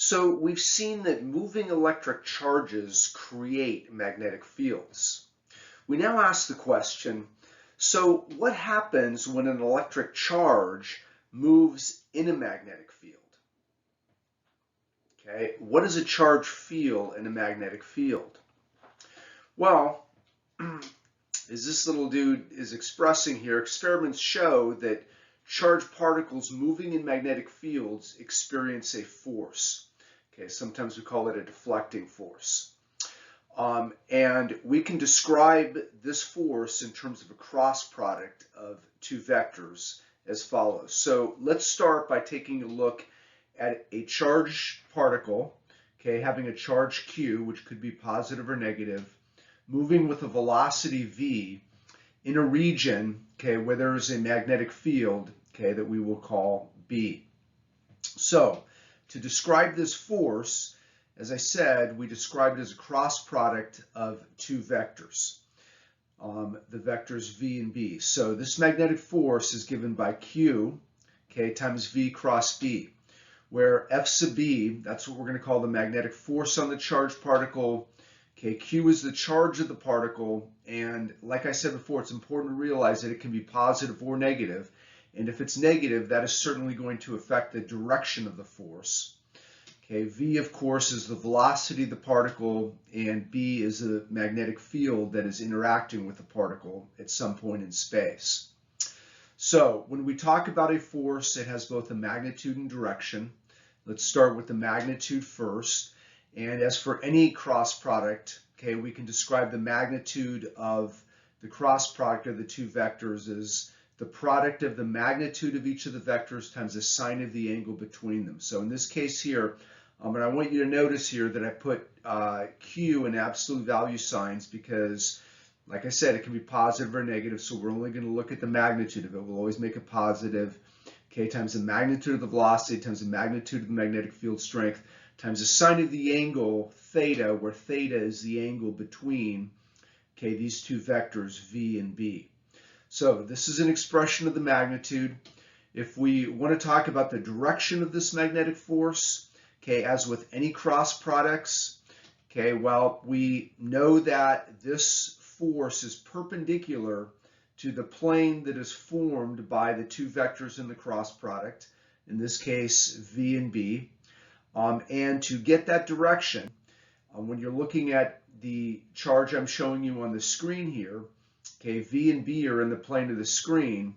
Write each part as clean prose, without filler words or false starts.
So we've seen that moving electric charges create magnetic fields. We now ask the question, so what happens when an electric charge moves in a magnetic field? Okay, what does a charge feel in a magnetic field? Well, as this little dude is expressing here, experiments show that charged particles moving in magnetic fields experience a force. Okay, sometimes we call it a deflecting force. And we can describe this force in terms of a cross product of two vectors as follows. So let's start by taking a look at a charged particle, okay, having a charge q, which could be positive or negative, moving with a velocity v in a region, okay, where there is a magnetic field, okay, that we will call B. So to describe this force, as I said, we describe it as a cross product of two vectors, the vectors v and b. So this magnetic force is given by q, okay, times v cross b, where F sub b, that's what we're going to call the magnetic force on the charged particle. Okay, Q is the charge of the particle, and like I said before, it's important to realize that it can be positive or negative, and if it's negative, that is certainly going to affect the direction of the force. Okay, V, of course, is the velocity of the particle, and B is the magnetic field that is interacting with the particle at some point in space. So when we talk about a force, it has both a magnitude and direction. Let's start with the magnitude first. And as for any cross product, okay, we can describe the magnitude of the cross product of the two vectors as the product of the magnitude of each of the vectors times the sine of the angle between them. So in this case here, and I want you to notice here that I put Q in absolute value signs because, like I said, it can be positive or negative, so we're only going to look at the magnitude of it. We'll always make a positive, okay, times the magnitude of the velocity times the magnitude of the magnetic field strength times the sine of the angle theta, where theta is the angle between, okay, these two vectors v and b. So this is an expression of the magnitude. If we want to talk about the direction of this magnetic force, okay, as with any cross products, okay, well, we know that this force is perpendicular to the plane that is formed by the two vectors in the cross product, in this case v and b. And to get that direction, when you're looking at the charge I'm showing you on the screen here, okay, V and B are in the plane of the screen.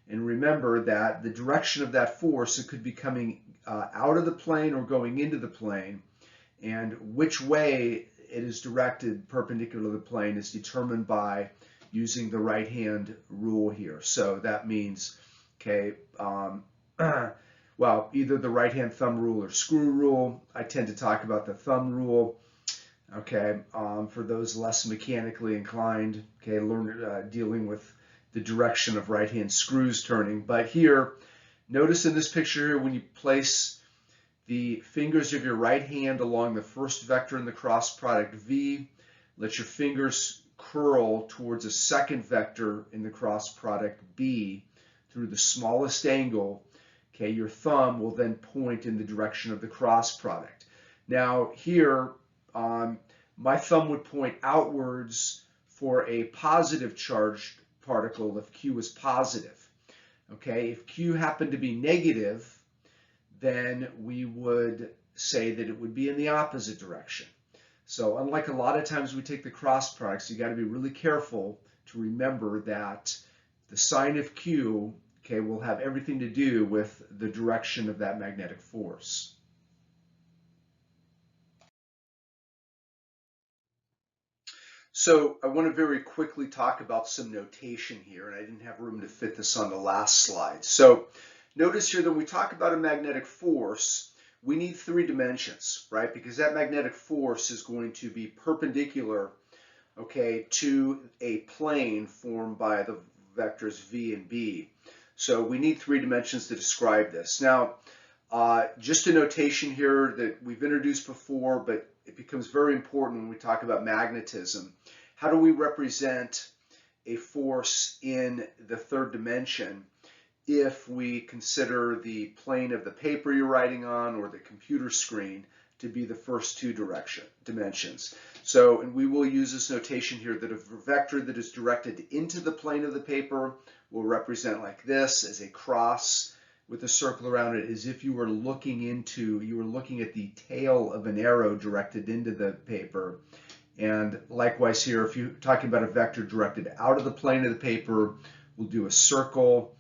And remember that the direction of that force, it could be coming out of the plane or going into the plane. And which way it is directed perpendicular to the plane is determined by using the right-hand rule here. So that means, okay, well, either the right-hand thumb rule or screw rule. I tend to talk about the thumb rule, okay, for those less mechanically inclined, okay, dealing with the direction of right-hand screws turning. But here, notice in this picture here, when you place the fingers of your right hand along the first vector in the cross product V, let your fingers curl towards a second vector in the cross product B through the smallest angle. Okay, your thumb will then point in the direction of the cross product. Now here, my thumb would point outwards for a positive charged particle if Q is positive. Okay, if Q happened to be negative, then we would say that it would be in the opposite direction. So unlike a lot of times we take the cross products, you got to be really careful to remember that the sign of Q, okay, will have everything to do with the direction of that magnetic force. So I want to very quickly talk about some notation here, and I didn't have room to fit this on the last slide. So notice here that when we talk about a magnetic force, we need three dimensions, right? Because that magnetic force is going to be perpendicular, okay, to a plane formed by the vectors v and b. So we need three dimensions to describe this. Now, just a notation here that we've introduced before, but it becomes very important when we talk about magnetism. How do we represent a force in the third dimension? if we consider the plane of the paper you're writing on or the computer screen to be the first two dimensions. So, and we will use this notation here that a vector that is directed into the plane of the paper will represent like this as a cross with a circle around it, as if you were looking at the tail of an arrow directed into the paper. And likewise here, if you're talking about a vector directed out of the plane of the paper, we'll do a circle,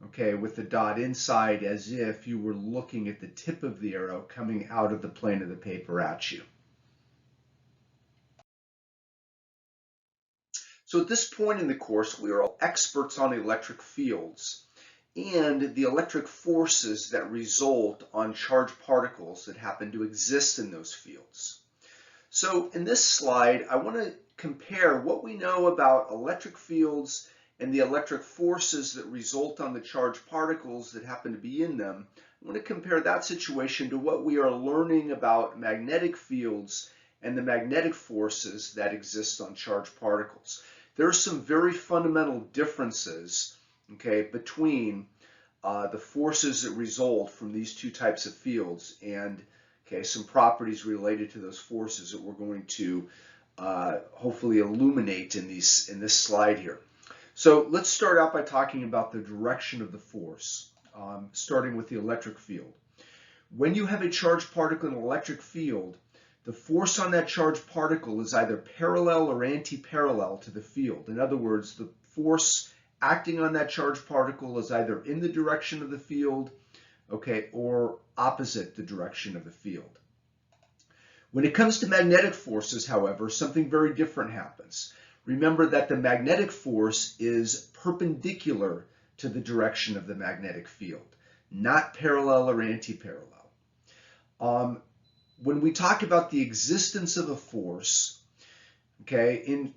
okay, with the dot inside as if you were looking at the tip of the arrow coming out of the plane of the paper at you. So at this point in the course, we are all experts on electric fields and the electric forces that result on charged particles that happen to exist in those fields. So in this slide, I want to compare what we know about electric fields and the electric forces that result on the charged particles that happen to be in them. I want to compare that situation to what we are learning about magnetic fields and the magnetic forces that exist on charged particles. There are some very fundamental differences, okay, between the forces that result from these two types of fields and some properties related to those forces that we're going to hopefully illuminate in this slide here. So let's start out by talking about the direction of the force, starting with the electric field. When you have a charged particle in an electric field, the force on that charged particle is either parallel or anti-parallel to the field. In other words, the force acting on that charged particle is either in the direction of the field, okay, or opposite the direction of the field. When it comes to magnetic forces, however, something very different happens. Remember that the magnetic force is perpendicular to the direction of the magnetic field, not parallel or anti-parallel. When we talk about the existence of a force, okay,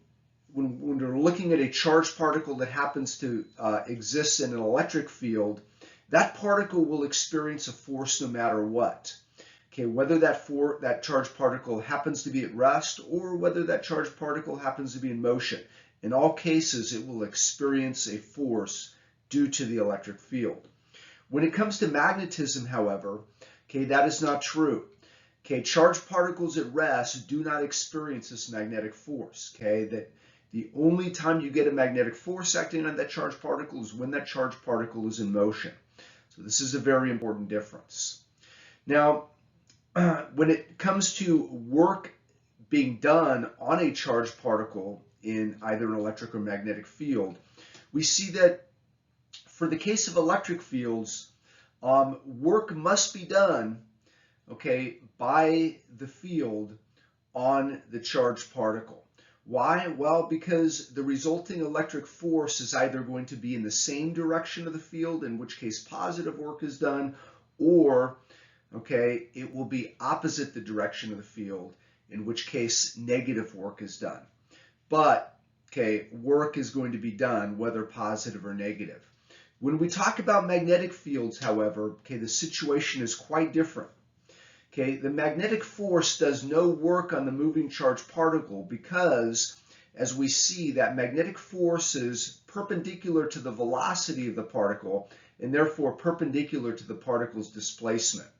when we're looking at a charged particle that happens to exist in an electric field, that particle will experience a force no matter what. Okay, whether that charged particle happens to be at rest or whether that charged particle happens to be in motion. In all cases, it will experience a force due to the electric field. When it comes to magnetism, however, okay, that is not true. Okay, charged particles at rest do not experience this magnetic force. Okay, that the only time you get a magnetic force acting on that charged particle is when that charged particle is in motion. So this is a very important difference. Now, when it comes to work being done on a charged particle in either an electric or magnetic field, we see that for the case of electric fields, work must be done, okay, by the field on the charged particle. Why? Well, because the resulting electric force is either going to be in the same direction of the field, in which case positive work is done, or okay, it will be opposite the direction of the field, in which case negative work is done. But, okay, work is going to be done whether positive or negative. When we talk about magnetic fields, however, okay, the situation is quite different. Okay, the magnetic force does no work on the moving charged particle because, as we see, that magnetic force is perpendicular to the velocity of the particle and therefore perpendicular to the particle's displacement.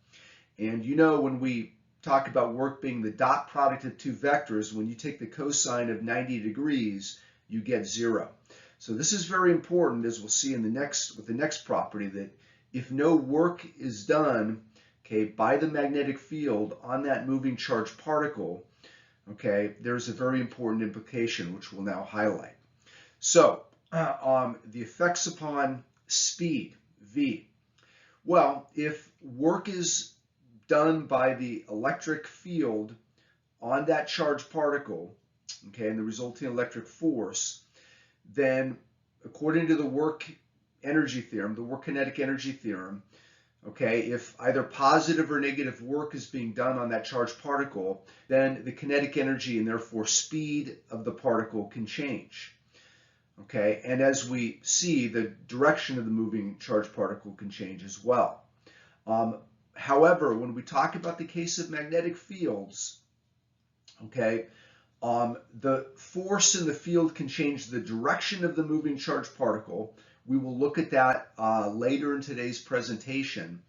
And you know, when we talk about work being the dot product of two vectors, when you take the cosine of 90 degrees, you get 0. So this is very important, as we'll see in with the next property, that if no work is done, okay, by the magnetic field on that moving charged particle, okay, there's a very important implication which we'll now highlight. So the effects upon speed, V. Well, if work is done by the electric field on that charged particle, okay, and the resulting electric force, then according to the work energy theorem, the work kinetic energy theorem, okay, if either positive or negative work is being done on that charged particle, then the kinetic energy and therefore speed of the particle can change. Okay, and as we see, the direction of the moving charged particle can change as well. However, when we talk about the case of magnetic fields, okay, the force in the field can change the direction of the moving charged particle, We will look at that later in today's presentation.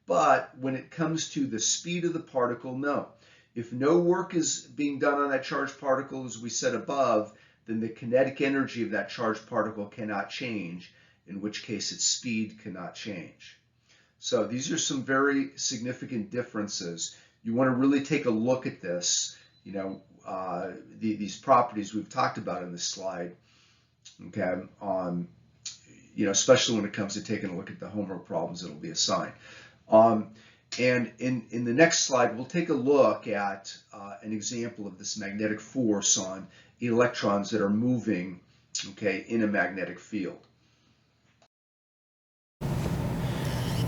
But when it comes to the speed of the particle, no. If no work is being done on that charged particle, as we said above, then the kinetic energy of that charged particle cannot change, in which case its speed cannot change. So these are some very significant differences. You want to really take a look at this, these properties we've talked about in this slide, okay, especially when it comes to taking a look at the homework problems that'll be assigned. And in the next slide, we'll take a look at an example of this magnetic force on electrons that are moving, okay, in a magnetic field.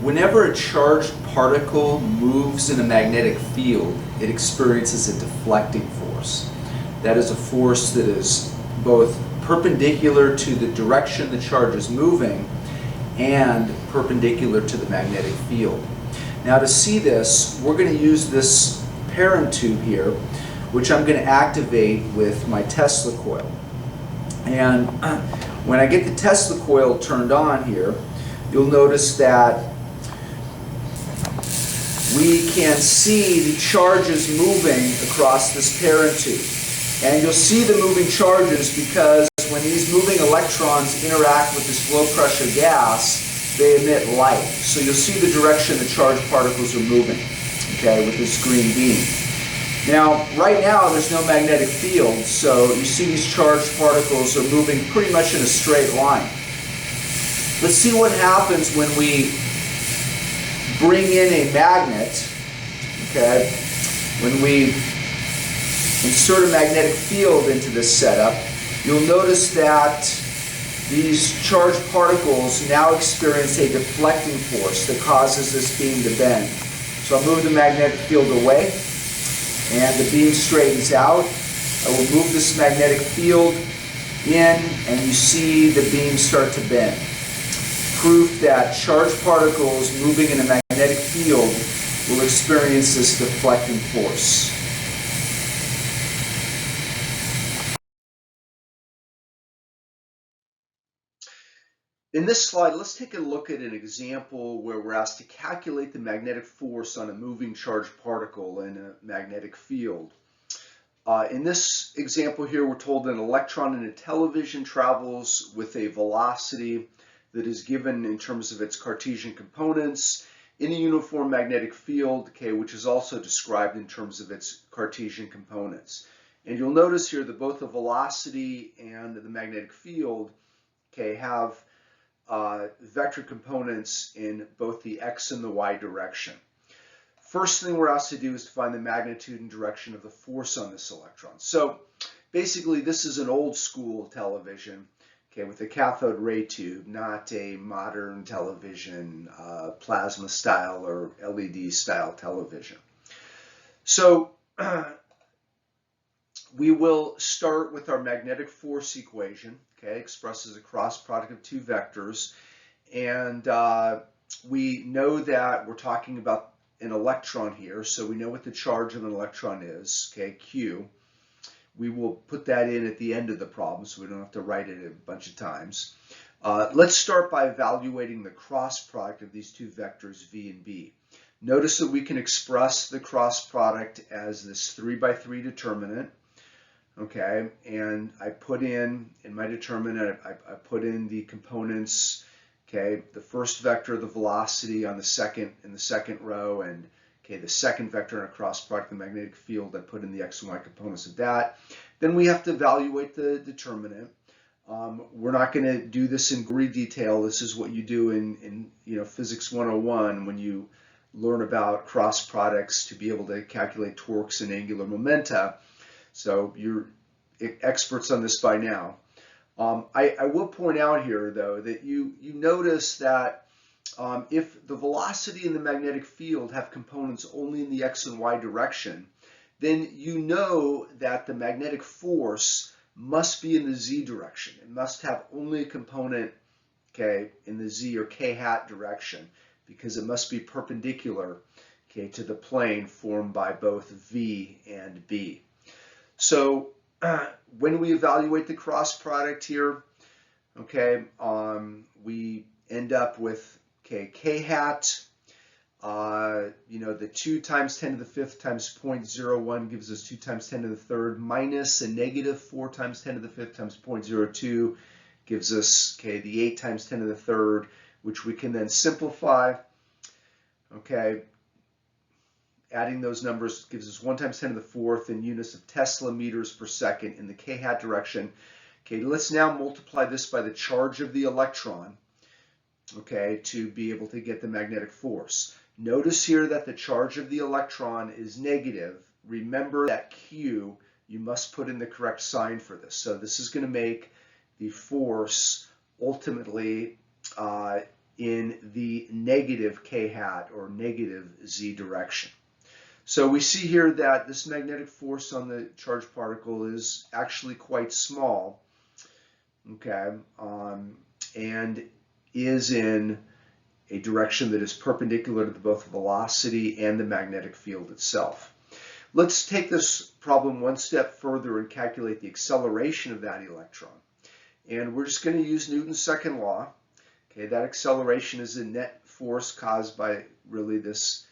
Whenever a charged particle moves in a magnetic field, it experiences a deflecting force. That is a force that is both perpendicular to the direction the charge is moving and perpendicular to the magnetic field. Now to see this, we're going to use this parent tube here, which I'm going to activate with my Tesla coil. And when I get the Tesla coil turned on here, you'll notice that we can see the charges moving across this parent tube. And you'll see the moving charges because when these moving electrons interact with this low pressure gas, they emit light. So you'll see the direction the charged particles are moving, okay, with this green beam. Now, right now there's no magnetic field, so you see these charged particles are moving pretty much in a straight line. Let's see what happens when we bring in a magnet, okay, when we insert a magnetic field into this setup. You'll notice that these charged particles now experience a deflecting force that causes this beam to bend. So I'll move the magnetic field away and the beam straightens out. I will move this magnetic field in and you see the beam start to bend. Proof that charged particles moving in a magnetic field will experience this deflecting force. In this slide, let's take a look at an example where we're asked to calculate the magnetic force on a moving charged particle in a magnetic field. In this example here, we're told an electron in a television travels with a velocity that is given in terms of its Cartesian components in a uniform magnetic field, okay, which is also described in terms of its Cartesian components. And you'll notice here that both the velocity and the magnetic field, okay, have vector components in both the x and the y direction. First thing we're asked to do is to find the magnitude and direction of the force on this electron. So basically this is an old school television, okay, with a cathode ray tube, not a modern television, plasma style or LED style television. So we will start with our magnetic force equation, okay, expressed as a cross product of two vectors. And we know that we're talking about an electron here, so we know what the charge of an electron is, okay, Q. We will put that in at the end of the problem so we don't have to write it a bunch of times. Let's start by evaluating the cross product of these two vectors, V and B. Notice that we can express the cross product as this 3 by 3 determinant. Okay, and I put in my determinant, I put in the components, okay, the first vector, the velocity on the second, in the second row, and okay, the second vector in a cross product, the magnetic field, I put in the x and y components of that. Then we have to evaluate the determinant. We're not going to do this in great detail. This is what you do in Physics 101 when you learn about cross products to be able to calculate torques and angular momenta. So you're experts on this by now. I will point out here, though, that you notice that if the velocity and the magnetic field have components only in the x and y direction, then you know that the magnetic force must be in the z direction. It must have only a component, okay, in the z or k hat direction, because it must be perpendicular, okay, to the plane formed by both v and b. So when we evaluate the cross product here, okay, we end up with, okay, k hat, the 2 times 10 to the 5th times 0.01 gives us 2 times 10 to the 3rd minus a negative 4 times 10 to the 5th times 0.02 gives us, okay, the 8 times 10 to the 3rd, which we can then simplify. Okay, adding those numbers gives us 1 times 10 to the 4th in units of Tesla meters per second in the k hat direction. Okay, let's now multiply this by the charge of the electron, okay, to be able to get the magnetic force. Notice here that the charge of the electron is negative. Remember that Q, you must put in the correct sign for this. So this is going to make the force ultimately in the negative k hat or negative z direction. So we see here that this magnetic force on the charged particle is actually quite small, okay, and is in a direction that is perpendicular to both the velocity and the magnetic field itself. Let's take this problem one step further and calculate the acceleration of that electron. And we're just going to use Newton's second law. Okay, that acceleration is a net force caused by really this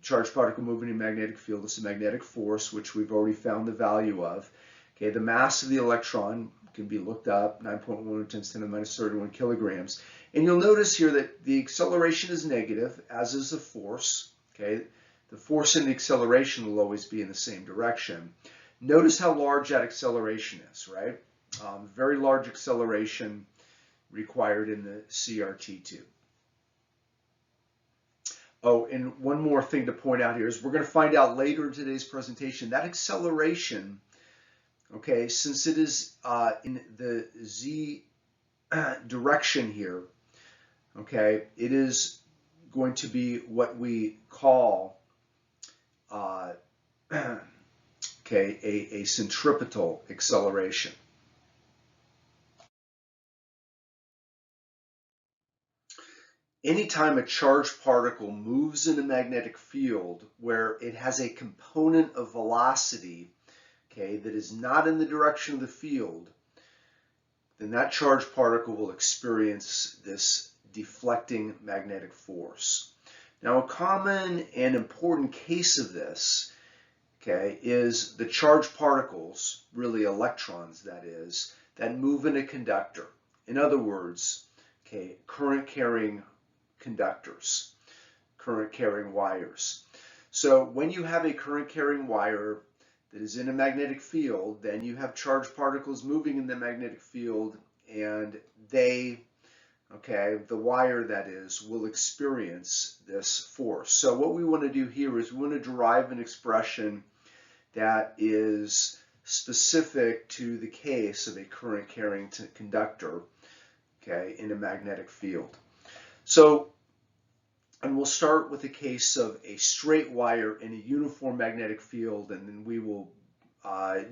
charged particle moving in a magnetic field. It's a magnetic force, which we've already found the value of. Okay, the mass of the electron can be looked up, 9.1 × 10 to the minus 31 kilograms. And you'll notice here that the acceleration is negative, as is the force. Okay, the force and the acceleration will always be in the same direction. Notice how large that acceleration is, right? Very large acceleration required in the CRT tube. Oh, and one more thing to point out here is we're going to find out later in today's presentation that acceleration, okay, since it is in the z direction here, okay, it is going to be what we call okay, a centripetal acceleration. Anytime a charged particle moves in a magnetic field where it has a component of velocity, okay, that is not in the direction of the field, then that charged particle will experience this deflecting magnetic force. Now, a common and important case of this, okay, is the charged particles, really electrons that is, that move in a conductor. In other words, okay, current-carrying conductors, current-carrying wires. So when you have a current-carrying wire that is in a magnetic field, then you have charged particles moving in the magnetic field, and they, okay, the wire that is, will experience this force. So what we want to do here is we want to derive an expression that is specific to the case of a current-carrying conductor, okay, in a magnetic field. So, and we'll start with a case of a straight wire in a uniform magnetic field, and then we will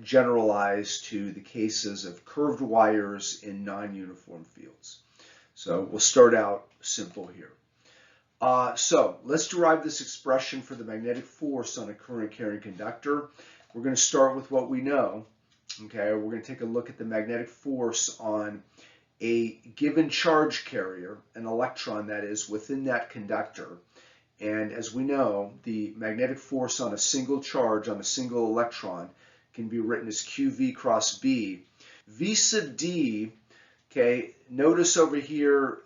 generalize to the cases of curved wires in non-uniform fields. So we'll start out simple here. So let's derive this expression for the magnetic force on a current-carrying conductor. We're going to start with what we know. Okay, we're going to take a look at the magnetic force on a given charge carrier, an electron that is, within that conductor. And as we know, the magnetic force on a single charge, on a single electron, can be written as QV cross B. V sub D, okay, notice over here,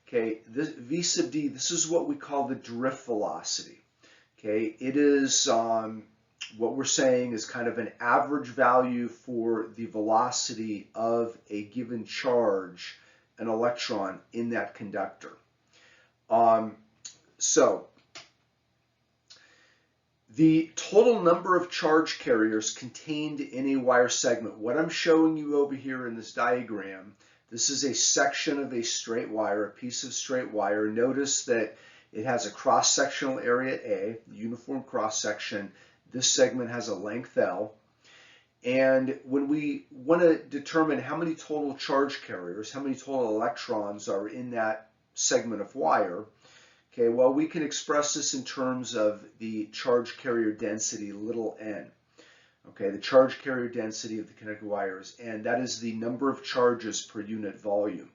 okay, this V sub D, this is what we call the drift velocity. Okay, it is what we're saying is kind of an average value for the velocity of a given charge, an electron, in that conductor. So the total number of charge carriers contained in a wire segment, what I'm showing you over here in this diagram, this is a section of a straight wire, a piece of straight wire. Notice that it has a cross-sectional area A, uniform cross-section. This segment has a length L. And when we want to determine how many total charge carriers, how many total electrons are in that segment of wire, okay, well, we can express this in terms of the charge carrier density, little n. Okay, the charge carrier density of the connected wires, and that is the number of charges per unit volume.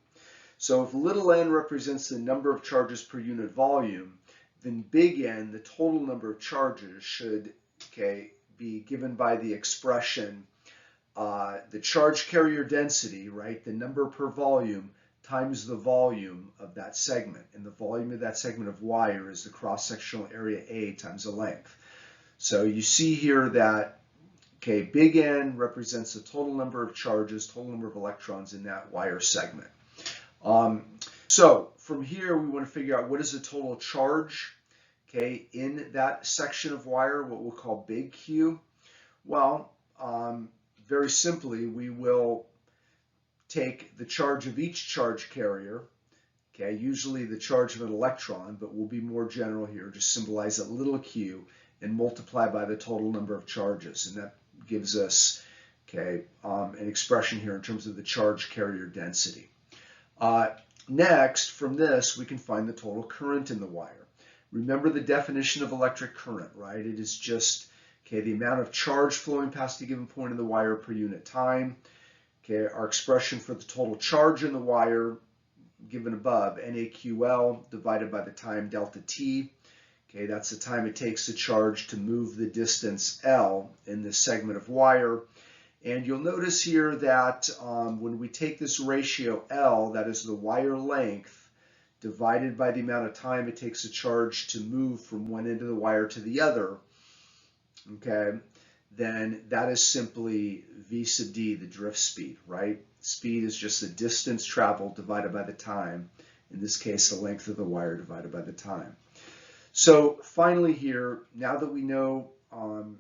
So if little n represents the number of charges per unit volume, then big N, the total number of charges, should be given by the expression the charge carrier density, right, the number per volume, times the volume of that segment. And the volume of that segment of wire is the cross-sectional area A times the length. So you see here that big N represents the total number of charges, total number of electrons in that wire segment. So from here, we want to figure out what is the total charge, in that section of wire, what we'll call big Q. Well, very simply, we will take the charge of each charge carrier, usually the charge of an electron, but we'll be more general here, just symbolize it little q, and multiply by the total number of charges. And that gives us an expression here in terms of the charge carrier density. Next, from this, we can find the total current in the wire. Remember the definition of electric current, right? It is just the amount of charge flowing past a given point in the wire per unit time. Our expression for the total charge in the wire given above, NaQL divided by the time delta T. That's the time it takes the charge to move the distance L in this segment of wire. And you'll notice here that when we take this ratio L, that is the wire length, divided by the amount of time it takes the charge to move from one end of the wire to the other, then that is simply V sub d, the drift speed, right? Speed is just the distance traveled divided by the time. In this case, the length of the wire divided by the time. So finally here, now that we know, an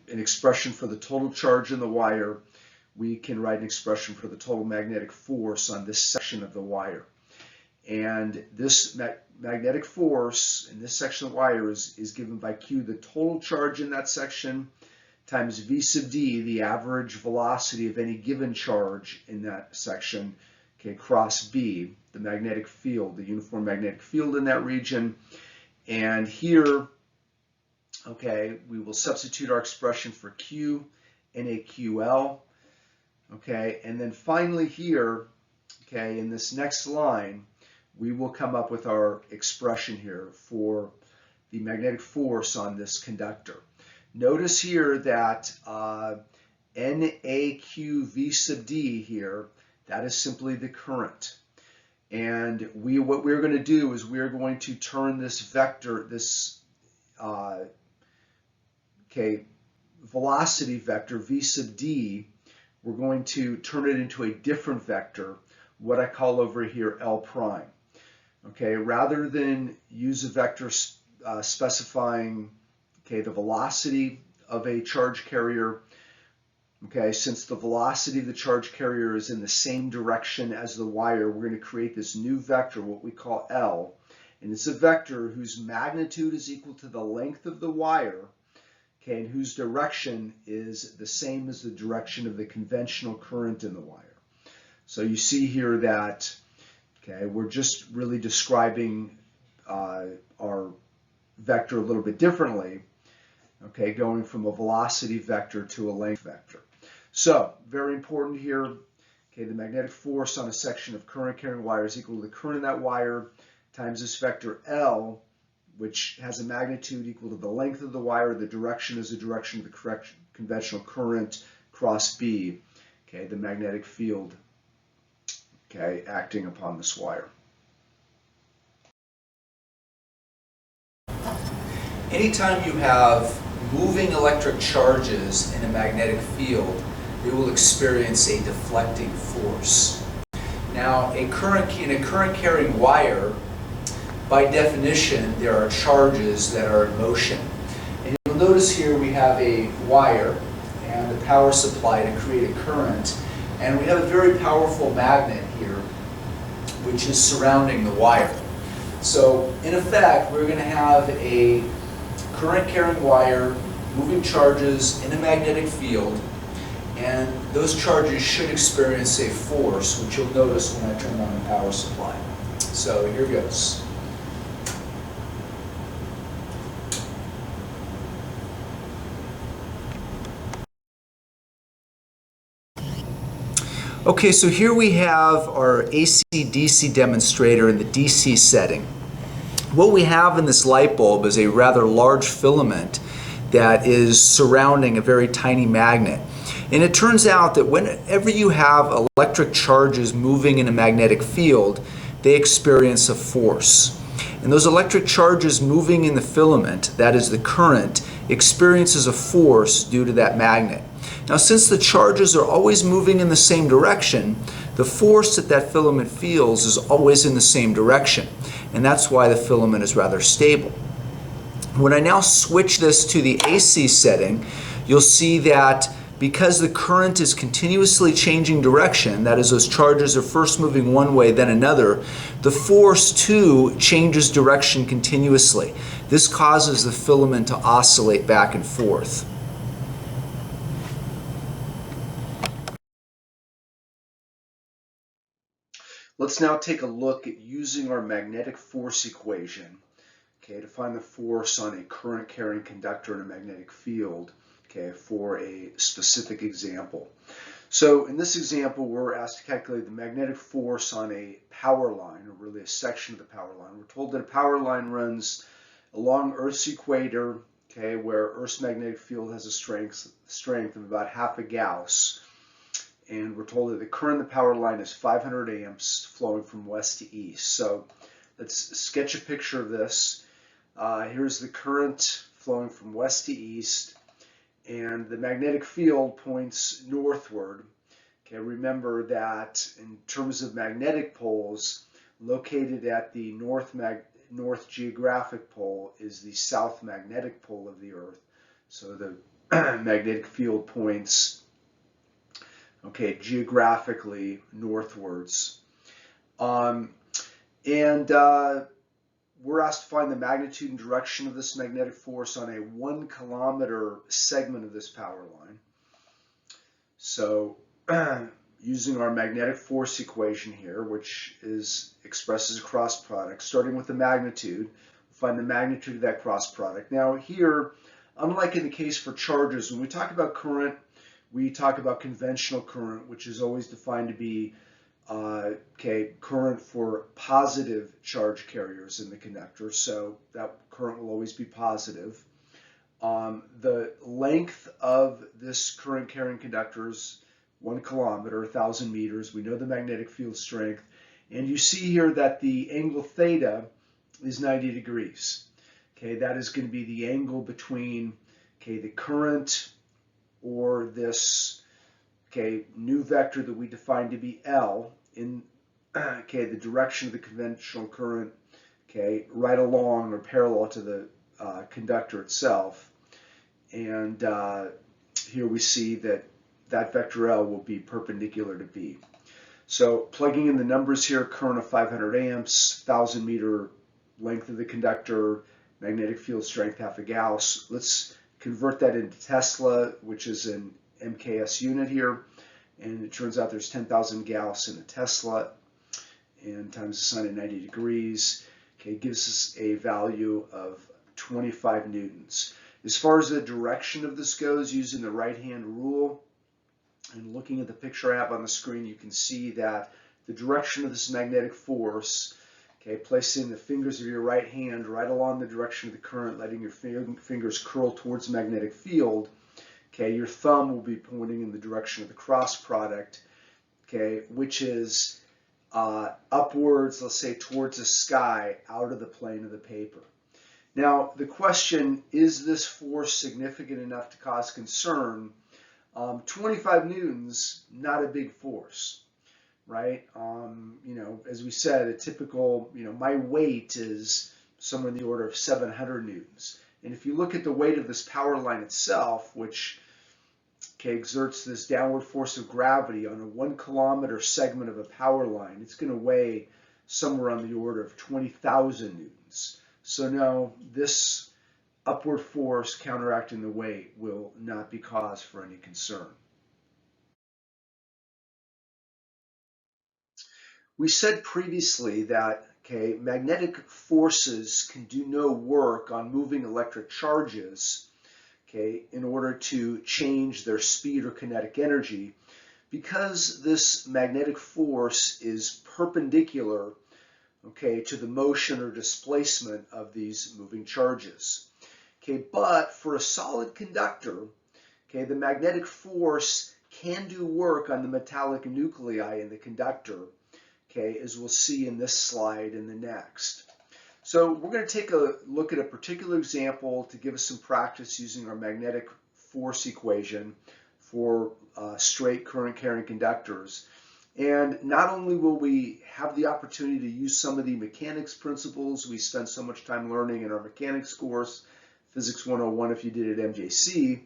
expression for the total charge in the wire, we can write an expression for the total magnetic force on this section of the wire. And this magnetic force in this section of the wire is given by Q, the total charge in that section, times V sub d, the average velocity of any given charge in that section, cross B, the magnetic field, the uniform magnetic field in that region. And here, we will substitute our expression for Q, NaQL. And then finally here, in this next line, we will come up with our expression here for the magnetic force on this conductor. Notice here that NaQ sub d here, that is simply the current. And what we're going to do is we're going to turn this vector, this velocity vector, V sub d, we're going to turn it into a different vector, what I call over here L prime. Rather than use a vector specifying the velocity of a charge carrier, since the velocity of the charge carrier is in the same direction as the wire, we're going to create this new vector, what we call L. And it's a vector whose magnitude is equal to the length of the wire, and whose direction is the same as the direction of the conventional current in the wire. So you see here that we're just really describing our vector a little bit differently, going from a velocity vector to a length vector. So very important here, the magnetic force on a section of current carrying wire is equal to the current in that wire times this vector L, which has a magnitude equal to the length of the wire. The direction is the direction of the conventional current, cross B, the magnetic field, acting upon this wire. Anytime you have moving electric charges in a magnetic field, they will experience a deflecting force. Now, in a current carrying wire, by definition, there are charges that are in motion. And you'll notice here we have a wire and a power supply to create a current. And we have a very powerful magnet here, which is surrounding the wire. So, in effect, we're going to have a current carrying wire, moving charges in a magnetic field, and those charges should experience a force, which you'll notice when I turn on the power supply. So here goes. Okay, so here we have our AC-DC demonstrator in the DC setting. What we have in this light bulb is a rather large filament that is surrounding a very tiny magnet. And it turns out that whenever you have electric charges moving in a magnetic field, they experience a force. And those electric charges moving in the filament, that is the current, experiences a force due to that magnet. Now, since the charges are always moving in the same direction, the force that that filament feels is always in the same direction. And that's why the filament is rather stable. When I now switch this to the AC setting, you'll see that because the current is continuously changing direction, that is, those charges are first moving one way, then another, the force too changes direction continuously. This causes the filament to oscillate back and forth. Let's now take a look at using our magnetic force equation, okay, to find the force on a current carrying conductor in a magnetic field, okay, for a specific example. So in this example, we're asked to calculate the magnetic force on a power line, or really a section of the power line. We're told that a power line runs along Earth's equator, okay, where Earth's magnetic field has a strength of about half a Gauss. And we're told that the current in the power line is 500 amps flowing from west to east. So let's sketch a picture of this. Here's the current flowing from west to east, and the magnetic field points northward. Okay, remember that in terms of magnetic poles, located at the north geographic pole is the south magnetic pole of the Earth. So the magnetic field points, okay, geographically northwards. We're asked to find the magnitude and direction of this magnetic force on a 1 kilometer segment of this power line. So using our magnetic force equation here, which expresses a cross product, starting with the magnitude, find the magnitude of that cross product. Now here, unlike in the case for charges, when we talk about current, we talk about conventional current, which is always defined to be current for positive charge carriers in the conductor. So that current will always be positive. The length of this current carrying conductor is 1 kilometer, 1,000 meters. We know the magnetic field strength. And you see here that the angle theta is 90 degrees. Okay, that is going to be the angle between, okay, the current, or this, okay, new vector that we define to be L in, okay, the direction of the conventional current, okay, right along or parallel to the conductor itself. And here we see that that vector L will be perpendicular to B. So plugging in the numbers here, current of 500 amps, 1,000 meter length of the conductor, magnetic field strength half a Gauss. Let's convert that into Tesla, which is an MKS unit here, and it turns out there's 10,000 Gauss in a Tesla, and times the sine of 90 degrees, okay, gives us a value of 25 newtons. As far as the direction of this goes, using the right-hand rule, and looking at the picture I have on the screen, you can see that the direction of this magnetic force, okay, placing the fingers of your right hand right along the direction of the current, letting your fingers curl towards the magnetic field, okay, your thumb will be pointing in the direction of the cross product, okay, which is upwards, let's say towards the sky, out of the plane of the paper. Now, the question, is this force significant enough to cause concern? 25 newtons, not a big force, right? You know, as we said, a typical, you know, my weight is somewhere in the order of 700 newtons. And if you look at the weight of this power line itself, which, okay, exerts this downward force of gravity on a 1 kilometer segment of a power line, it's going to weigh somewhere on the order of 20,000 newtons. So no, this upward force counteracting the weight will not be cause for any concern. We said previously that, okay, magnetic forces can do no work on moving electric charges, okay, in order to change their speed or kinetic energy, because this magnetic force is perpendicular, okay, to the motion or displacement of these moving charges. Okay, but for a solid conductor, okay, the magnetic force can do work on the metallic nuclei in the conductor, okay, as we'll see in this slide and the next. So we're going to take a look at a particular example to give us some practice using our magnetic force equation for straight current carrying conductors. And not only will we have the opportunity to use some of the mechanics principles we spent so much time learning in our mechanics course, Physics 101 if you did at MJC,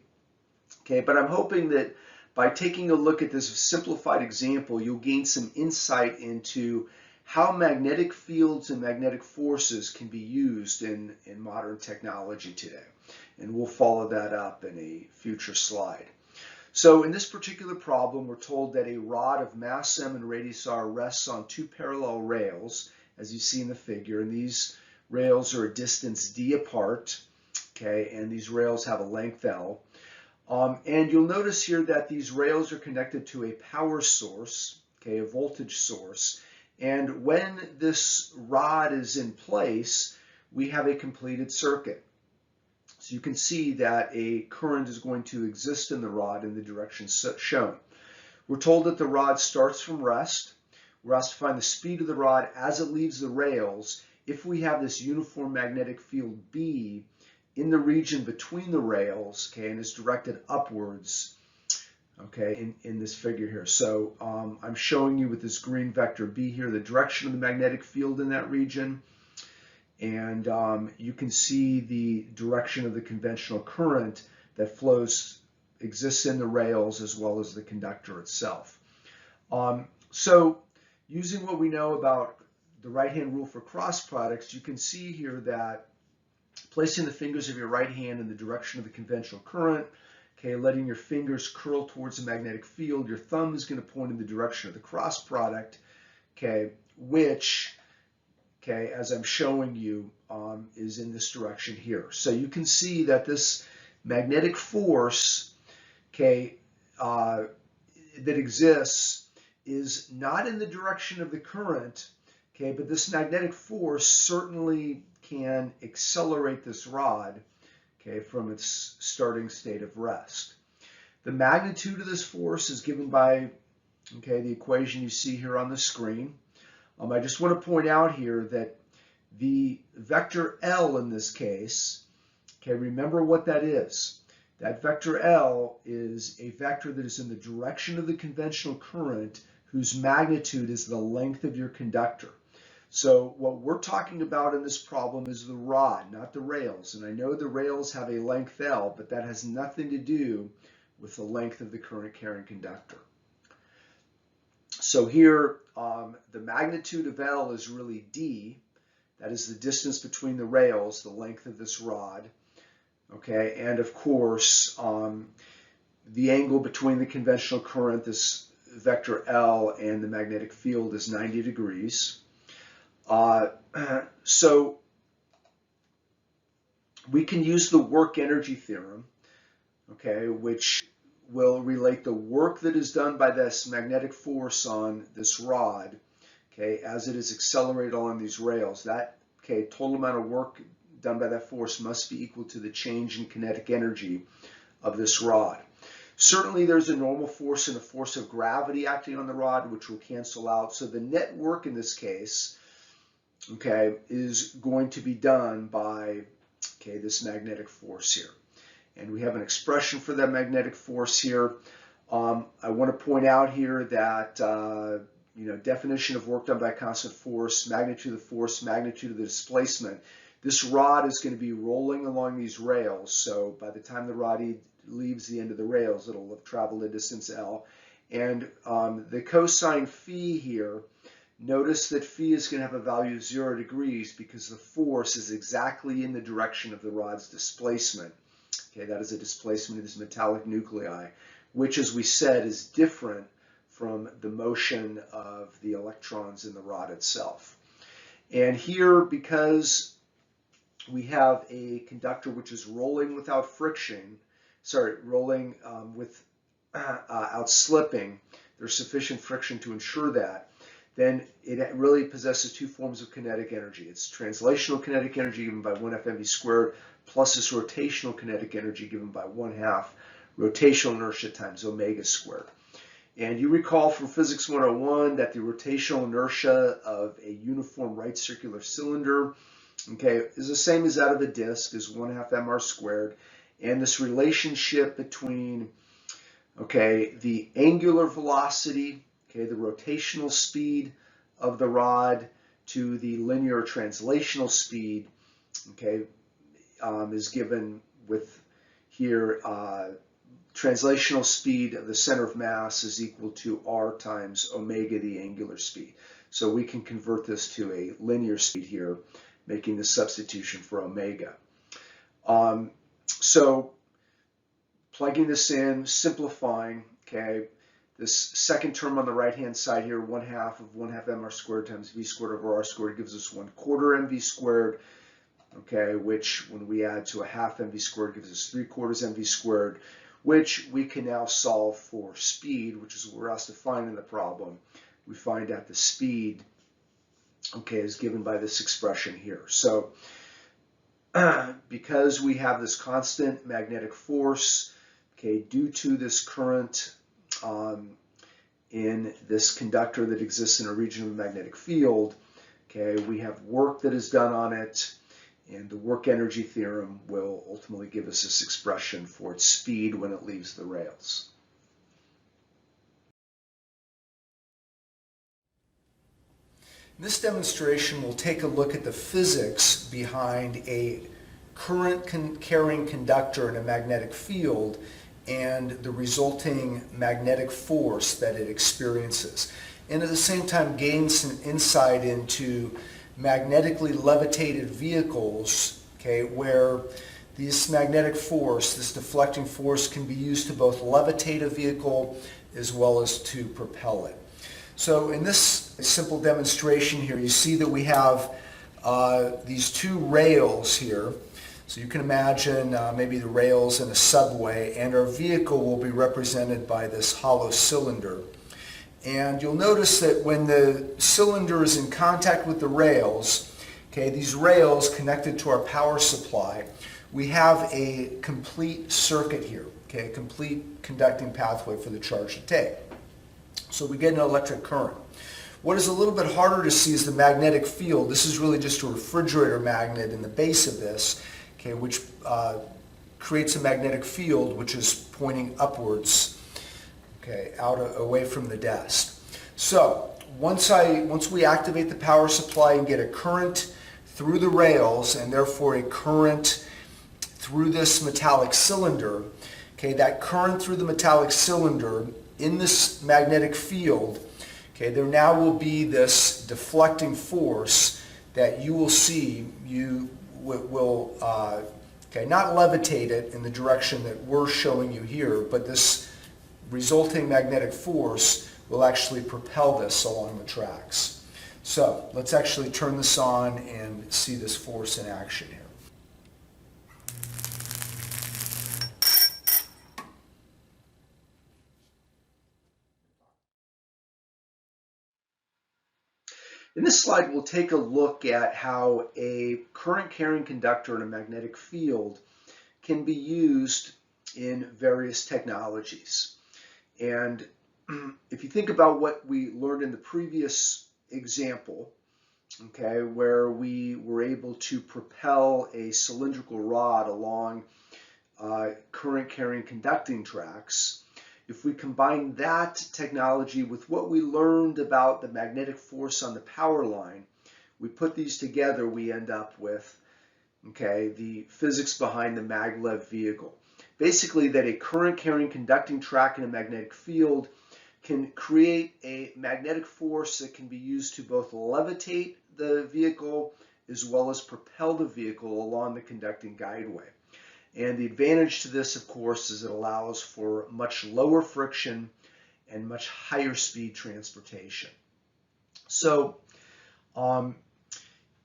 okay, but I'm hoping that by taking a look at this simplified example, you'll gain some insight into how magnetic fields and magnetic forces can be used in modern technology today. And we'll follow that up in a future slide. So in this particular problem, we're told that a rod of mass m and radius r rests on two parallel rails, as you see in the figure, and these rails are a distance d apart, okay, and these rails have a length L. And you'll notice here that these rails are connected to a power source, okay, a voltage source, and when this rod is in place, we have a completed circuit. So you can see that a current is going to exist in the rod in the direction shown. We're told that the rod starts from rest. We're asked to find the speed of the rod as it leaves the rails if we have this uniform magnetic field B in the region between the rails, okay, and is directed upwards, okay, in this figure here. So I'm showing you with this green vector B here the direction of the magnetic field in that region. And you can see the direction of the conventional current that exists in the rails as well as the conductor itself. So using what we know about the right-hand rule for cross products, you can see here that placing the fingers of your right hand in the direction of the conventional current, okay, letting your fingers curl towards the magnetic field, your thumb is going to point in the direction of the cross product, okay, which, okay, as I'm showing you, is in this direction here. So you can see that this magnetic force, okay, that exists is not in the direction of the current, okay, but this magnetic force certainly can accelerate this rod, okay, from its starting state of rest. The magnitude of this force is given by, okay, the equation you see here on the screen. I just want to point out here that the vector L in this case, okay, remember what that is. That vector L is a vector that is in the direction of the conventional current whose magnitude is the length of your conductor. So what we're talking about in this problem is the rod, not the rails. And I know the rails have a length L, but that has nothing to do with the length of the current carrying conductor. So here, the magnitude of L is really D. That is the distance between the rails, the length of this rod. Okay, and of course, the angle between the conventional current, this vector L, and the magnetic field is 90 degrees. So we can use the work energy theorem, okay, which will relate the work that is done by this magnetic force on this rod, okay, as it is accelerated along these rails. That, okay, total amount of work done by that force must be equal to the change in kinetic energy of this rod. Certainly there's a normal force and a force of gravity acting on the rod, which will cancel out. So the net work in this case, okay, is going to be done by, okay, this magnetic force here. And we have an expression for that magnetic force here. I want to point out here that, definition of work done by a constant force, magnitude of the force, magnitude of the displacement. This rod is going to be rolling along these rails. So by the time the rod leaves the end of the rails, it'll have traveled a distance L. And the cosine phi here, notice that phi is going to have a value of 0 degrees because the force is exactly in the direction of the rod's displacement. Okay, that is a displacement of this metallic nuclei, which, as we said, is different from the motion of the electrons in the rod itself. And here, because we have a conductor which is rolling without friction, rolling without slipping, there's sufficient friction to ensure that, then it really possesses two forms of kinetic energy. It's translational kinetic energy given by 1/2 mv squared plus this rotational kinetic energy given by 1/2 rotational inertia times omega squared. And you recall from Physics 101 that the rotational inertia of a uniform right circular cylinder, okay, is the same as that of a disk, is 1/2 mr squared. And this relationship between, okay, the angular velocity, okay, the rotational speed of the rod to the linear translational speed, okay, is given with here translational speed of the center of mass is equal to r times omega, the angular speed. So we can convert this to a linear speed here, making the substitution for omega. So plugging this in, simplifying, okay, this second term on the right-hand side here, 1/2 of 1/2 mr squared times v squared over r squared gives us 1/4 mv squared, okay, which when we add to 1/2 mv squared gives us 3/4 mv squared, which we can now solve for speed, which is what we're asked to find in the problem. We find out the speed, okay, is given by this expression here. So because we have this constant magnetic force, okay, due to this current in this conductor that exists in a region of the magnetic field, okay, we have work that is done on it, and the work energy theorem will ultimately give us this expression for its speed when it leaves the rails. In this demonstration, we'll take a look at the physics behind a current-carrying conductor in a magnetic field and the resulting magnetic force that it experiences. And at the same time, gain some insight into magnetically levitated vehicles, okay, where this magnetic force, this deflecting force, can be used to both levitate a vehicle as well as to propel it. So in this simple demonstration here, you see that we have these two rails here. So you can imagine maybe the rails in a subway, and our vehicle will be represented by this hollow cylinder. And you'll notice that when the cylinder is in contact with the rails, okay, these rails connected to our power supply, we have a complete circuit here, okay, a complete conducting pathway for the charge to take. So we get an electric current. What is a little bit harder to see is the magnetic field. This is really just a refrigerator magnet in the base of this, okay, which creates a magnetic field which is pointing upwards, okay, away from the desk. So once we activate the power supply and get a current through the rails and therefore a current through this metallic cylinder, okay, that current through the metallic cylinder in this magnetic field, okay, there now will be this deflecting force that you will see. You will okay, not levitate it in the direction that we're showing you here, but this resulting magnetic force will actually propel this along the tracks. So let's actually turn this on and see this force in action here. In this slide, we'll take a look at how a current-carrying conductor in a magnetic field can be used in various technologies. And if you think about what we learned in the previous example, okay, where we were able to propel a cylindrical rod along current-carrying conducting tracks, if we combine that technology with what we learned about the magnetic force on the power line, we put these together, we end up with, okay, the physics behind the maglev vehicle. Basically, that a current-carrying conducting track in a magnetic field can create a magnetic force that can be used to both levitate the vehicle as well as propel the vehicle along the conducting guideway. And the advantage to this, of course, is it allows for much lower friction and much higher speed transportation. So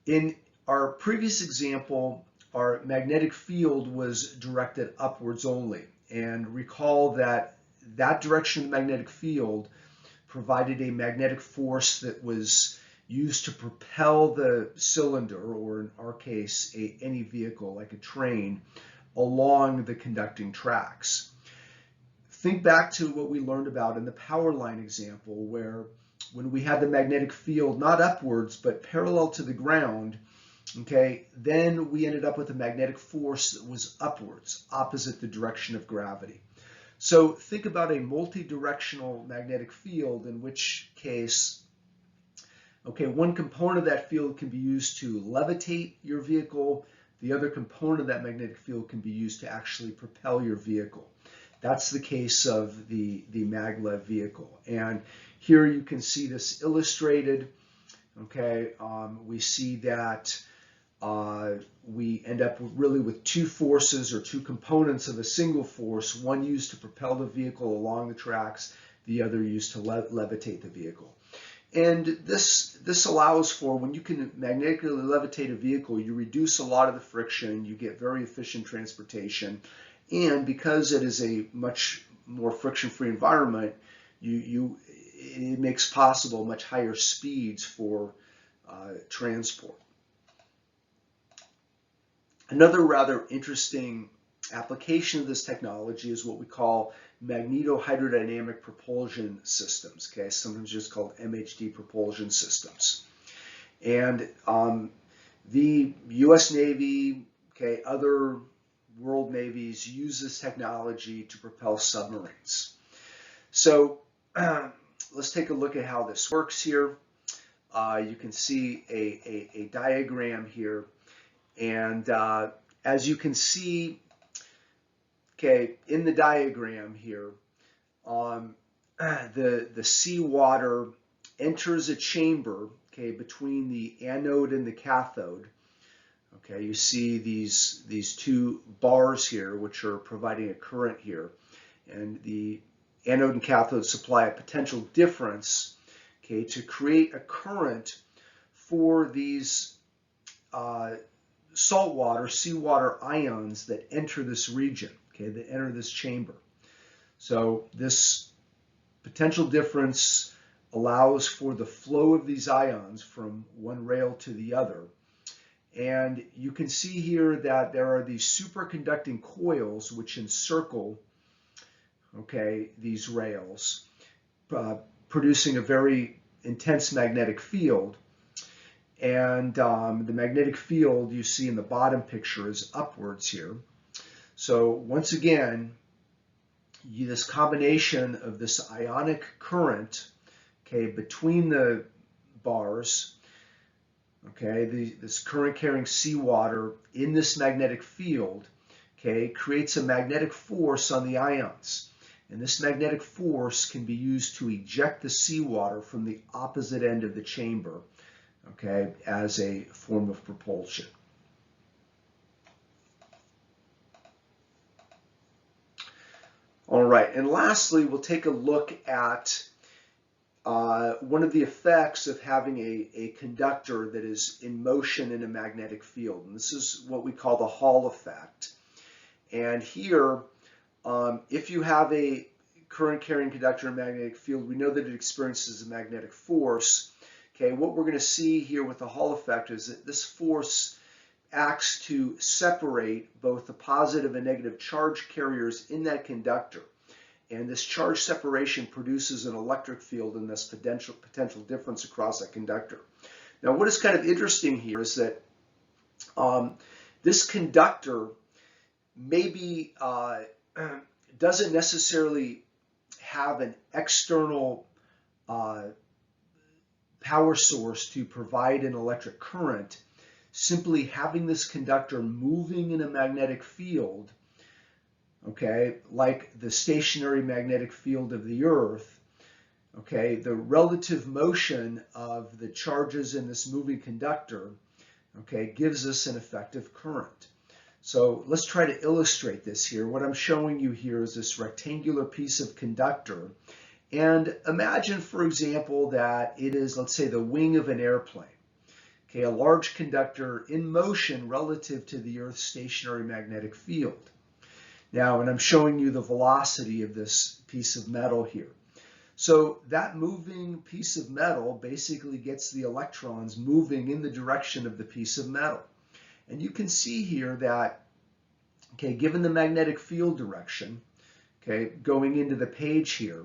in our previous example, our magnetic field was directed upwards only. And recall that that direction of the magnetic field provided a magnetic force that was used to propel the cylinder, or in our case, any vehicle like a train, along the conducting tracks. Think back to what we learned about in the power line example, where when we had the magnetic field not upwards but parallel to the ground, okay, then we ended up with a magnetic force that was upwards, opposite the direction of gravity. So think about a multi-directional magnetic field, in which case, okay, one component of that field can be used to levitate your vehicle. The other component of that magnetic field can be used to actually propel your vehicle. That's the case of the maglev vehicle. And here you can see this illustrated. Okay, we see that we end up really with two forces, or two components of a single force, one used to propel the vehicle along the tracks, the other used to levitate the vehicle. And this allows for, when you can magnetically levitate a vehicle, you reduce a lot of the friction, you get very efficient transportation, and because it is a much more friction-free environment, it makes possible much higher speeds for transport. Another rather interesting application of this technology is what we call magnetohydrodynamic propulsion systems, okay, sometimes just called MHD propulsion systems. And the U.S. Navy, okay, other world navies use this technology to propel submarines. So let's take a look at how this works here. You can see a diagram here, and as you can see, okay, in the diagram here, the seawater enters a chamber, okay, between the anode and the cathode. Okay, you see these two bars here, which are providing a current here, and the anode and cathode supply a potential difference, okay, to create a current for these saltwater, seawater ions that enter this region, okay, that enter this chamber. So this potential difference allows for the flow of these ions from one rail to the other. And you can see here that there are these superconducting coils which encircle, okay, these rails, producing a very intense magnetic field. And the magnetic field you see in the bottom picture is upwards here. So once again, this combination of this ionic current, okay, between the bars, okay, this current carrying seawater in this magnetic field, okay, creates a magnetic force on the ions. And this magnetic force can be used to eject the seawater from the opposite end of the chamber, okay, as a form of propulsion. All right, and lastly, we'll take a look at one of the effects of having a conductor that is in motion in a magnetic field. And this is what we call the Hall effect. And here, if you have a current carrying conductor in a magnetic field, we know that it experiences a magnetic force. Okay, what we're going to see here with the Hall effect is that this force acts to separate both the positive and negative charge carriers in that conductor. And this charge separation produces an electric field and this potential difference across that conductor. Now, what is kind of interesting here is that this conductor maybe doesn't necessarily have an external power source to provide an electric current. Simply having this conductor moving in a magnetic field, okay, like the stationary magnetic field of the Earth, okay, the relative motion of the charges in this moving conductor, okay, gives us an effective current. So let's try to illustrate this here. What I'm showing you here is this rectangular piece of conductor. And imagine, for example, that it is, let's say, the wing of an airplane. Okay, a large conductor in motion relative to the Earth's stationary magnetic field. Now, and I'm showing you the velocity of this piece of metal here. So that moving piece of metal basically gets the electrons moving in the direction of the piece of metal. And you can see here that, okay, given the magnetic field direction, okay, going into the page here,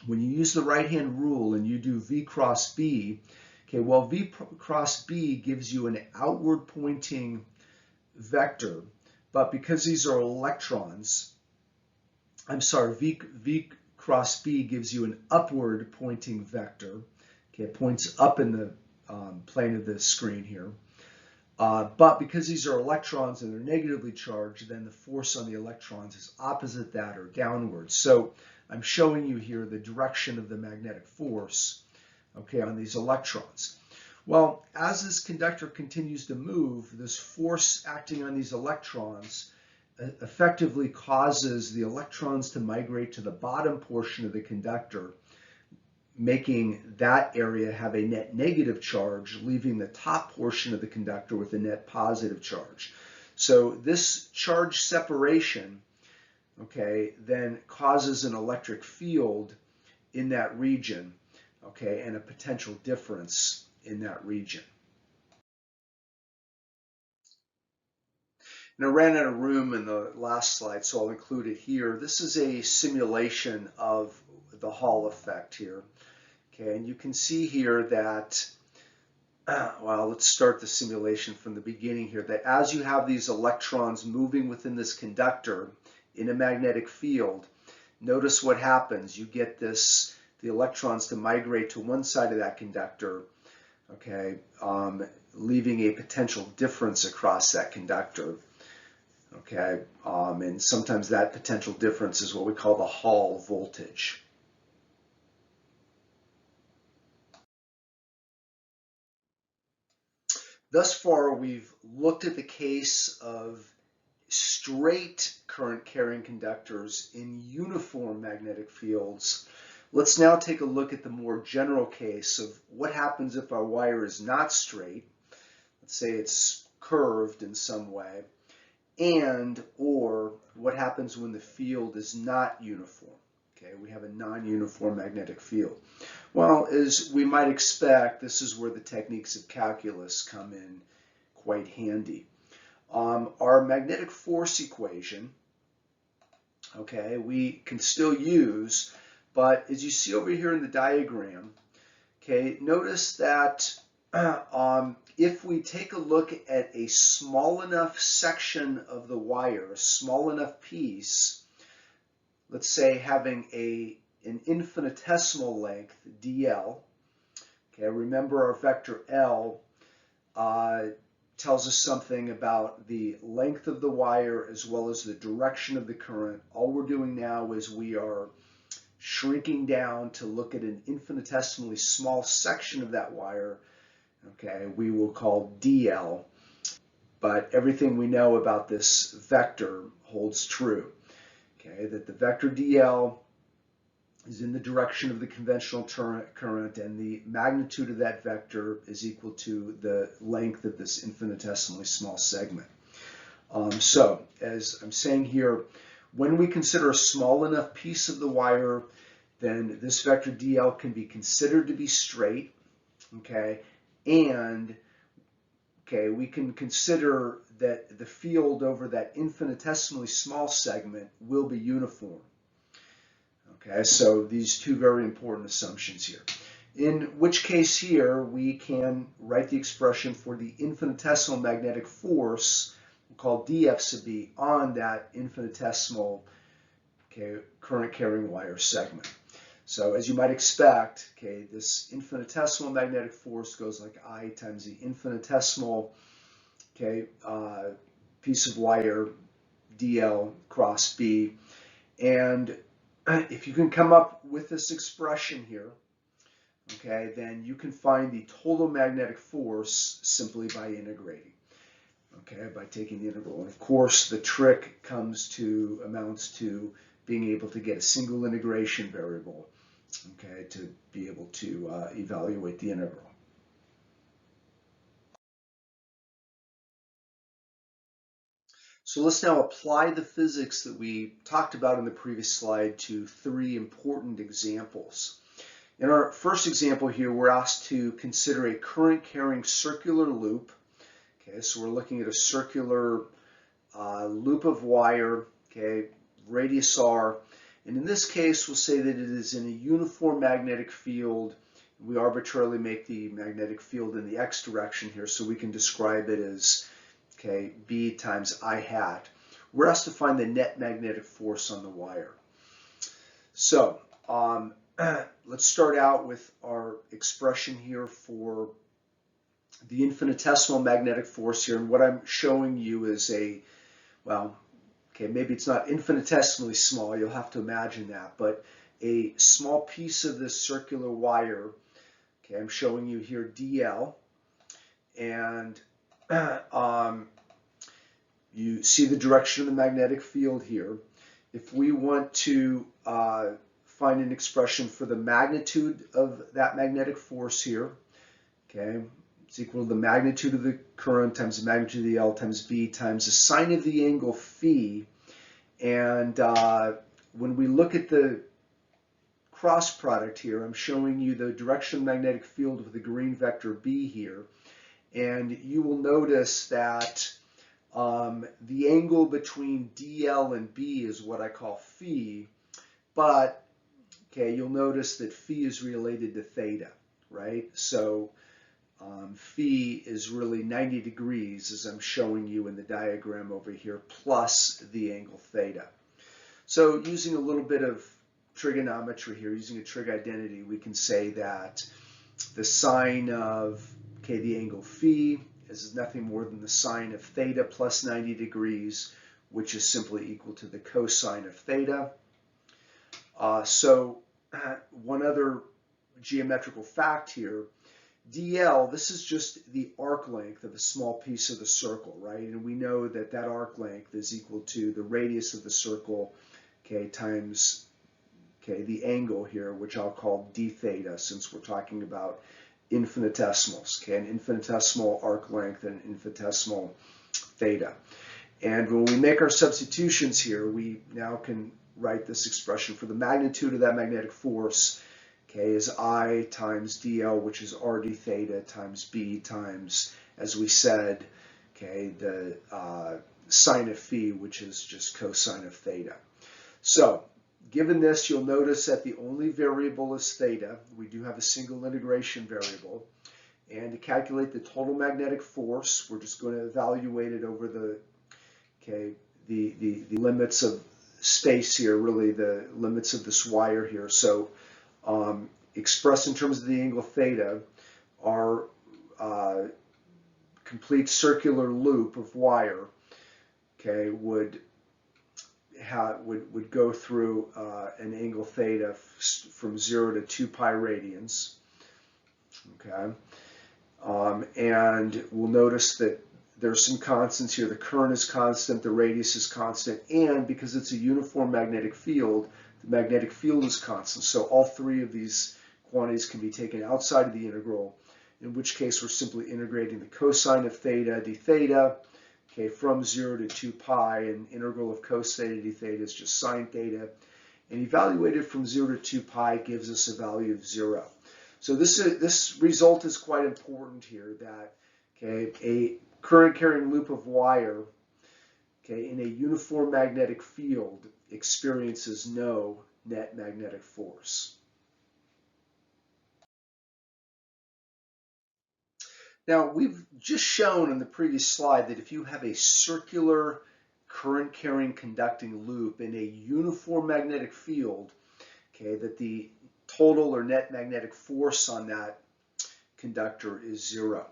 when you use the right-hand rule and you do V cross B, okay, well, V cross B gives you an outward pointing vector, but because these are electrons, I'm sorry, V cross B gives you an upward pointing vector. Okay, it points up in the plane of the screen here. But because these are electrons and they're negatively charged, then the force on the electrons is opposite that or downward. So I'm showing you here the direction of the magnetic force, okay, on these electrons. Well, as this conductor continues to move, this force acting on these electrons effectively causes the electrons to migrate to the bottom portion of the conductor, making that area have a net negative charge, leaving the top portion of the conductor with a net positive charge. So this charge separation, okay, then causes an electric field in that region, okay, and a potential difference in that region. And I ran out of room in the last slide, so I'll include it here. This is a simulation of the Hall effect here. Okay, and you can see here that, well, let's start the simulation from the beginning here, that as you have these electrons moving within this conductor in a magnetic field, notice what happens. You get this, the electrons to migrate to one side of that conductor, okay, leaving a potential difference across that conductor. Okay, and sometimes that potential difference is what we call the Hall voltage. Thus far, we've looked at the case of straight current carrying conductors in uniform magnetic fields. Let's now take a look at the more general case of what happens if our wire is not straight. Let's say it's curved in some way, and or what happens when the field is not uniform. Okay, we have a non-uniform magnetic field. Well, as we might expect, this is where the techniques of calculus come in quite handy. Our magnetic force equation, okay, we can still use, but as you see over here in the diagram, okay, notice that if we take a look at a small enough section of the wire, a small enough piece, let's say having an infinitesimal length, dl, okay, remember our vector L tells us something about the length of the wire as well as the direction of the current. All we're doing now is we are shrinking down to look at an infinitesimally small section of that wire, okay, we will call dl, but everything we know about this vector holds true, okay, that the vector dl is in the direction of the conventional current, and the magnitude of that vector is equal to the length of this infinitesimally small segment. So, as I'm saying here, when we consider a small enough piece of the wire, then this vector dl can be considered to be straight, okay, and okay, we can consider that the field over that infinitesimally small segment will be uniform. Okay, so these two very important assumptions here. In which case here, we can write the expression for the infinitesimal magnetic force, we'll call dF sub B, on that infinitesimal, okay, current carrying wire segment. So as you might expect, okay, this infinitesimal magnetic force goes like I times the infinitesimal, okay, piece of wire, dl cross B. And if you can come up with this expression here, okay, then you can find the total magnetic force simply by integrating, okay, by taking the integral. And of course, the trick amounts to being able to get a single integration variable, okay, to be able to evaluate the integral. So let's now apply the physics that we talked about in the previous slide to three important examples. In our first example here, we're asked to consider a current-carrying circular loop. Okay, so we're looking at a circular loop of wire, okay, radius r, and in this case we'll say that it is in a uniform magnetic field. We arbitrarily make the magnetic field in the x direction here, so we can describe it as, okay, B times I hat. We're asked to find the net magnetic force on the wire. So let's start out with our expression here for the infinitesimal magnetic force here, and what I'm showing you is a, well, okay, maybe it's not infinitesimally small, you'll have to imagine that, but a small piece of this circular wire. Okay, I'm showing you here dl, and you see the direction of the magnetic field here. If we want to find an expression for the magnitude of that magnetic force here, okay, it's equal to the magnitude of the current times the magnitude of the L times B times the sine of the angle phi. And when we look at the cross product here, I'm showing you the direction of the magnetic field with the green vector B here. And you will notice that the angle between DL and B is what I call phi, but okay, you'll notice that phi is related to theta, right? So phi is really 90 degrees, as I'm showing you in the diagram over here, plus the angle theta. So using a little bit of trigonometry here, using a trig identity, we can say that the sine of, okay, the angle phi is nothing more than the sine of theta plus 90 degrees, which is simply equal to the cosine of theta. So one other geometrical fact here, dl, this is just the arc length of a small piece of the circle, right? And we know that that arc length is equal to the radius of the circle, okay, times, okay, the angle here, which I'll call d theta, since we're talking about infinitesimals, okay, an infinitesimal arc length and an infinitesimal theta. And when we make our substitutions here, we now can write this expression for the magnitude of that magnetic force, okay, is I times dl, which is r d theta, times b times, as we said, okay, the sine of phi, which is just cosine of theta. So given this, you'll notice that the only variable is theta. We do have a single integration variable. And to calculate the total magnetic force, we're just going to evaluate it over the, okay, the limits of space here, really the limits of this wire here. So expressed in terms of the angle theta, our complete circular loop of wire, okay, would go through an angle theta from 0 to 2 pi radians. Okay, and we'll notice that there's some constants here. The current is constant, the radius is constant, and because it's a uniform magnetic field, the magnetic field is constant. So all three of these quantities can be taken outside of the integral, in which case we're simply integrating the cosine of theta d theta, okay, from 0 to 2 pi, and integral of cos theta d theta is just sine theta, and evaluated from 0 to 2 pi gives us a value of 0. So this result is quite important here, that, okay, a current carrying loop of wire, okay, in a uniform magnetic field experiences no net magnetic force. Now, we've just shown in the previous slide that if you have a circular current-carrying conducting loop in a uniform magnetic field, okay, that the total or net magnetic force on that conductor is 0.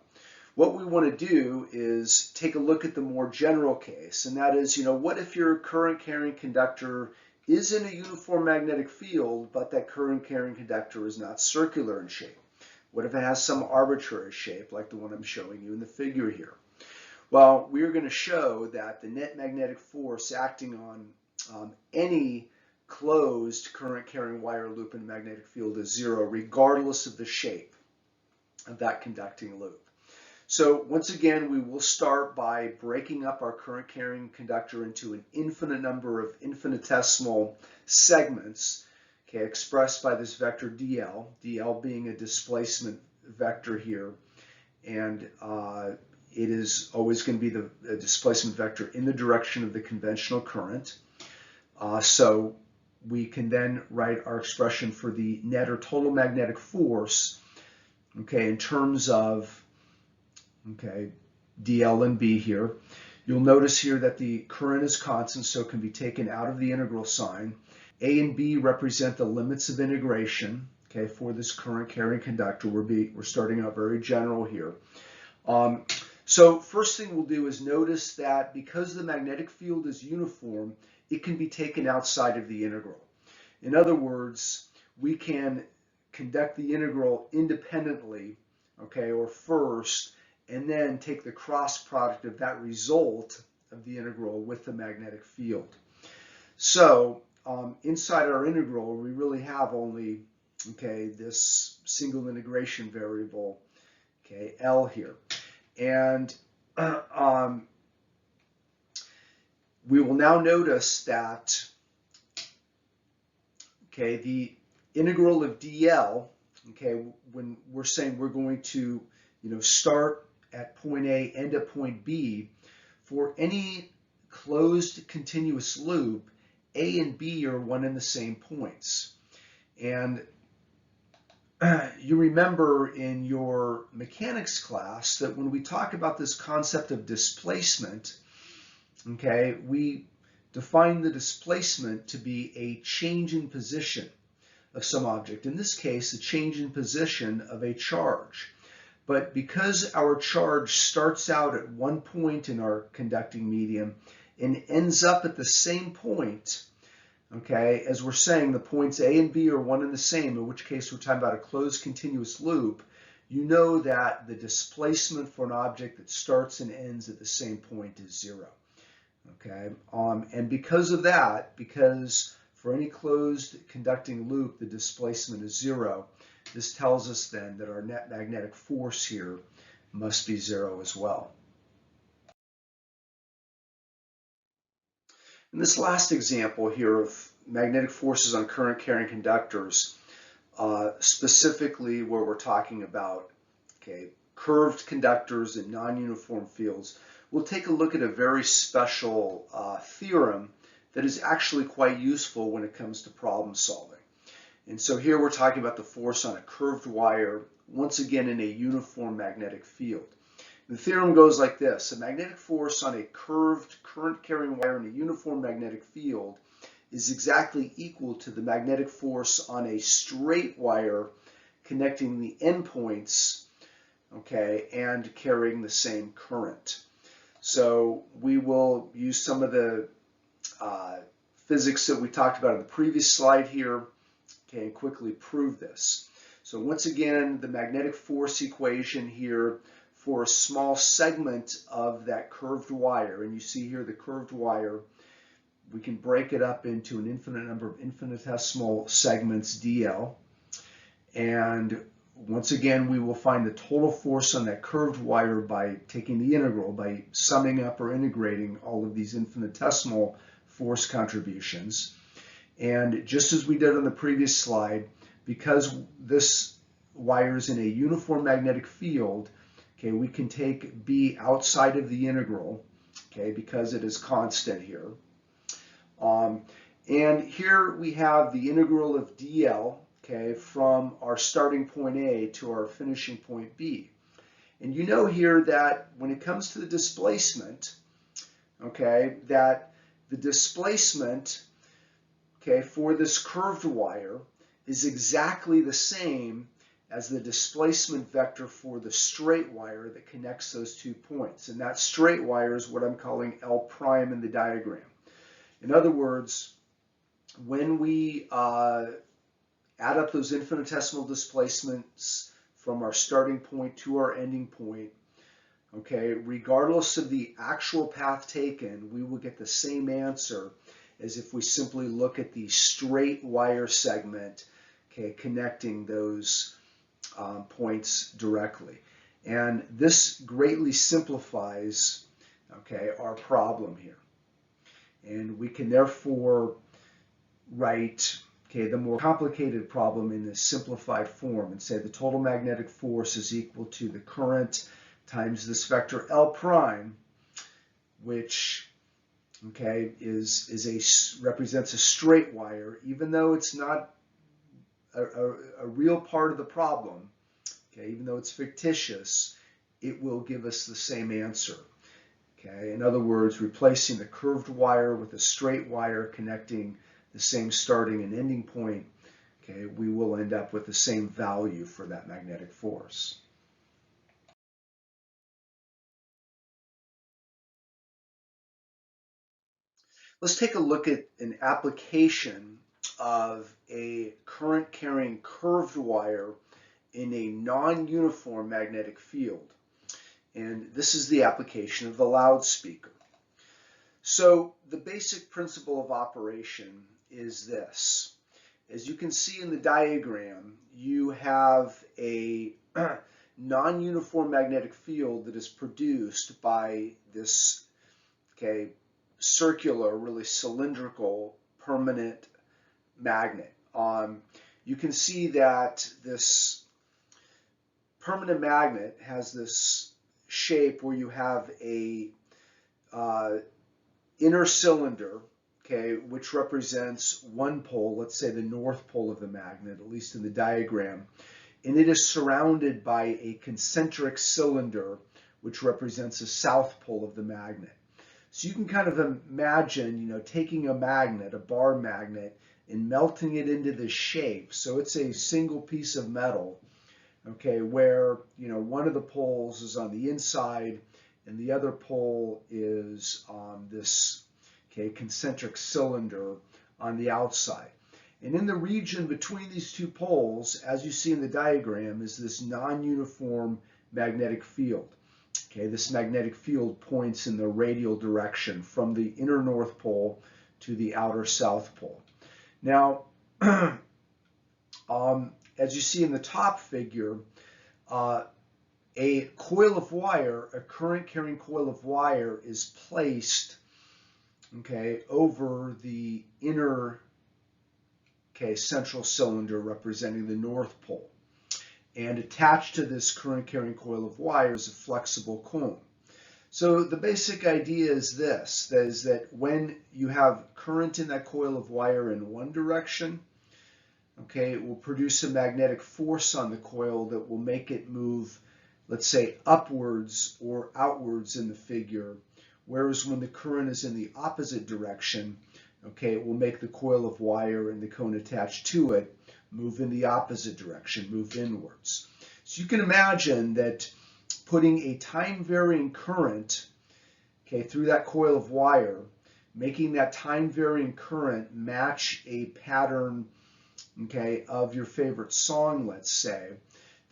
What we want to do is take a look at the more general case, and that is, what if your current-carrying conductor is in a uniform magnetic field, but that current-carrying conductor is not circular in shape? What if it has some arbitrary shape, like the one I'm showing you in the figure here? Well, we're going to show that the net magnetic force acting on any closed current-carrying wire loop in a magnetic field is 0, regardless of the shape of that conducting loop. So once again, we will start by breaking up our current carrying conductor into an infinite number of infinitesimal segments, okay, expressed by this vector dl, dl being a displacement vector here, and it is always going to be the displacement vector in the direction of the conventional current. So we can then write our expression for the net or total magnetic force, okay, in terms of, okay, dl and b here. You'll notice here that the current is constant, so it can be taken out of the integral sign. A and b represent the limits of integration, okay, for this current carrying conductor. We're starting out very general here. So first thing we'll do is notice that because the magnetic field is uniform, it can be taken outside of the integral. In other words, we can conduct the integral independently, okay, or first, and then take the cross product of that result of the integral with the magnetic field. So inside our integral, we really have only, okay, this single integration variable, okay, L here. And we will now notice that, okay, the integral of dl, okay, when we're saying we're going to, start at point A, end at point B, for any closed continuous loop, A and B are one and the same points. And you remember in your mechanics class that when we talk about this concept of displacement, okay, we define the displacement to be a change in position of some object. In this case, a change in position of a charge. But because our charge starts out at one point in our conducting medium and ends up at the same point, okay, as we're saying, the points A and B are one and the same, in which case we're talking about a closed continuous loop, you know that the displacement for an object that starts and ends at the same point is zero. Okay, and because of that, because for any closed conducting loop, the displacement is zero, this tells us then that our net magnetic force here must be zero as well. In this last example here of magnetic forces on current carrying conductors, specifically where we're talking about, okay, curved conductors and non-uniform fields, we'll take a look at a very special theorem that is actually quite useful when it comes to problem solving. And so here we're talking about the force on a curved wire, once again in a uniform magnetic field. The theorem goes like this: a magnetic force on a curved current carrying wire in a uniform magnetic field is exactly equal to the magnetic force on a straight wire connecting the endpoints, okay, and carrying the same current. So we will use some of the physics that we talked about in the previous slide here, okay, and quickly prove this. So once again, the magnetic force equation here for a small segment of that curved wire, and you see here the curved wire, we can break it up into an infinite number of infinitesimal segments dl, and once again we will find the total force on that curved wire by taking the integral, by summing up or integrating all of these infinitesimal force contributions. And just as we did on the previous slide, because this wire is in a uniform magnetic field, okay, we can take B outside of the integral, okay, because it is constant here. And here we have the integral of dl, okay, from our starting point A to our finishing point B. And you know here that when it comes to the displacement, okay, that the displacement, okay, for this curved wire is exactly the same as the displacement vector for the straight wire that connects those 2 points. And that straight wire is what I'm calling L prime in the diagram. In other words, when we add up those infinitesimal displacements from our starting point to our ending point, okay, regardless of the actual path taken, we will get the same answer as if we simply look at the straight wire segment, okay, connecting those points directly. And this greatly simplifies, okay, our problem here. And we can therefore write, okay, the more complicated problem in this simplified form and say the total magnetic force is equal to the current times this vector L prime, which, okay, represents a straight wire, even though it's not a real part of the problem. Okay, even though it's fictitious, it will give us the same answer. Okay, in other words, replacing the curved wire with a straight wire connecting the same starting and ending point, okay, we will end up with the same value for that magnetic force. Let's take a look at an application of a current carrying curved wire in a non-uniform magnetic field. And this is the application of the loudspeaker. So the basic principle of operation is this. As you can see in the diagram, you have a non-uniform magnetic field that is produced by this, okay, circular, really cylindrical, permanent magnet. You can see that this permanent magnet has this shape where you have a inner cylinder, okay, which represents one pole, let's say the north pole of the magnet, at least in the diagram, and it is surrounded by a concentric cylinder, which represents the south pole of the magnet. So you can kind of imagine, taking a magnet, a bar magnet, and melting it into this shape. So it's a single piece of metal, okay, where, one of the poles is on the inside and the other pole is this, okay, concentric cylinder on the outside. And in the region between these two poles, as you see in the diagram, is this non-uniform magnetic field. Okay, this magnetic field points in the radial direction from the inner north pole to the outer south pole. Now, as you see in the top figure, a coil of wire, a current carrying coil of wire, is placed, okay, over the inner, okay, central cylinder representing the north pole. And attached to this current carrying coil of wire is a flexible cone. So the basic idea is this, that is that when you have current in that coil of wire in one direction, okay, it will produce a magnetic force on the coil that will make it move, let's say, upwards or outwards in the figure, whereas when the current is in the opposite direction, okay, it will make the coil of wire and the cone attached to it move in the opposite direction, move inwards. So you can imagine that putting a time-varying current, okay, through that coil of wire, making that time-varying current match a pattern, okay, of your favorite song, let's say,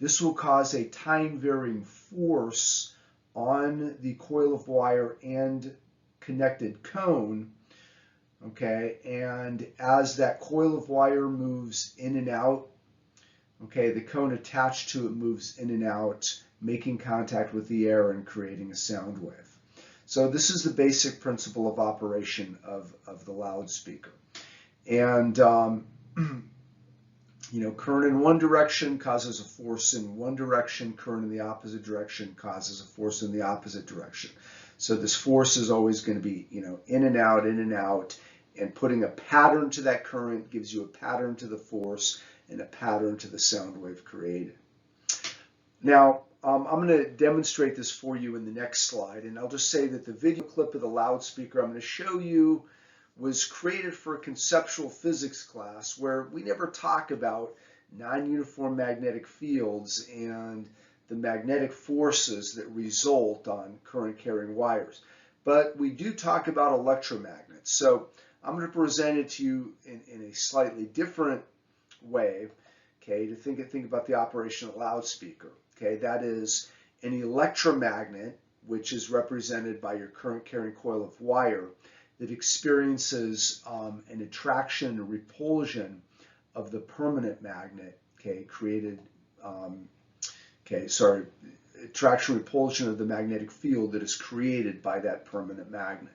this will cause a time-varying force on the coil of wire and connected cone, okay, and as that coil of wire moves in and out, okay, the cone attached to it moves in and out, making contact with the air and creating a sound wave. So this is the basic principle of operation of the loudspeaker. And, current in one direction causes a force in one direction, current in the opposite direction causes a force in the opposite direction. So this force is always going to be, in and out, and putting a pattern to that current gives you a pattern to the force and a pattern to the sound wave created. Now, I'm going to demonstrate this for you in the next slide, and I'll just say that the video clip of the loudspeaker I'm going to show you was created for a conceptual physics class where we never talk about non-uniform magnetic fields and the magnetic forces that result on current carrying wires. But we do talk about electromagnets. So I'm going to present it to you in a slightly different way, okay, to think about the operation of the loudspeaker. Okay, that is an electromagnet, which is represented by your current carrying coil of wire, that experiences an attraction and repulsion of the permanent magnet, okay, attraction repulsion of the magnetic field that is created by that permanent magnet.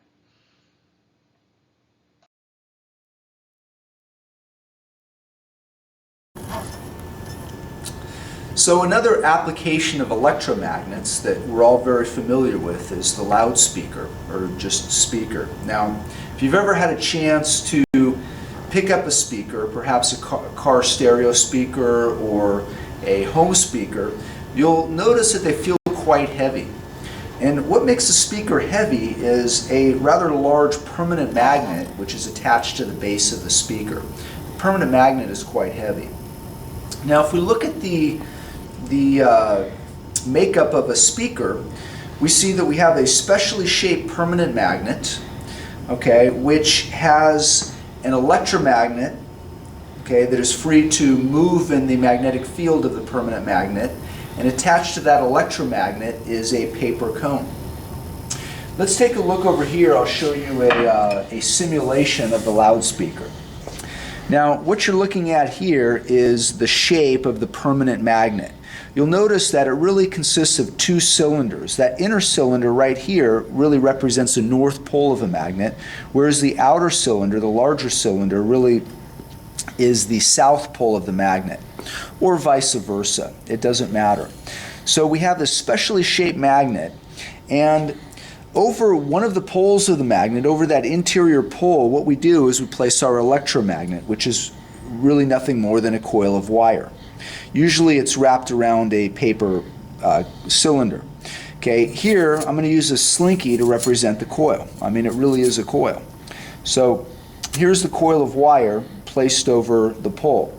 So another application of electromagnets that we're all very familiar with is the loudspeaker, or just speaker. Now, if you've ever had a chance to pick up a speaker, perhaps a car stereo speaker or a home speaker, you'll notice that they feel quite heavy. And what makes a speaker heavy is a rather large permanent magnet which is attached to the base of the speaker. The permanent magnet is quite heavy. Now, if we look at the makeup of a speaker, we see that we have a specially shaped permanent magnet, okay, which has an electromagnet, okay, that is free to move in the magnetic field of the permanent magnet, and attached to that electromagnet is a paper cone. Let's take a look over here. I'll show you a simulation of the loudspeaker. Now, what you're looking at here is the shape of the permanent magnet. You'll notice that it really consists of two cylinders. That inner cylinder right here really represents the north pole of a magnet, whereas the outer cylinder, the larger cylinder, really is the south pole of the magnet, or vice versa. It doesn't matter. So we have this specially shaped magnet, and over one of the poles of the magnet, over that interior pole, what we do is we place our electromagnet, which is really nothing more than a coil of wire. Usually it's wrapped around a paper cylinder. Okay, here I'm going to use a slinky to represent the coil. I mean, it really is a coil. So here's the coil of wire placed over the pole,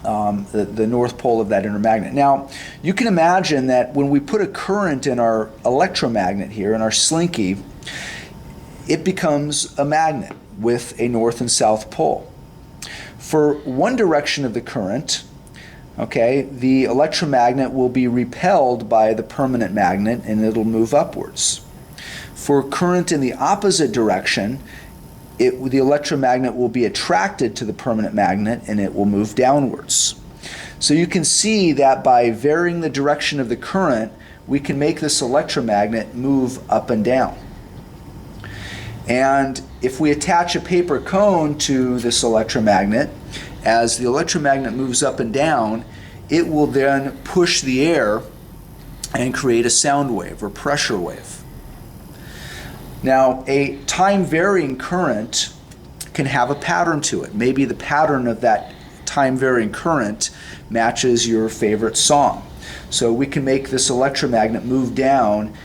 the north pole of that inner magnet. Now, you can imagine that when we put a current in our electromagnet here, in our slinky, it becomes a magnet with a north and south pole. For one direction of the current, okay, the electromagnet will be repelled by the permanent magnet and it'll move upwards. For current in the opposite direction, the electromagnet will be attracted to the permanent magnet and it will move downwards. So you can see that by varying the direction of the current, we can make this electromagnet move up and down. And if we attach a paper cone to this electromagnet, as the electromagnet moves up and down, it will then push the air and create a sound wave or pressure wave. Now, a time-varying current can have a pattern to it. Maybe the pattern of that time-varying current matches your favorite song. So we can make this electromagnet move down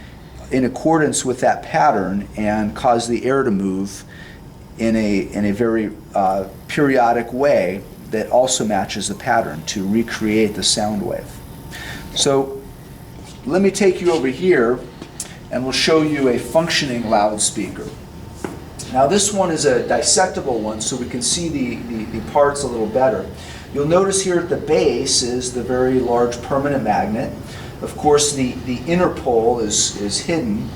in accordance with that pattern and cause the air to move in a very periodic way that also matches the pattern to recreate the sound wave. So let me take you over here and we'll show you a functioning loudspeaker. Now this one is a dissectable one, so we can see the parts a little better. You'll notice here at the base is the very large permanent magnet. Of course, the inner pole is hidden.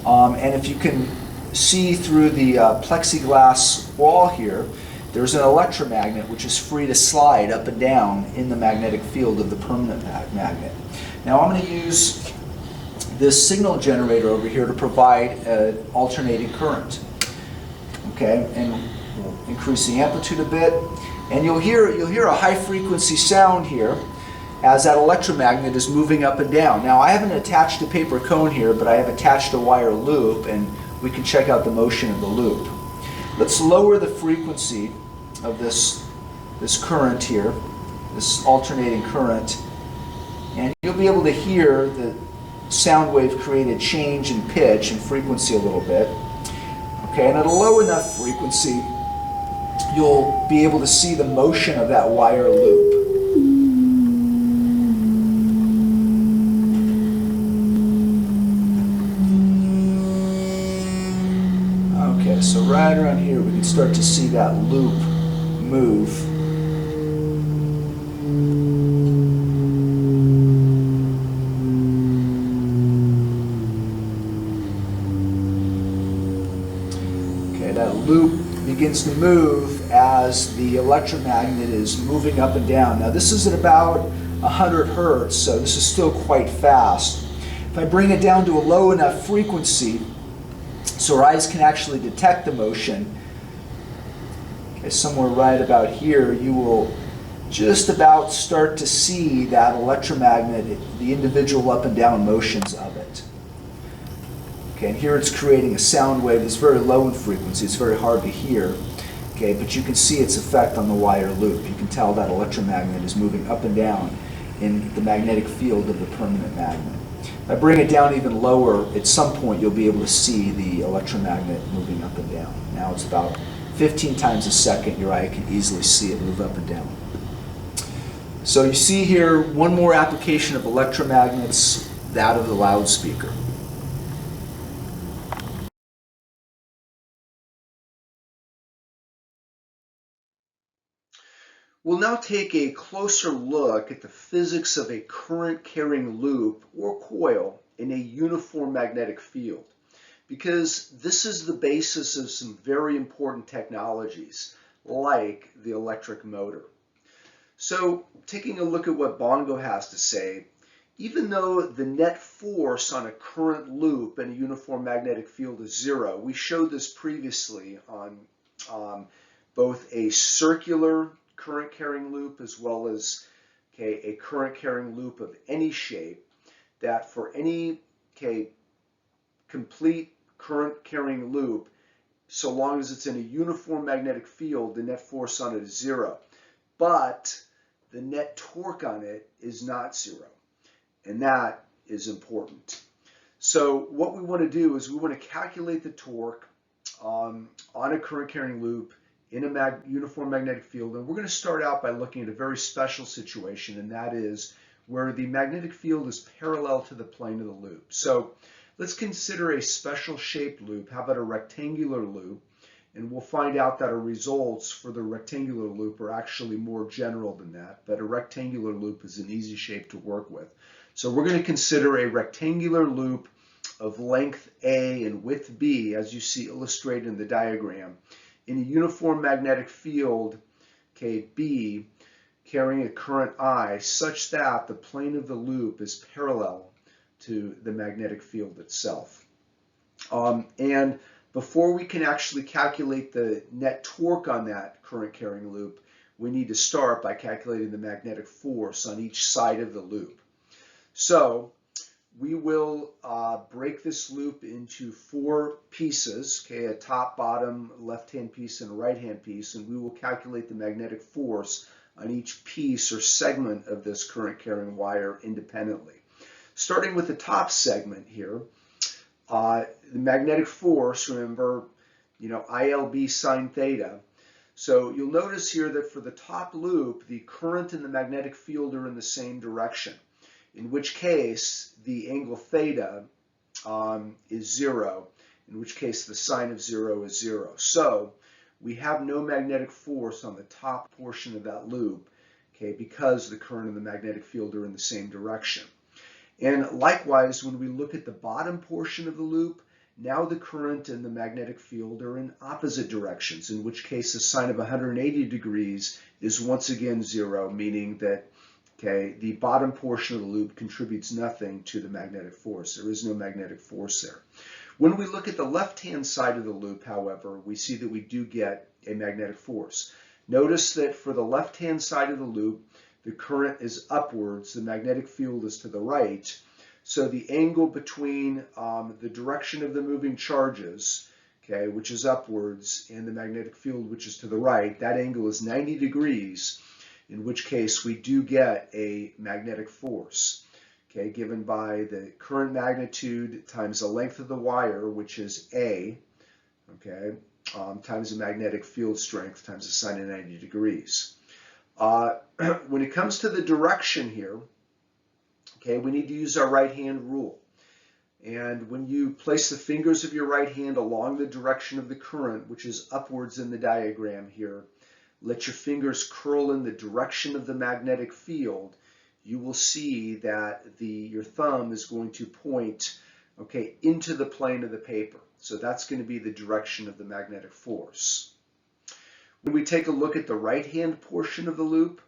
And if you can see through the plexiglass wall here, there's an electromagnet which is free to slide up and down in the magnetic field of the permanent magnet. Now I'm going to use this signal generator over here to provide an alternating current. Okay, and we'll increase the amplitude a bit, and you'll hear a high frequency sound here as that electromagnet is moving up and down. Now I haven't attached a paper cone here, but I have attached a wire loop, and we can check out the motion of the loop. Let's lower the frequency of this current here, this alternating current, and you'll be able to hear the sound wave create a change in pitch and frequency a little bit. Okay, and at a low enough frequency, you'll be able to see the motion of that wire loop. Okay, so right around here we can start to see that loop move. That loop begins to move as the electromagnet is moving up and down. Now this is at about 100 hertz, so this is still quite fast. If I bring it down to a low enough frequency so our eyes can actually detect the motion, okay, somewhere right about here, you will just about start to see that electromagnet, the individual up and down motions of it. Okay, and here it's creating a sound wave that's very low in frequency. It's very hard to hear. Okay, but you can see its effect on the wire loop. You can tell that electromagnet is moving up and down in the magnetic field of the permanent magnet. If I bring it down even lower, at some point you'll be able to see the electromagnet moving up and down. Now it's about 15 times a second. Your eye can easily see it move up and down. So you see here one more application of electromagnets, that of the loudspeaker. We'll now take a closer look at the physics of a current-carrying loop or coil in a uniform magnetic field, because this is the basis of some very important technologies like the electric motor. So, taking a look at what Bongo has to say, even though the net force on a current loop in a uniform magnetic field is zero, we showed this previously on both a circular current carrying loop as well as a current carrying loop of any shape, that for any complete current carrying loop, so long as it's in a uniform magnetic field, the net force on it is zero. But the net torque on it is not zero, and that is important. So what we want to do is we want to calculate the torque on a current carrying loop in a uniform magnetic field, and we're going to start out by looking at a very special situation, and that is where the magnetic field is parallel to the plane of the loop. So let's consider a special shaped loop. How about a rectangular loop? And we'll find out that our results for the rectangular loop are actually more general than that, but a rectangular loop is an easy shape to work with. So we're going to consider a rectangular loop of length A and width B, as you see illustrated in the diagram, in a uniform magnetic field, B, carrying a current I, such that the plane of the loop is parallel to the magnetic field itself. And before we can actually calculate the net torque on that current carrying loop, we need to start by calculating the magnetic force on each side of the loop. So we will break this loop into 4 pieces, a top, bottom, left-hand piece, and a right-hand piece, and we will calculate the magnetic force on each piece or segment of this current carrying wire independently. Starting with the top segment here, the magnetic force, remember, ILB sine theta. So you'll notice here that for the top loop, the current and the magnetic field are in the same direction, in which case the angle theta is 0, in which case the sine of 0 is 0. So we have no magnetic force on the top portion of that loop, because the current and the magnetic field are in the same direction. And likewise, when we look at the bottom portion of the loop, now the current and the magnetic field are in opposite directions, in which case the sine of 180 degrees is once again 0, meaning that the bottom portion of the loop contributes nothing to the magnetic force. There is no magnetic force there. When we look at the left-hand side of the loop, however, we see that we do get a magnetic force. Notice that for the left-hand side of the loop, the current is upwards, the magnetic field is to the right. So the angle between the direction of the moving charges, which is upwards, and the magnetic field, which is to the right, that angle is 90 degrees, in which case we do get a magnetic force, given by the current magnitude times the length of the wire, which is A, times the magnetic field strength times the sine of 90 degrees. When it comes to the direction here, we need to use our right hand rule. And when you place the fingers of your right hand along the direction of the current, which is upwards in the diagram here, let your fingers curl in the direction of the magnetic field, you will see that your thumb is going to point into the plane of the paper. So that's going to be the direction of the magnetic force. When we take a look at the right hand portion of the loop,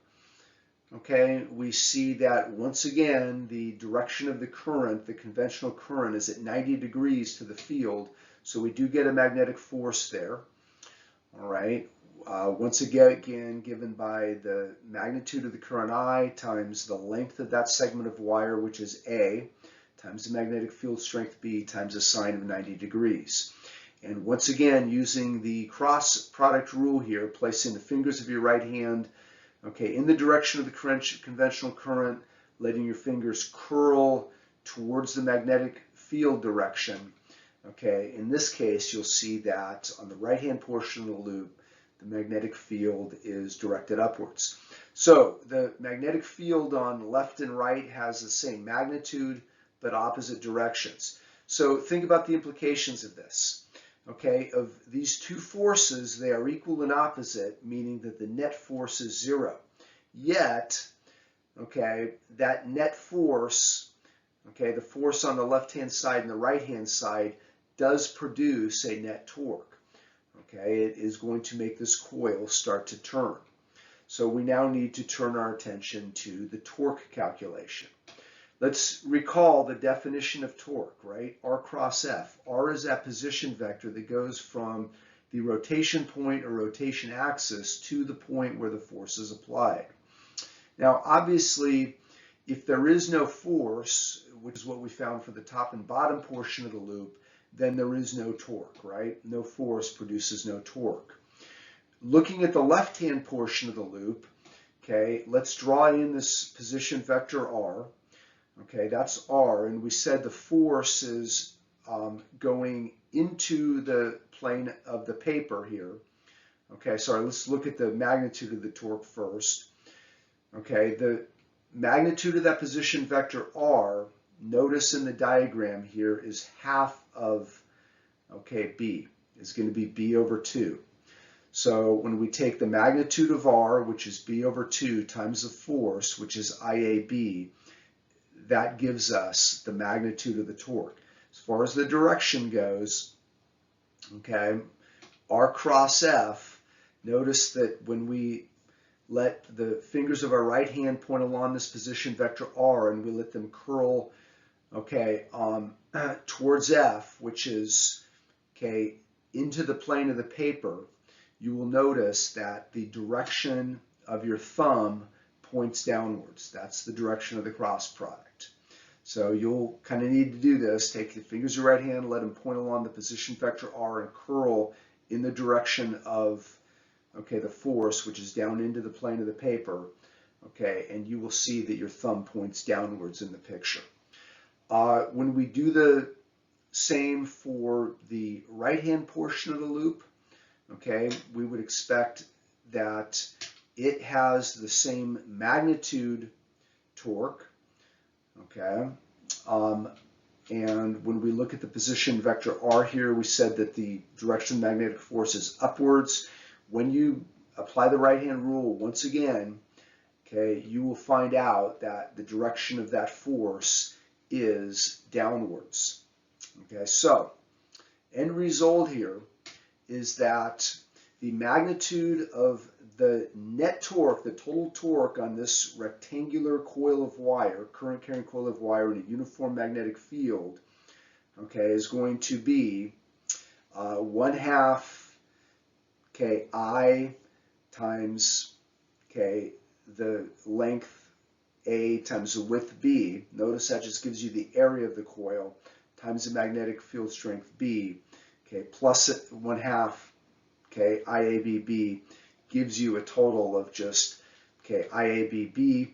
okay, we see that once again the direction of the current, the conventional current, is at 90 degrees to the field, so we do get a magnetic force there. All right, once again given by the magnitude of the current I times the length of that segment of wire, which is A, times the magnetic field strength B times a sine of 90 degrees. And once again, using the cross product rule here, placing the fingers of your right hand, okay, in the direction of the conventional current, letting your fingers curl towards the magnetic field direction. Okay, in this case, you'll see that on the right-hand portion of the loop, the magnetic field is directed upwards. So the magnetic field on left and right has the same magnitude, but opposite directions. So think about the implications of this. Okay, of these two forces, they are equal and opposite, meaning that the net force is 0. Yet, okay, that net force, okay, the force on the left-hand side and the right-hand side does produce a net torque. Okay, it is going to make this coil start to turn. So we now need to turn our attention to the torque calculation. Let's recall the definition of torque, right? R cross F. R is that position vector that goes from the rotation point or rotation axis to the point where the force is applied. Now, obviously, if there is no force, which is what we found for the top and bottom portion of the loop, then there is no torque, right? No force produces no torque. Looking at the left-hand portion of the loop, okay, let's draw in this position vector R. Okay, that's R, and we said the force is going into the plane of the paper here. Okay, sorry, let's look at the magnitude of the torque first. Okay, the magnitude of that position vector R, notice in the diagram here, is half of, okay, B, is going to be B over 2. So when we take the magnitude of R, which is B over 2, times the force, which is IAB, that gives us the magnitude of the torque. As far as the direction goes, okay, R cross F, notice that when we let the fingers of our right hand point along this position vector R and we let them curl, okay, towards F, which is, okay, into the plane of the paper, you will notice that the direction of your thumb points downwards. That's the direction of the cross product. So you'll kind of need to do this. Take the fingers of your right hand, let them point along the position vector R and curl in the direction of, okay, the force, which is down into the plane of the paper, okay, and you will see that your thumb points downwards in the picture. When we do the same for the right-hand portion of the loop, okay, we would expect that it has the same magnitude torque, okay, and when we look at the position vector R here, we said that the direction of the magnetic force is upwards. When you apply the right-hand rule, once again, okay, you will find out that the direction of that force is downwards. Okay, so end result here is that the magnitude of the net torque, the total torque on this rectangular coil of wire, current carrying coil of wire in a uniform magnetic field, okay, is going to be 1/2, okay, I times, okay, the length A times the width B. Notice that just gives you the area of the coil times the magnetic field strength B, okay, plus 1/2, okay, IABB gives you a total of just, okay, IABB.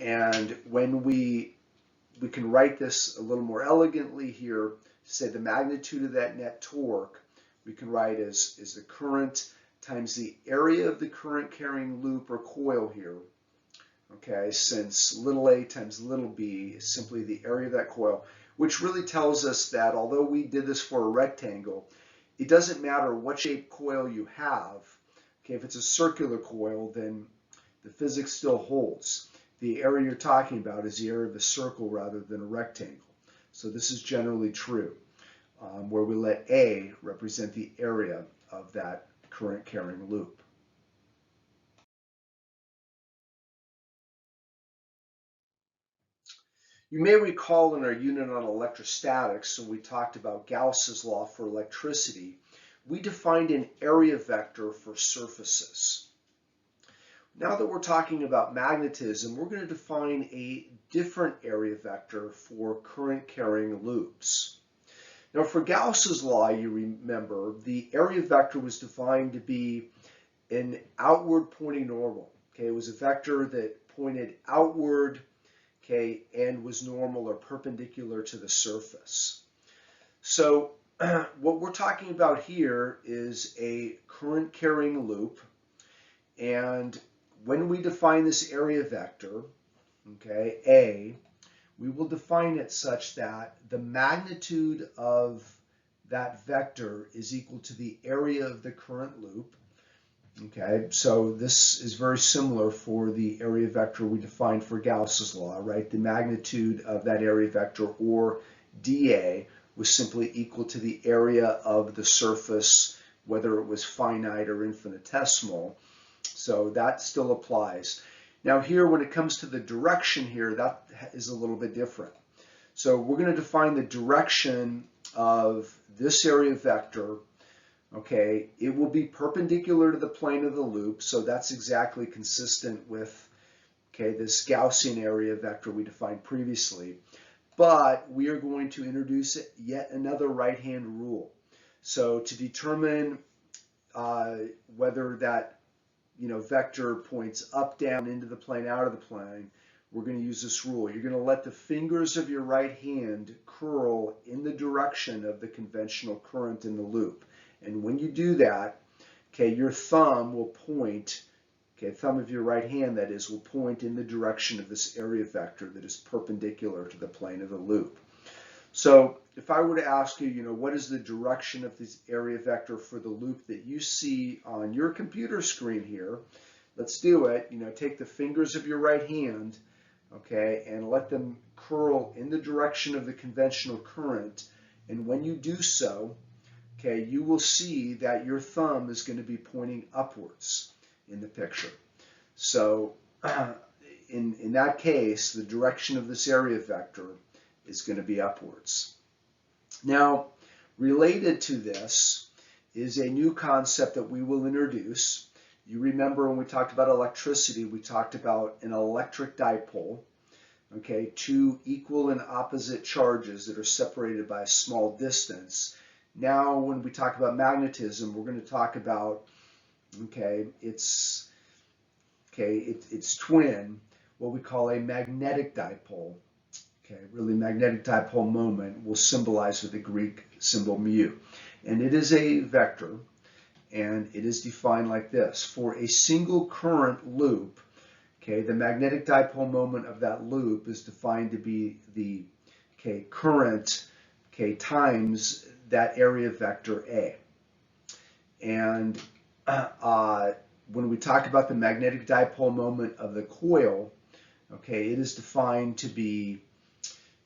And when we can write this a little more elegantly here, say the magnitude of that net torque, we can write as the current times the area of the current carrying loop or coil here, okay, since little a times little b is simply the area of that coil, which really tells us that although we did this for a rectangle, it doesn't matter what shape coil you have. Okay, if it's a circular coil, then the physics still holds. The area you're talking about is the area of the circle rather than a rectangle. So this is generally true, where we let A represent the area of that current carrying loop. You may recall in our unit on electrostatics, when we talked about Gauss's law for electricity, we defined an area vector for surfaces. Now that we're talking about magnetism, we're going to define a different area vector for current-carrying loops. Now for Gauss's law, you remember, the area vector was defined to be an outward pointing normal. Okay, it was a vector that pointed outward, okay, and was normal or perpendicular to the surface. So what we're talking about here is a current carrying loop, and when we define this area vector, okay, A, we will define it such that the magnitude of that vector is equal to the area of the current loop. Okay, so this is very similar for the area vector we defined for Gauss's law, right? The magnitude of that area vector, or dA, was simply equal to the area of the surface, whether it was finite or infinitesimal. So that still applies. Now here, when it comes to the direction here, that is a little bit different. So we're going to define the direction of this area vector. Okay, it will be perpendicular to the plane of the loop, so that's exactly consistent with, okay, this Gaussian area vector we defined previously. But we are going to introduce yet another right-hand rule. So to determine whether that vector points up, down, into the plane, out of the plane, we're going to use this rule. You're going to let the fingers of your right hand curl in the direction of the conventional current in the loop. And when you do that, okay, your thumb will point, okay, thumb of your right hand, that is, will point in the direction of this area vector that is perpendicular to the plane of the loop. So if I were to ask you, what is the direction of this area vector for the loop that you see on your computer screen here? Let's do it. Take the fingers of your right hand, okay, and let them curl in the direction of the conventional current. And when you do so, okay, you will see that your thumb is going to be pointing upwards in the picture. So in that case, the direction of this area vector is going to be upwards. Now, related to this is a new concept that we will introduce. You remember when we talked about electricity, we talked about an electric dipole, okay, two equal and opposite charges that are separated by a small distance. Now, when we talk about magnetism, we're going to talk about, okay, its twin, what we call a magnetic dipole. Okay, really, magnetic dipole moment will symbolize with the Greek symbol mu. And it is a vector, and it is defined like this. For a single current loop, okay, the magnetic dipole moment of that loop is defined to be the, okay, current, okay, times that area vector A. And when we talk about the magnetic dipole moment of the coil, okay, it is defined to be,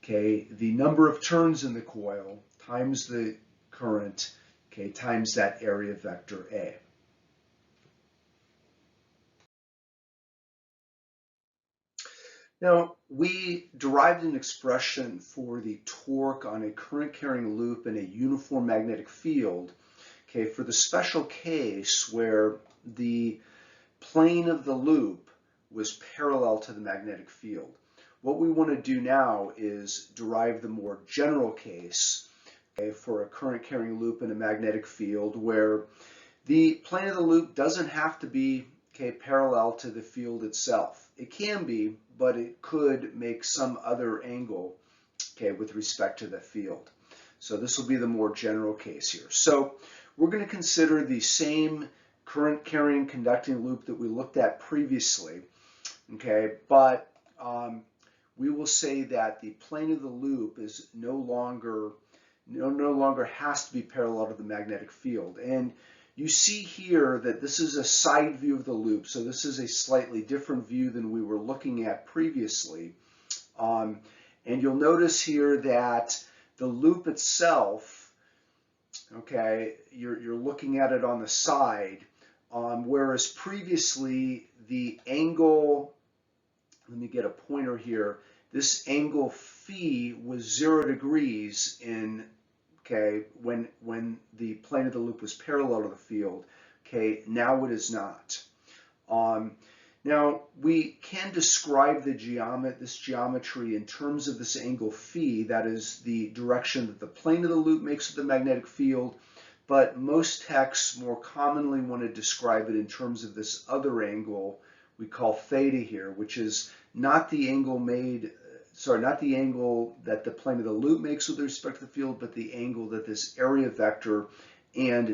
okay, the number of turns in the coil times the current, okay, times that area vector A. Now, we derived an expression for the torque on a current-carrying loop in a uniform magnetic field, okay, for the special case where the plane of the loop was parallel to the magnetic field. What we want to do now is derive the more general case, okay, for a current-carrying loop in a magnetic field where the plane of the loop doesn't have to be, okay, parallel to the field itself. It can be, but it could make some other angle, okay, with respect to the field. So this will be the more general case here. So we're going to consider the same current carrying conducting loop that we looked at previously, okay, but we will say that the plane of the loop is no longer has to be parallel to the magnetic field. And you see here that this is a side view of the loop, so this is a slightly different view than we were looking at previously. And you'll notice here that the loop itself, okay, you're looking at it on the side, whereas previously the angle, let me get a pointer here, this angle phi was 0 degrees in, okay, when the plane of the loop was parallel to the field. Okay, now it is not. Now we can describe this geometry in terms of this angle phi, that is the direction that the plane of the loop makes with the magnetic field, but most texts more commonly want to describe it in terms of this other angle we call theta here, which is not the angle not the angle that the plane of the loop makes with respect to the field, but the angle that this area vector and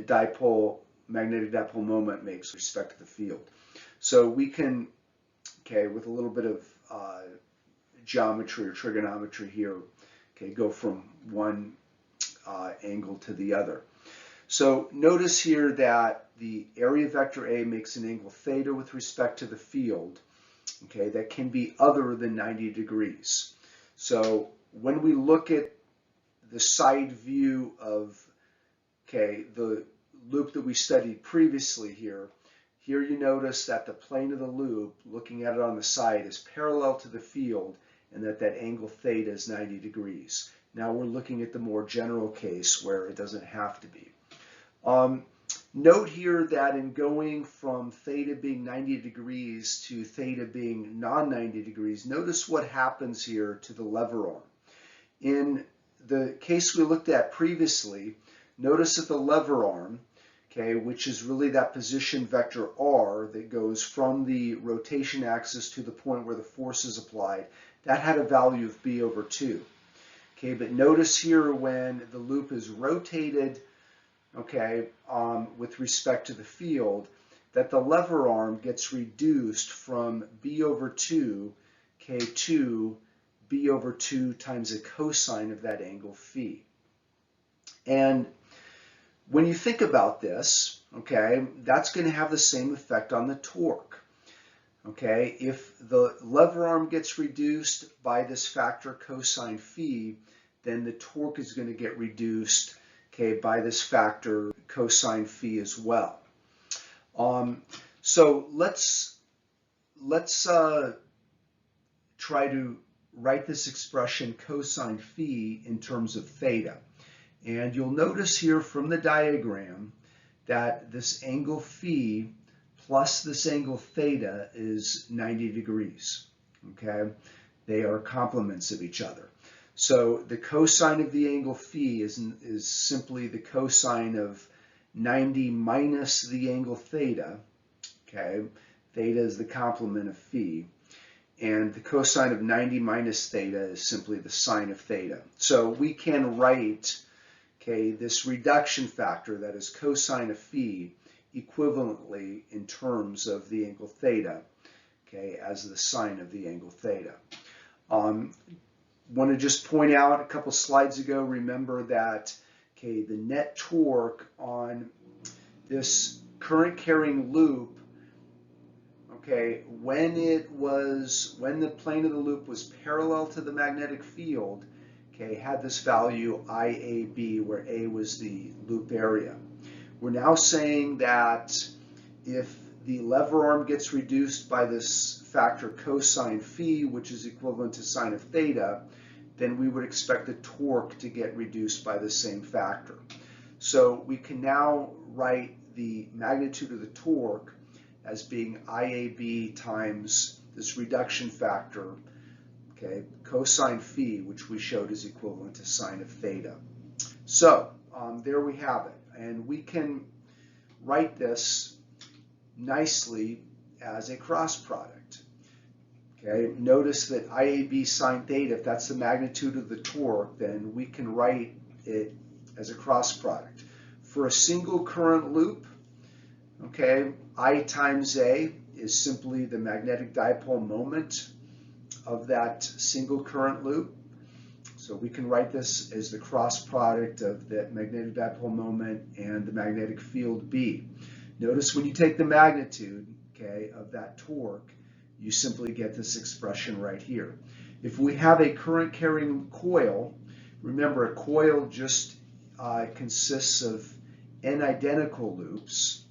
magnetic dipole moment makes with respect to the field. So we can, okay, with a little bit of geometry or trigonometry here, okay, go from one angle to the other. So notice here that the area vector A makes an angle theta with respect to the field, okay, that can be other than 90 degrees. So when we look at the side view of, okay, the loop that we studied previously here you notice that the plane of the loop, looking at it on the side, is parallel to the field, and that angle theta is 90 degrees. Now we're looking at the more general case where it doesn't have to be. Note here that in going from theta being 90 degrees to theta being non-90 degrees, notice what happens here to the lever arm. In the case we looked at previously, notice that the lever arm, okay, which is really that position vector r that goes from the rotation axis to the point where the force is applied, that had a value of b over 2. Okay, but notice here when the loop is rotated, okay, with respect to the field, that the lever arm gets reduced from b over 2, okay, to b over 2 times the cosine of that angle phi. And when you think about this, okay, that's going to have the same effect on the torque. Okay, if the lever arm gets reduced by this factor cosine phi, then the torque is going to get reduced, okay, by this factor cosine phi as well. So let's try to write this expression cosine phi in terms of theta. And you'll notice here from the diagram that this angle phi plus this angle theta is 90 degrees. Okay, they are complements of each other. So the cosine of the angle phi is simply the cosine of 90 minus the angle theta. Okay, theta is the complement of phi. And the cosine of 90 minus theta is simply the sine of theta. So we can write, okay, this reduction factor, that is cosine of phi, equivalently in terms of the angle theta, okay, as the sine of the angle theta. Want to just point out a couple slides ago, remember that, okay, the net torque on this current carrying loop, okay, when the plane of the loop was parallel to the magnetic field, okay, had this value IAB, where A was the loop area. We're now saying that if the lever arm gets reduced by this factor cosine phi, which is equivalent to sine of theta, then we would expect the torque to get reduced by the same factor. So we can now write the magnitude of the torque as being IAB times this reduction factor, okay, cosine phi, which we showed is equivalent to sine of theta. So there we have it. And we can write this nicely as a cross product. Okay, notice that IAB sine theta, if that's the magnitude of the torque, then we can write it as a cross product. For a single current loop, okay, I times A is simply the magnetic dipole moment of that single current loop. So we can write this as the cross product of that magnetic dipole moment and the magnetic field B. Notice when you take the magnitude, okay, of that torque, you simply get this expression right here. If we have a current carrying coil, remember a coil just consists of n identical loops,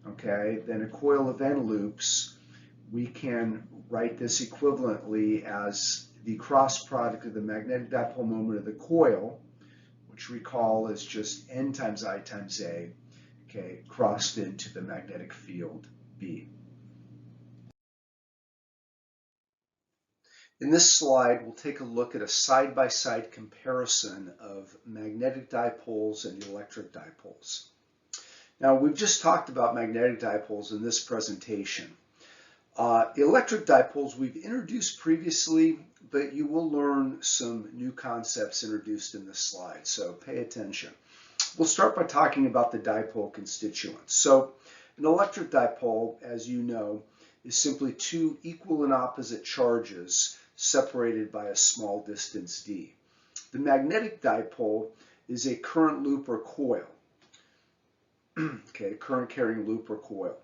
okay, then a coil of n loops, we can write this equivalently as the cross product of the magnetic dipole moment of the coil, which recall is just N times I times A, okay, crossed into the magnetic field B. In this slide, we'll take a look at a side-by-side comparison of magnetic dipoles and electric dipoles. Now, we've just talked about magnetic dipoles in this presentation. Electric dipoles we've introduced previously, but you will learn some new concepts introduced in this slide, so pay attention. We'll start by talking about the dipole constituents. So, an electric dipole, as you know, is simply two equal and opposite charges separated by a small distance d. The magnetic dipole is a current loop or coil. Okay, current carrying loop or coil.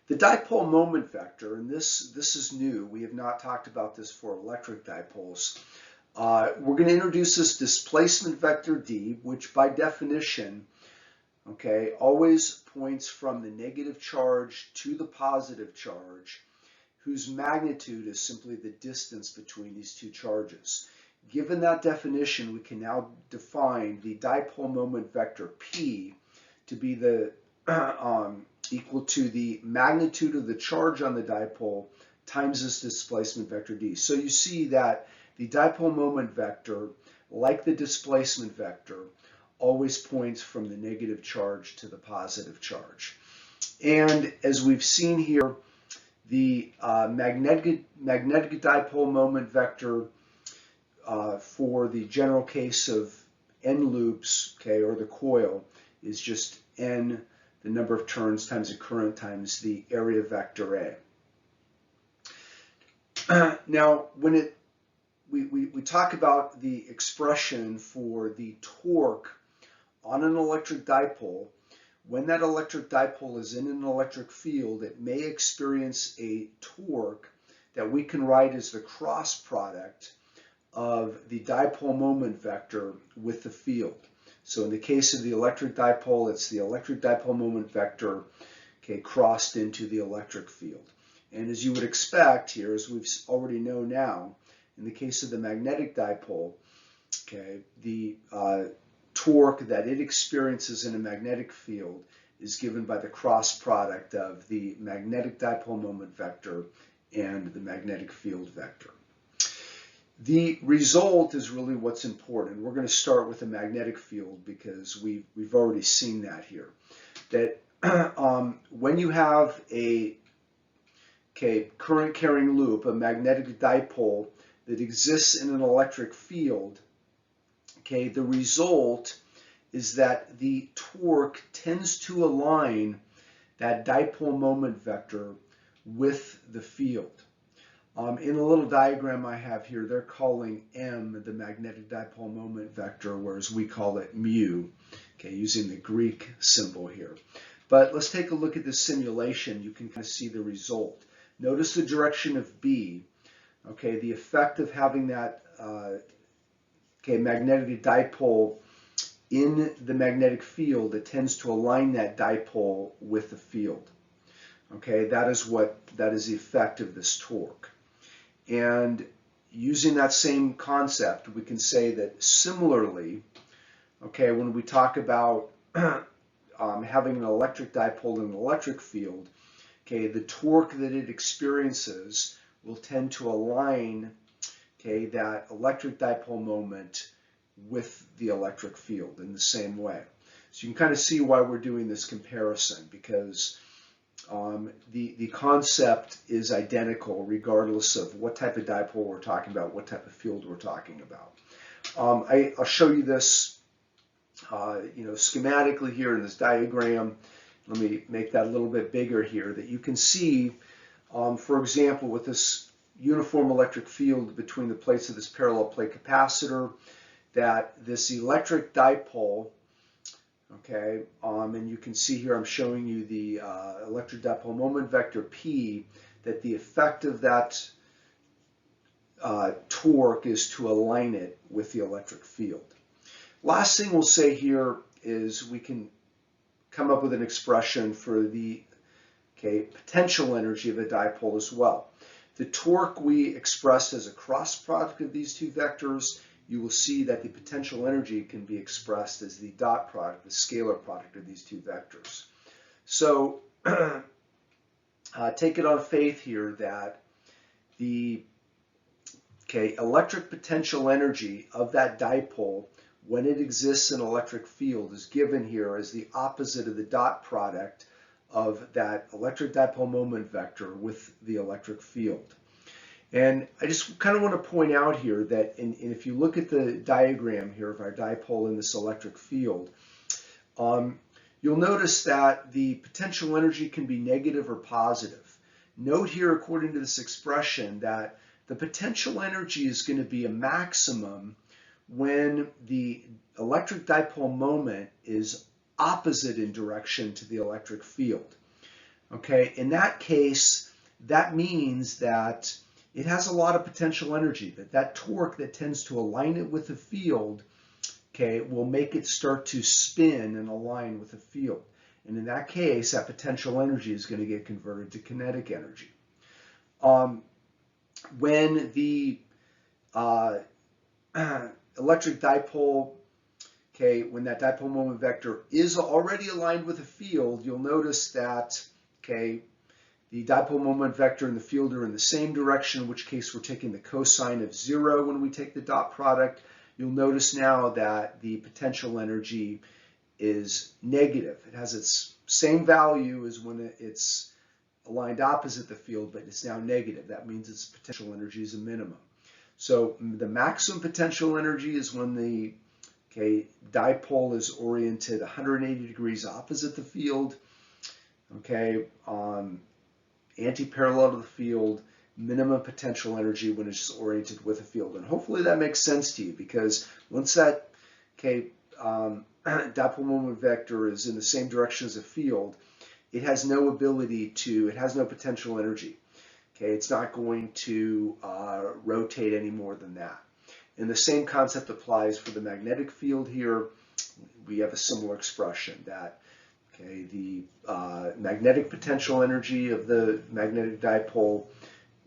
The dipole moment vector, and this is new, we have not talked about this for electric dipoles. We're going to introduce this displacement vector d, which by definition, okay, always points from the negative charge to the positive charge, whose magnitude is simply the distance between these two charges. Given that definition, we can now define the dipole moment vector P to be the equal to the magnitude of the charge on the dipole times this displacement vector d. So you see that the dipole moment vector, like the displacement vector, always points from the negative charge to the positive charge. And as we've seen here, the magnetic dipole moment vector for the general case of n loops, okay, or the coil, is just n, the number of turns times the current times the area vector A. Now, when we talk about the expression for the torque on an electric dipole, when that electric dipole is in an electric field, it may experience a torque that we can write as the cross product of the dipole moment vector with the field. So in the case of the electric dipole, it's the electric dipole moment vector, okay, crossed into the electric field. And as you would expect here, as we've already know now, in the case of the magnetic dipole, okay, the torque that it experiences in a magnetic field is given by the cross product of the magnetic dipole moment vector and the magnetic field vector. The result is really what's important. We're going to start with the magnetic field because we've already seen that here. That when you have a current carrying loop, a magnetic dipole that exists in an electric field, okay, the result is that the torque tends to align that dipole moment vector with the field. In a little diagram I have here, they're calling m the magnetic dipole moment vector, whereas we call it mu, okay, using the Greek symbol here. But let's take a look at this simulation. You can kind of see the result. Notice the direction of B, okay, the effect of having that magnetic dipole in the magnetic field that tends to align that dipole with the field. Okay, that is the effect of this torque. And using that same concept, we can say that similarly, okay, when we talk about having an electric dipole in an electric field, okay, the torque that it experiences will tend to align, okay, that electric dipole moment with the electric field in the same way. So you can kind of see why we're doing this comparison, because the concept is identical regardless of what type of dipole we're talking about, what type of field we're talking about. I'll show you this schematically here in this diagram. Let me make that a little bit bigger here, that you can see, for example, with this uniform electric field between the plates of this parallel plate capacitor, that this electric dipole, okay, and you can see here I'm showing you the electric dipole moment vector P, that the effect of that torque is to align it with the electric field. Last thing we'll say here is we can come up with an expression for the potential energy of a dipole as well. The torque we expressed as a cross product of these two vectors. You will see that the potential energy can be expressed as the dot product, the scalar product of these two vectors. So take it on faith here that the electric potential energy of that dipole when it exists in an electric field is given here as the opposite of the dot product of that electric dipole moment vector with the electric field. And I just kind of want to point out here that if you look at the diagram here of our dipole in this electric field, you'll notice that the potential energy can be negative or positive. Note here, according to this expression, that the potential energy is going to be a maximum when the electric dipole moment is opposite in direction to the electric field. Okay, in that case, that means that it has a lot of potential energy, that torque that tends to align it with the field, will make it start to spin and align with the field. And in that case, that potential energy is going to get converted to kinetic energy. When the electric dipole, when that dipole moment vector is already aligned with a field, you'll notice that, the dipole moment vector and the field are in the same direction, in which case we're taking the cosine of 0 when we take the dot product. You'll notice now that the potential energy is negative. It has its same value as when it's aligned opposite the field, but it's now negative. That means its potential energy is a minimum. So the maximum potential energy is when the dipole is oriented 180 degrees opposite the field, anti-parallel to the field. Minimum potential energy when it's oriented with a field. And hopefully that makes sense to you, because once that dipole moment vector is in the same direction as a field, it has no potential energy. It's not going to rotate any more than that. And the same concept applies for the magnetic field here. We have a similar expression that the magnetic potential energy of the magnetic dipole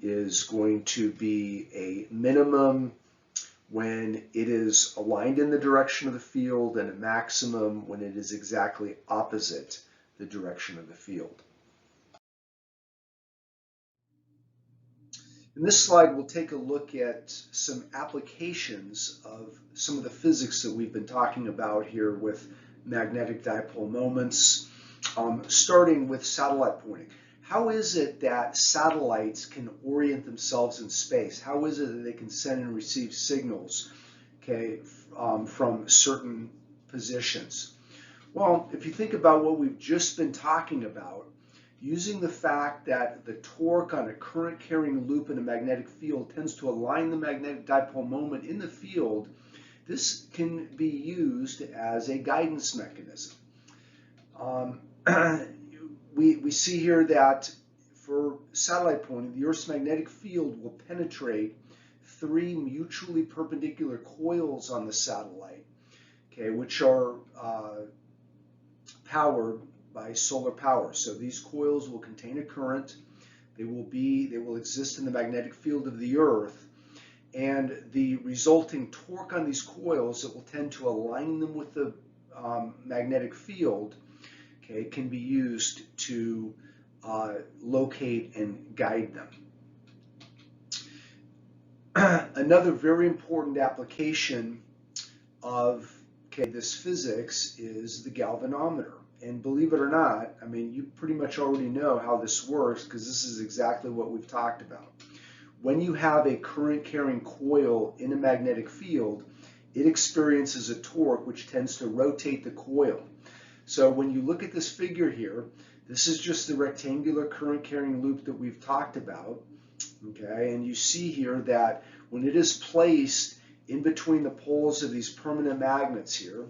is going to be a minimum when it is aligned in the direction of the field, and a maximum when it is exactly opposite the direction of the field. In this slide, we'll take a look at some applications of some of the physics that we've been talking about here with magnetic dipole moments, starting with satellite pointing. How is it that satellites can orient themselves in space? How is it that they can send and receive signals, from certain positions? Well, if you think about what we've just been talking about, using the fact that the torque on a current-carrying loop in a magnetic field tends to align the magnetic dipole moment in the field, this can be used as a guidance mechanism. We see here that for satellite pointing, the Earth's magnetic field will penetrate 3 mutually perpendicular coils on the satellite, which are powered by solar power. So these coils will contain a current. They will exist in the magnetic field of the Earth, and the resulting torque on these coils that will tend to align them with the magnetic field, can be used to locate and guide them. Another very important application of this physics is the galvanometer. And believe it or not, I mean, you pretty much already know how this works, because this is exactly what we've talked about. When you have a current-carrying coil in a magnetic field, it experiences a torque which tends to rotate the coil. So when you look at this figure here, this is just the rectangular current-carrying loop that we've talked about, and you see here that when it is placed in between the poles of these permanent magnets here,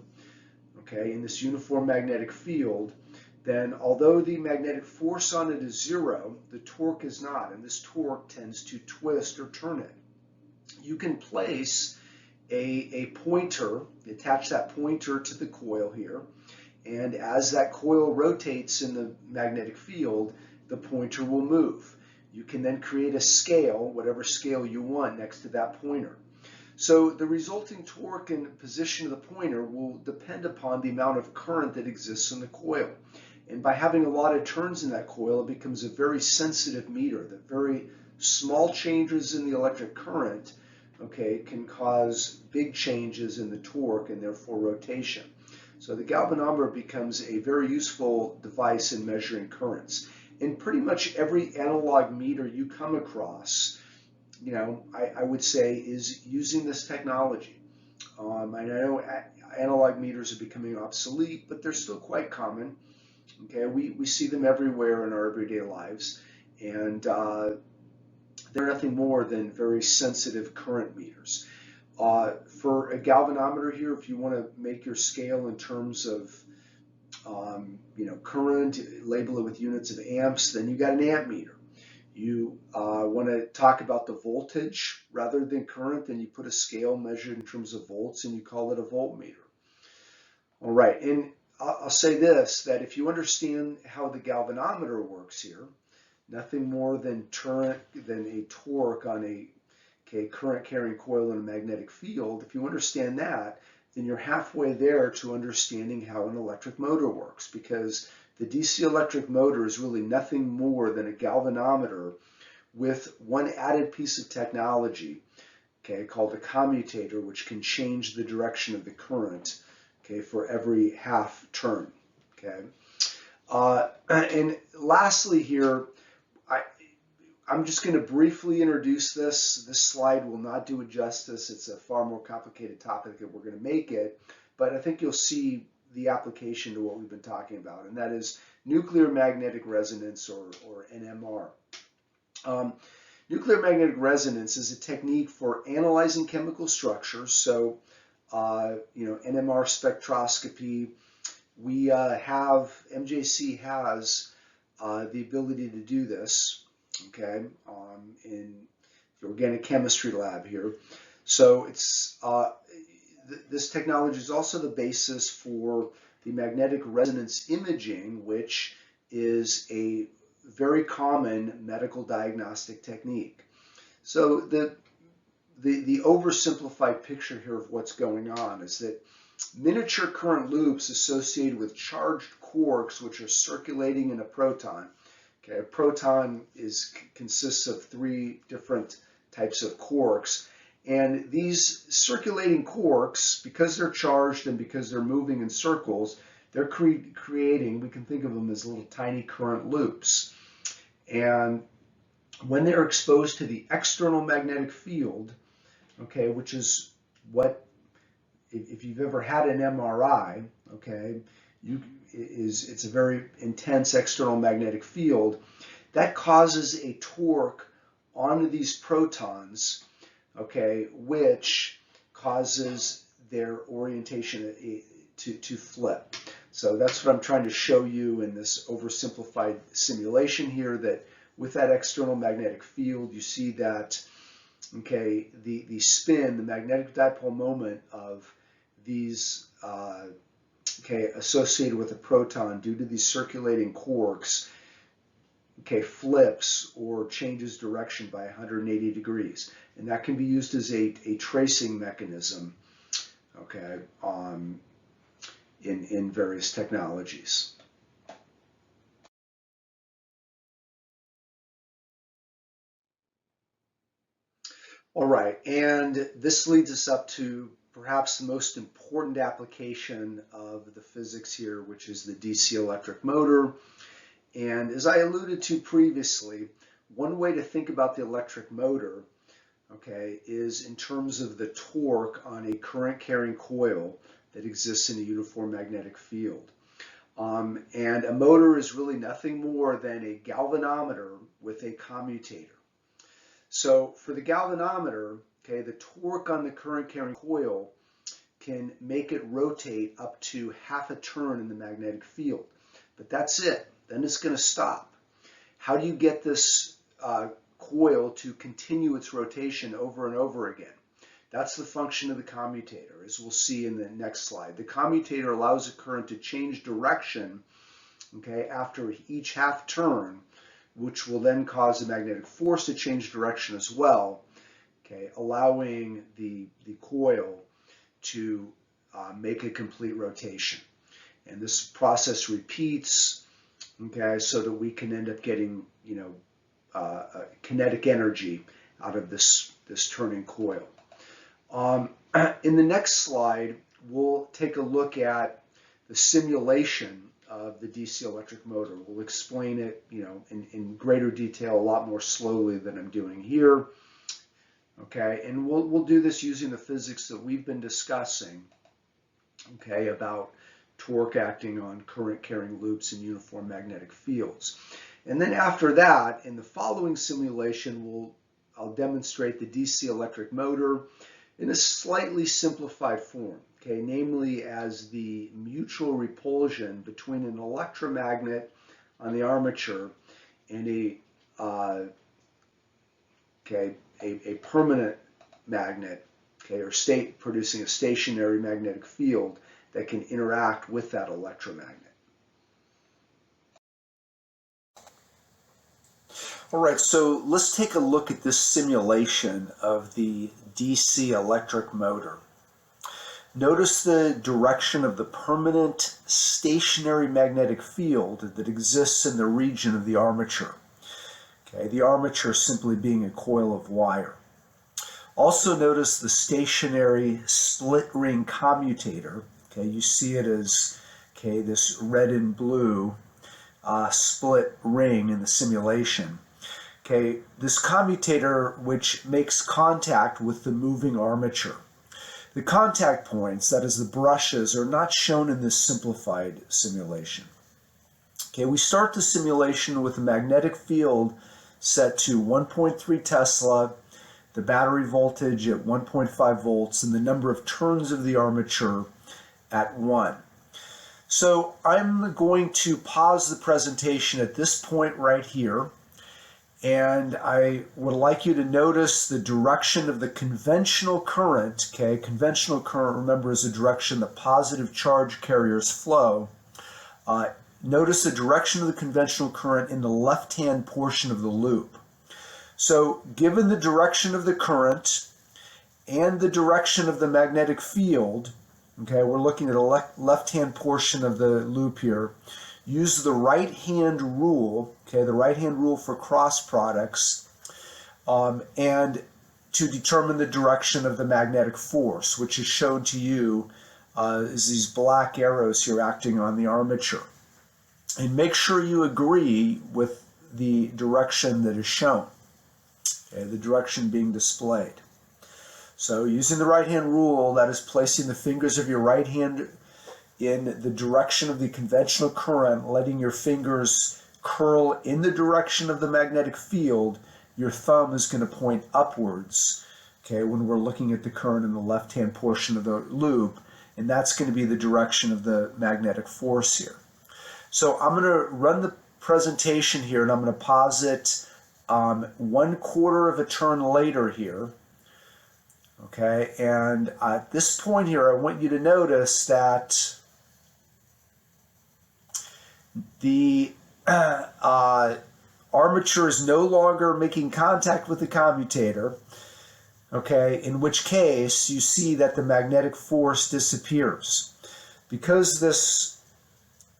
in this uniform magnetic field, then although the magnetic force on it is 0, the torque is not, and this torque tends to twist or turn it. You can place a pointer, attach that pointer to the coil here, and as that coil rotates in the magnetic field, the pointer will move. You can then create a scale, whatever scale you want, next to that pointer. So the resulting torque and position of the pointer will depend upon the amount of current that exists in the coil. And by having a lot of turns in that coil, it becomes a very sensitive meter. That very small changes in the electric current, okay, can cause big changes in the torque and therefore rotation. So the galvanometer becomes a very useful device in measuring currents. In pretty much every analog meter you come across, I would say is using this technology. And I know analog meters are becoming obsolete, but they're still quite common. Okay, we see them everywhere in our everyday lives, and they're nothing more than very sensitive current meters. For a galvanometer here, if you want to make your scale in terms of current, label it with units of amps, then you got an ammeter. You want to talk about the voltage rather than current, then you put a scale measured in terms of volts and you call it a voltmeter. All right, and I'll say this, that if you understand how the galvanometer works here, nothing more than a torque on a current carrying coil in a magnetic field, if you understand that, then you're halfway there to understanding how an electric motor works, because the DC electric motor is really nothing more than a galvanometer with one added piece of technology, called a commutator, which can change the direction of the current, for every half turn, and lastly here, I'm just going to briefly introduce this. This slide will not do it justice. It's a far more complicated topic than we're going to make it, but I think you'll see the application to what we've been talking about, and that is nuclear magnetic resonance, or NMR. Nuclear magnetic resonance is a technique for analyzing chemical structures. So, NMR spectroscopy. MJC has the ability to do this, in the organic chemistry lab here. So this technology is also the basis for the magnetic resonance imaging, which is a very common medical diagnostic technique. So the oversimplified picture here of what's going on is that miniature current loops associated with charged quarks, which are circulating in a proton. A proton consists of 3 different types of quarks, and these circulating quarks, because they're charged and because they're moving in circles, they're creating, we can think of them as little tiny current loops. And when they're exposed to the external magnetic field, which is what, if you've ever had an MRI, it's a very intense external magnetic field that causes a torque onto these protons, which causes their orientation to flip. So that's what I'm trying to show you in this oversimplified simulation here, that with that external magnetic field, you see that, the spin, the magnetic dipole moment of these, associated with a proton due to these circulating quarks, flips or changes direction by 180 degrees. And that can be used as a tracing mechanism, in various technologies. All right, and this leads us up to perhaps the most important application of the physics here, which is the DC electric motor. And as I alluded to previously, one way to think about the electric motor, is in terms of the torque on a current carrying coil that exists in a uniform magnetic field. And a motor is really nothing more than a galvanometer with a commutator. So for the galvanometer, the torque on the current carrying coil can make it rotate up to half a turn in the magnetic field. But that's it. Then it's going to stop. How do you get this coil to continue its rotation over and over again? That's the function of the commutator, as we'll see in the next slide. The commutator allows the current to change direction, after each half turn, which will then cause the magnetic force to change direction as well, okay, allowing the coil to make a complete rotation. And this process repeats, okay, so that we can end up getting, kinetic energy out of this turning coil. In the next slide, we'll take a look at the simulation of the DC electric motor. We'll explain it, in greater detail, a lot more slowly than I'm doing here. Okay, and we'll do this using the physics that we've been discussing, okay, about torque acting on current carrying loops and uniform magnetic fields. And then after that, in the following simulation, I'll demonstrate the DC electric motor in a slightly simplified form, okay, namely as the mutual repulsion between an electromagnet on the armature and a permanent magnet, okay, or producing a stationary magnetic field that can interact with that electromagnet. All right, so let's take a look at this simulation of the DC electric motor. Notice the direction of the permanent stationary magnetic field that exists in the region of the armature. Okay, the armature simply being a coil of wire. Also notice the stationary split ring commutator. Okay, you see it as this red and blue split ring in the simulation. Okay, this commutator which makes contact with the moving armature. The contact points, that is the brushes, are not shown in this simplified simulation. Okay, we start the simulation with a magnetic field set to 1.3 Tesla, the battery voltage at 1.5 volts, and the number of turns of the armature at 1. So I'm going to pause the presentation at this point right here, and I would like you to notice the direction of the conventional current. Okay, conventional current, remember, is the direction that positive charge carriers flow. Notice the direction of the conventional current in the left-hand portion of the loop. So given the direction of the current and the direction of the magnetic field, okay, we're looking at a left-hand portion of the loop here, use the right-hand rule, okay, the right-hand rule for cross products, and to determine the direction of the magnetic force, which is shown to you as these black arrows here acting on the armature. And make sure you agree with the direction that is shown, okay, the direction being displayed. So using the right-hand rule, that is placing the fingers of your right hand in the direction of the conventional current, letting your fingers curl in the direction of the magnetic field, your thumb is going to point upwards, okay, when we're looking at the current in the left-hand portion of the loop, and that's going to be the direction of the magnetic force here. So I'm going to run the presentation here, and I'm going to pause it 1/4 of a turn later here. Okay, and at this point here, I want you to notice that the armature is no longer making contact with the commutator, okay, in which case you see that the magnetic force disappears. Because this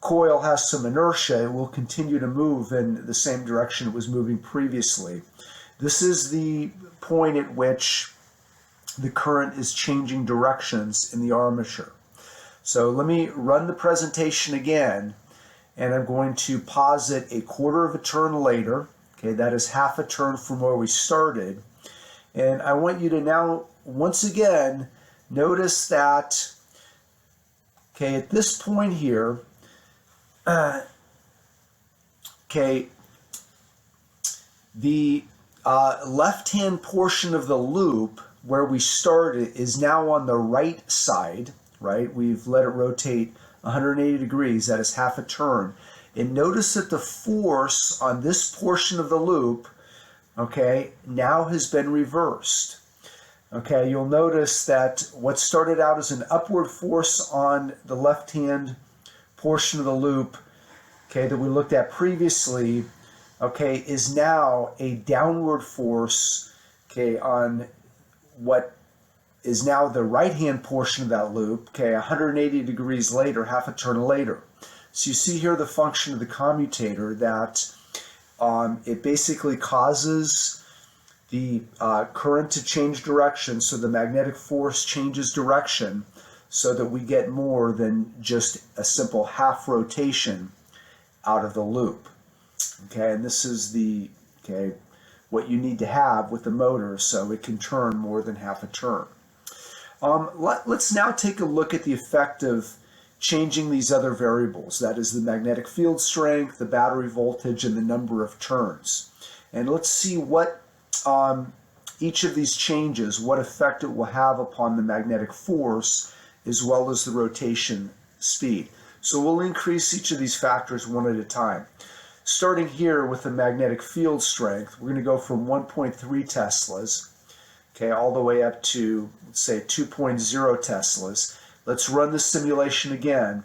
coil has some inertia, it will continue to move in the same direction it was moving previously. This is the point at which the current is changing directions in the armature. So let me run the presentation again, and I'm going to pause it 1/4 of a turn later. Okay, that is half a turn from where we started. And I want you to now, once again, notice that, okay, at this point here, okay, the left-hand portion of the loop where we started is now on the right side, right? We've let it rotate 180 degrees, that is half a turn. And notice that the force on this portion of the loop, okay, now has been reversed. Okay, you'll notice that what started out as an upward force on the left-hand portion of the loop, okay, that we looked at previously, okay, is now a downward force, okay, on what is now the right-hand portion of that loop, okay, 180 degrees later, half a turn later. So you see here the function of the commutator that it basically causes the current to change direction, so the magnetic force changes direction so that we get more than just a simple half rotation out of the loop. Okay, and this is the, okay, what you need to have with the motor so it can turn more than half a turn. Let's now take a look at the effect of changing these other variables, that is the magnetic field strength, the battery voltage, and the number of turns. And let's see what each of these changes, what effect it will have upon the magnetic force as well as the rotation speed. So we'll increase each of these factors one at a time. Starting here with the magnetic field strength, we're going to go from 1.3 Teslas, okay, all the way up to, let's say, 2.0 Teslas. Let's run the simulation again.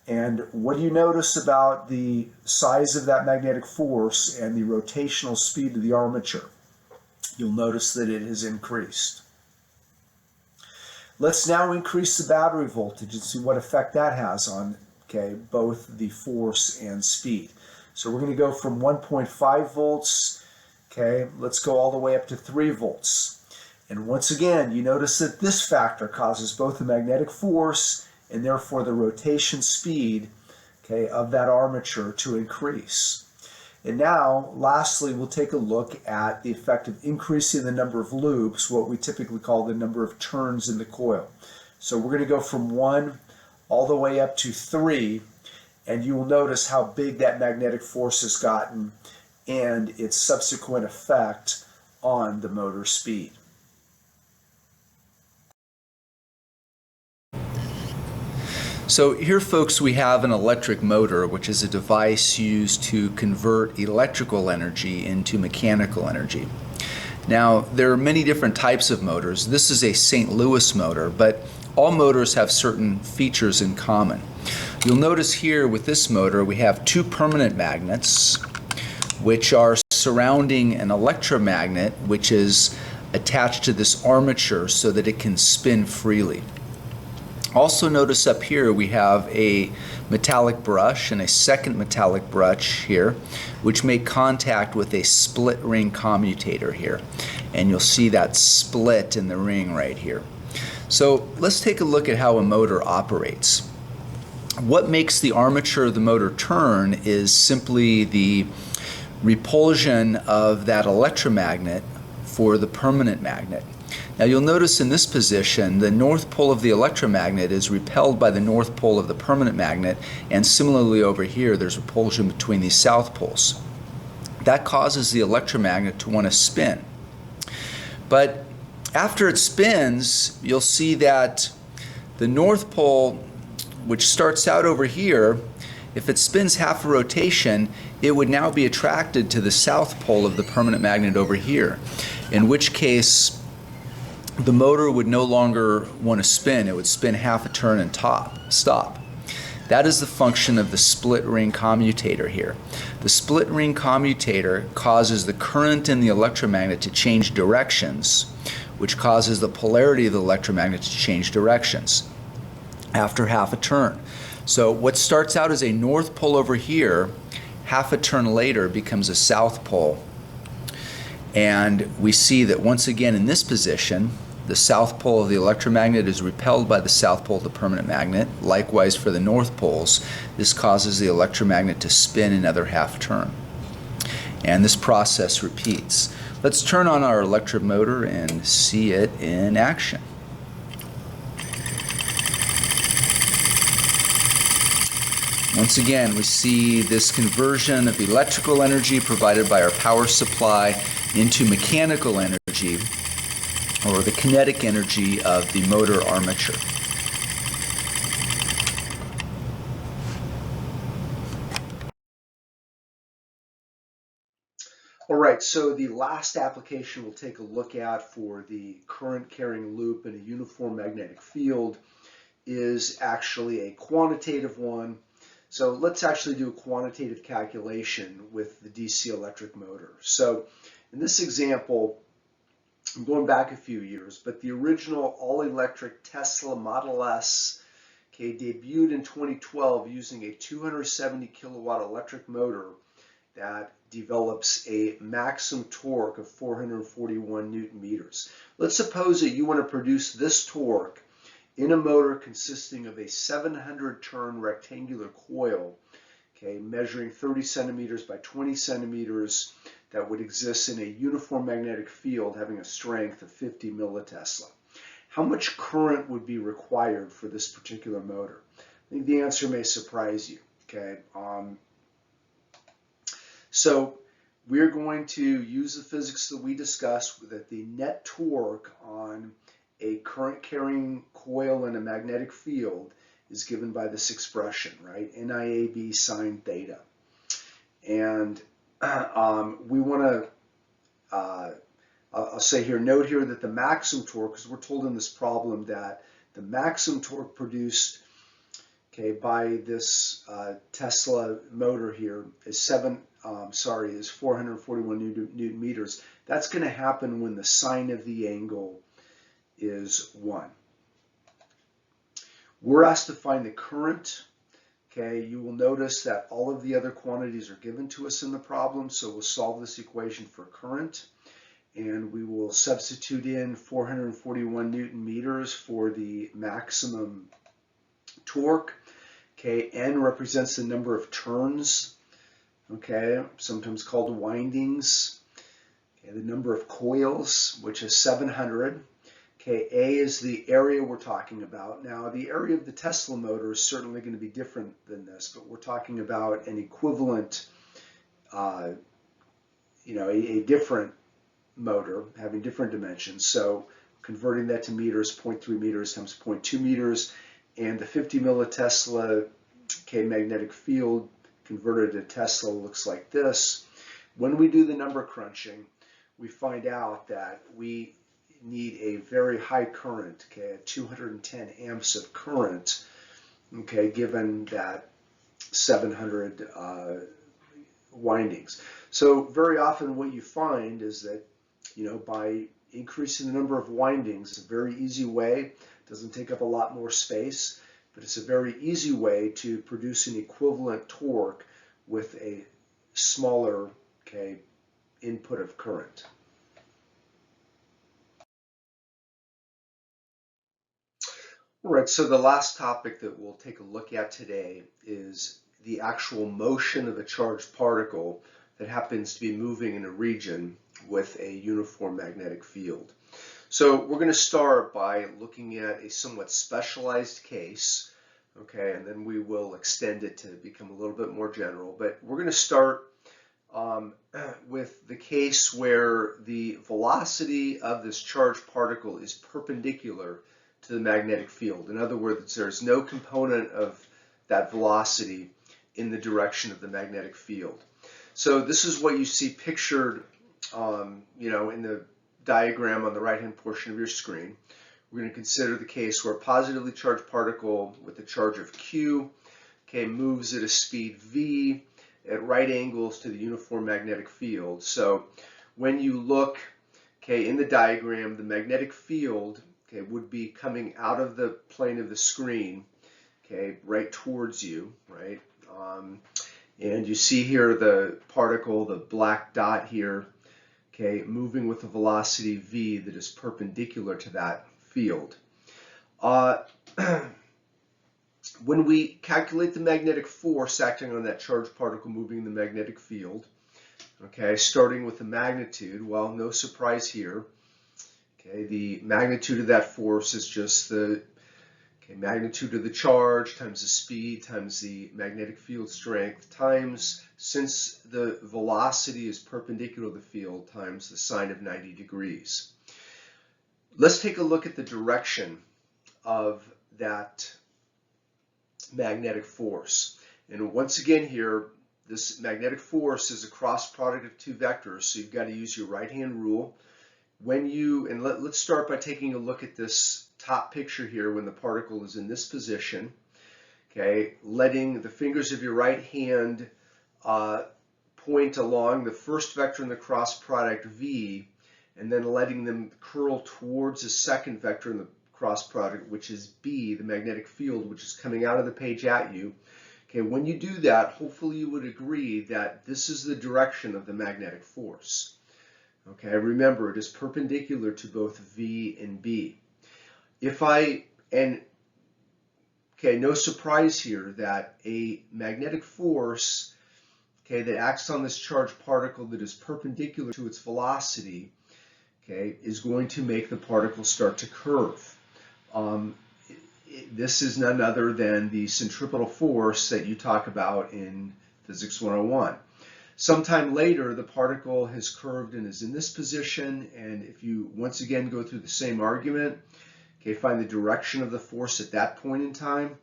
And what do you notice about the size of that magnetic force and the rotational speed of the armature? You'll notice that it has increased. Let's now increase the battery voltage and see what effect that has on, okay, both the force and speed. So we're going to go from 1.5 volts, okay, let's go all the way up to 3 volts. And once again, you notice that this factor causes both the magnetic force and therefore the rotation speed, okay, of that armature to increase. And now, lastly, we'll take a look at the effect of increasing the number of loops, what we typically call the number of turns in the coil. So we're going to go from 1 all the way up to 3, and you will notice how big that magnetic force has gotten and its subsequent effect on the motor speed. So here, folks, we have an electric motor, which is a device used to convert electrical energy into mechanical energy. Now, there are many different types of motors. This is a St. Louis motor, but all motors have certain features in common. You'll notice here with this motor, we have 2 permanent magnets, which are surrounding an electromagnet, which is attached to this armature so that it can spin freely. Also notice up here we have a metallic brush and a second metallic brush here, which make contact with a split ring commutator here. And you'll see that split in the ring right here. So let's take a look at how a motor operates. What makes the armature of the motor turn is simply the repulsion of that electromagnet for the permanent magnet. Now you'll notice in this position the north pole of the electromagnet is repelled by the north pole of the permanent magnet, and similarly over here there's repulsion between these south poles. That causes the electromagnet to want to spin. But after it spins, you'll see that the north pole, which starts out over here, if it spins half a rotation, it would now be attracted to the south pole of the permanent magnet over here, in which case the motor would no longer want to spin. It would spin half a turn and stop. That is the function of the split ring commutator here. The split ring commutator causes the current in the electromagnet to change directions, which causes the polarity of the electromagnet to change directions after half a turn. So what starts out as a north pole over here, half a turn later becomes a south pole. And we see that once again in this position, the south pole of the electromagnet is repelled by the south pole of the permanent magnet. Likewise for the north poles, this causes the electromagnet to spin another half turn. And this process repeats. Let's turn on our electric motor and see it in action. Once again, we see this conversion of electrical energy provided by our power supply into mechanical energy, or the kinetic energy of the motor armature. All right, so the last application we'll take a look at for the current carrying loop in a uniform magnetic field is actually a quantitative one. So let's actually do a quantitative calculation with the DC electric motor. So in this example, I'm going back a few years, but the original all-electric Tesla Model S, okay, debuted in 2012 using a 270 kilowatt electric motor that develops a maximum torque of 441 Newton meters. Let's suppose that you want to produce this torque in a motor consisting of a 700 turn rectangular coil, okay, measuring 30 centimeters by 20 centimeters, that would exist in a uniform magnetic field having a strength of 50 millitesla. How much current would be required for this particular motor? I think the answer may surprise you. Okay, so we're going to use the physics that we discussed, that the net torque on a current carrying coil in a magnetic field is given by this expression, right? NIAB sine theta. And we want to, I'll say here, note here that the maximum torque, because we're told in this problem that the maximum torque produced, okay, by this Tesla motor here is 441 Newton meters. That's going to happen when the sine of the angle is 1. We're asked to find the current. Okay, you will notice that all of the other quantities are given to us in the problem, so we'll solve this equation for current, and we will substitute in 441 Newton meters for the maximum torque. Okay, N represents the number of turns, okay, sometimes called windings. Okay, the number of coils, which is 700. Okay, A is the area we're talking about. Now, the area of the Tesla motor is certainly going to be different than this, but we're talking about an equivalent, a different motor having different dimensions. So converting that to meters, 0.3 meters times 0.2 meters, and the 50 millitesla, okay, magnetic field converted to Tesla looks like this. When we do the number crunching, we find out that we need a very high current, okay, 210 amps of current, okay, given that 700 windings. So very often what you find is that, by increasing the number of windings, it's a very easy way, doesn't take up a lot more space, but it's a very easy way to produce an equivalent torque with a smaller, okay, input of current. All right, so the last topic that we'll take a look at today is the actual motion of a charged particle that happens to be moving in a region with a uniform magnetic field. So we're going to start by looking at a somewhat specialized case, okay, and then we will extend it to become a little bit more general. But we're going to start with the case where the velocity of this charged particle is perpendicular to the magnetic field. In other words, there's no component of that velocity in the direction of the magnetic field. So this is what you see pictured, in the diagram on the right-hand portion of your screen. We're going to consider the case where a positively charged particle with a charge of Q, okay, moves at a speed v at right angles to the uniform magnetic field. So when you look, okay, in the diagram, the magnetic field, okay, would be coming out of the plane of the screen, okay, right towards you, right? And you see here the particle, the black dot here, okay, moving with a velocity v that is perpendicular to that field. When we calculate the magnetic force acting on that charged particle moving in the magnetic field, okay, starting with the magnitude, well, no surprise here. Okay, the magnitude of that force is just the magnitude of the charge times the speed times the magnetic field strength times, since the velocity is perpendicular to the field, times the sine of 90 degrees. Let's take a look at the direction of that magnetic force. And once again here, this magnetic force is a cross product of two vectors, so you've got to use your right-hand rule. Let's start by taking a look at this top picture here when the particle is in this position. okay, letting the fingers of your right hand point along the first vector in the cross product v, and then letting them curl towards the second vector in the cross product, which is b, the magnetic field, which is coming out of the page at you. Okay, when you do that, hopefully you would agree that this is the direction of the magnetic force. Okay, remember it is perpendicular to both v and b. Okay, no surprise here that a magnetic force, okay, that acts on this charged particle that is perpendicular to its velocity, okay, is going to make the particle start to curve. This is none other than the centripetal force that you talk about in Physics 101. Sometime later, the particle has curved and is in this position, and if you once again go through the same argument, okay, find the direction of the force at that point in time,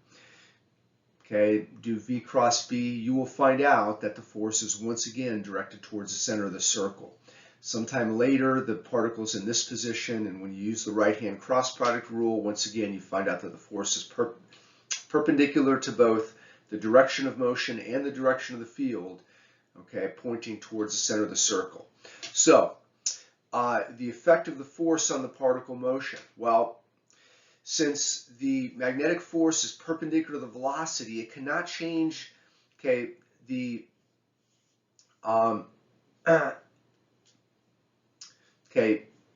okay, do V cross B, you will find out that the force is once again directed towards the center of the circle. Sometime later, the particle's in this position, and when you use the right-hand cross product rule, once again, you find out that the force is perpendicular to both the direction of motion and the direction of the field, okay, pointing towards the center of the circle. So, the effect of the force on the particle motion. Well, since the magnetic force is perpendicular to the velocity, it cannot change, okay, the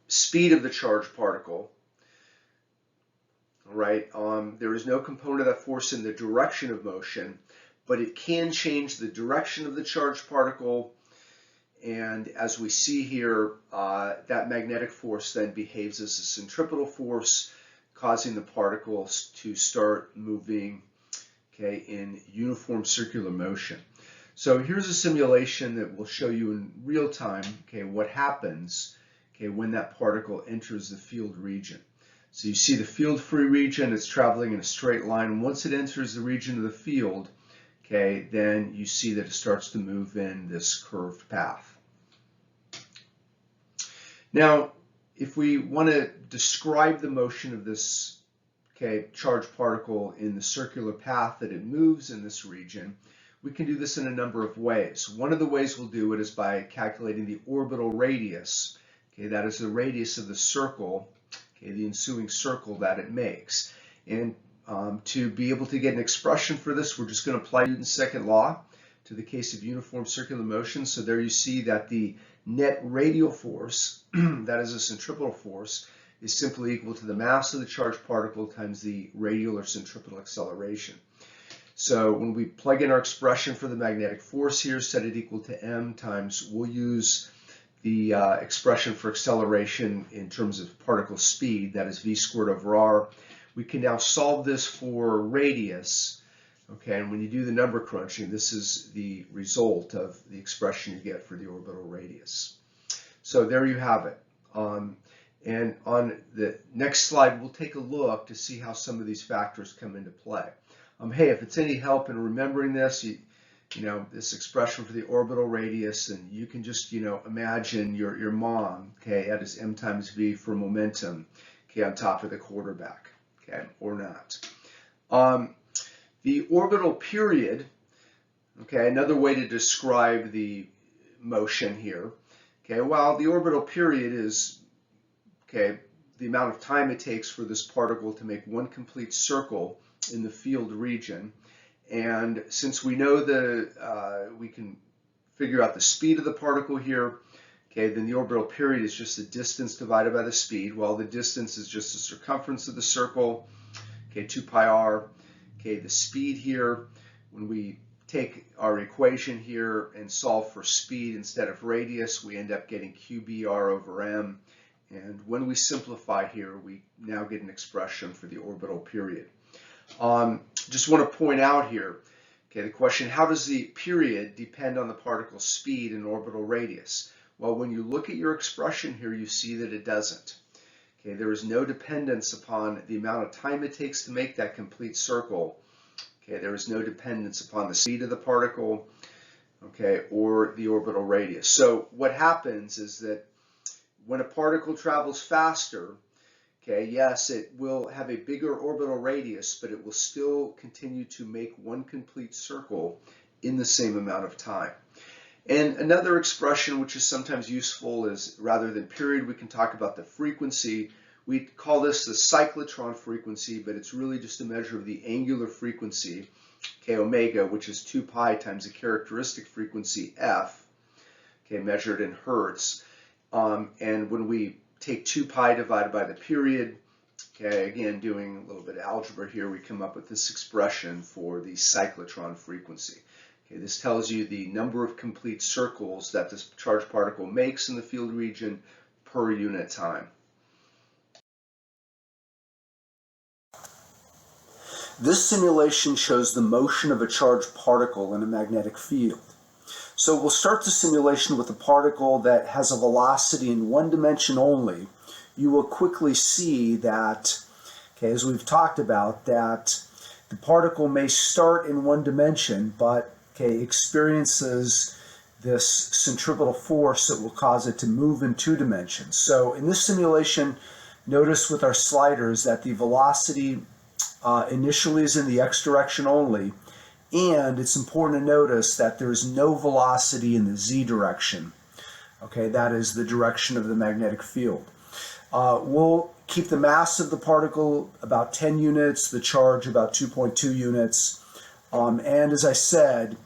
speed of the charged particle. All right, there is no component of that force in the direction of motion, but it can change the direction of the charged particle. And as we see here, that magnetic force then behaves as a centripetal force, causing the particles to start moving, okay, in uniform circular motion. So here's a simulation that will show you in real time, okay, what happens, okay, when that particle enters the field region. So you see the field free region, it's traveling in a straight line. Once it enters the region of the field, okay, then you see that it starts to move in this curved path. Now, if we want to describe the motion of this, okay, charged particle in the circular path that it moves in this region, we can do this in a number of ways. One of the ways we'll do it is by calculating the orbital radius. Okay, that is the radius of the circle, okay, the ensuing circle that it makes. And to be able to get an expression for this, we're just going to apply Newton's second law to the case of uniform circular motion. So there you see that the net radial force, that is a centripetal force, is simply equal to the mass of the charged particle times the radial or centripetal acceleration. So when we plug in our expression for the magnetic force here, set it equal to m times, we'll use the expression for acceleration in terms of particle speed, that is v squared over r. We can now solve this for radius, okay, and when you do the number crunching, this is the result of the expression you get for the orbital radius. So there you have it. And on the next slide, we'll take a look to see how some of these factors come into play. Hey, if it's any help in remembering this, you know, this expression for the orbital radius, and you can just, you know, imagine your mom, okay, that is m times v for momentum, okay, on top of the quarterback, okay, or not. The orbital period, okay, another way to describe the motion here, okay, well, the orbital period is, okay, the amount of time it takes for this particle to make one complete circle in the field region. And since we know we can figure out the speed of the particle here, okay, then the orbital period is just the distance divided by the speed. Well, the distance is just the circumference of the circle, okay, 2 pi r. Okay, the speed here, when we take our equation here and solve for speed instead of radius, we end up getting qbr over m. And when we simplify here, we now get an expression for the orbital period. Just want to point out here, okay, the question, how does the period depend on the particle's speed and orbital radius? Well, when you look at your expression here, you see that it doesn't. Okay, there is no dependence upon the amount of time it takes to make that complete circle. Okay, there is no dependence upon the speed of the particle, okay, or the orbital radius. So what happens is that when a particle travels faster, Okay, yes, it will have a bigger orbital radius, but it will still continue to make one complete circle in the same amount of time. And another expression which is sometimes useful is, rather than period, we can talk about the frequency. We call this the cyclotron frequency, but it's really just a measure of the angular frequency, okay, omega, which is 2 pi times the characteristic frequency f, okay, measured in hertz. And when we take 2 pi divided by the period, okay, again, doing a little bit of algebra here, we come up with this expression for the cyclotron frequency. Okay, this tells you the number of complete circles that this charged particle makes in the field region per unit time. This simulation shows the motion of a charged particle in a magnetic field. So we'll start the simulation with a particle that has a velocity in one dimension only. You will quickly see that, okay, as we've talked about, that the particle may start in one dimension, but experiences this centripetal force that will cause it to move in 2 dimensions. So in this simulation, notice with our sliders that the velocity initially is in the x direction only, and it's important to notice that there's no velocity in the z direction. Okay, that is the direction of the magnetic field. We'll keep the mass of the particle about 10 units, the charge about 2.2 units, and as I said,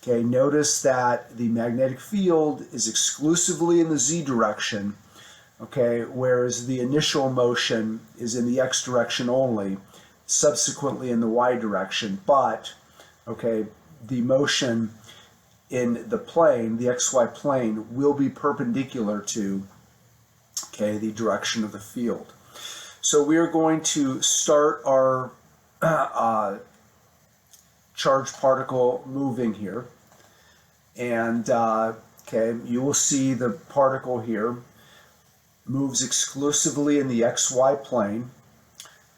okay, notice that the magnetic field is exclusively in the z direction, okay, whereas the initial motion is in the x direction only, subsequently in the y direction, but, okay, the motion in the plane, the xy plane, will be perpendicular to, okay, the direction of the field. So we are going to start our charged particle moving here, and okay, you will see the particle here moves exclusively in the xy plane,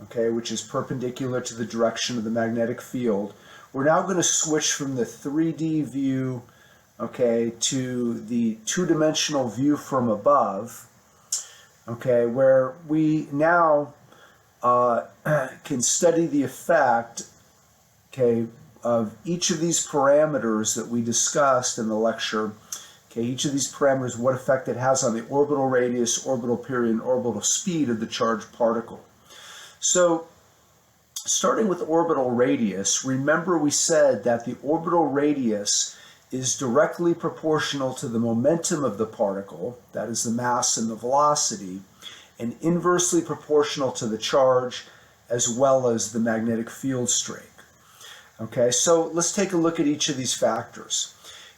okay, which is perpendicular to the direction of the magnetic field. We're now going to switch from the 3D view, okay, to the 2-dimensional view from above, okay, where we now can study the effect, okay, of each of these parameters that we discussed in the lecture. Okay, each of these parameters, what effect it has on the orbital radius, orbital period, and orbital speed of the charged particle. So, starting with orbital radius, remember we said that the orbital radius is directly proportional to the momentum of the particle, that is the mass and the velocity, and inversely proportional to the charge as well as the magnetic field strength. Okay, so let's take a look at each of these factors.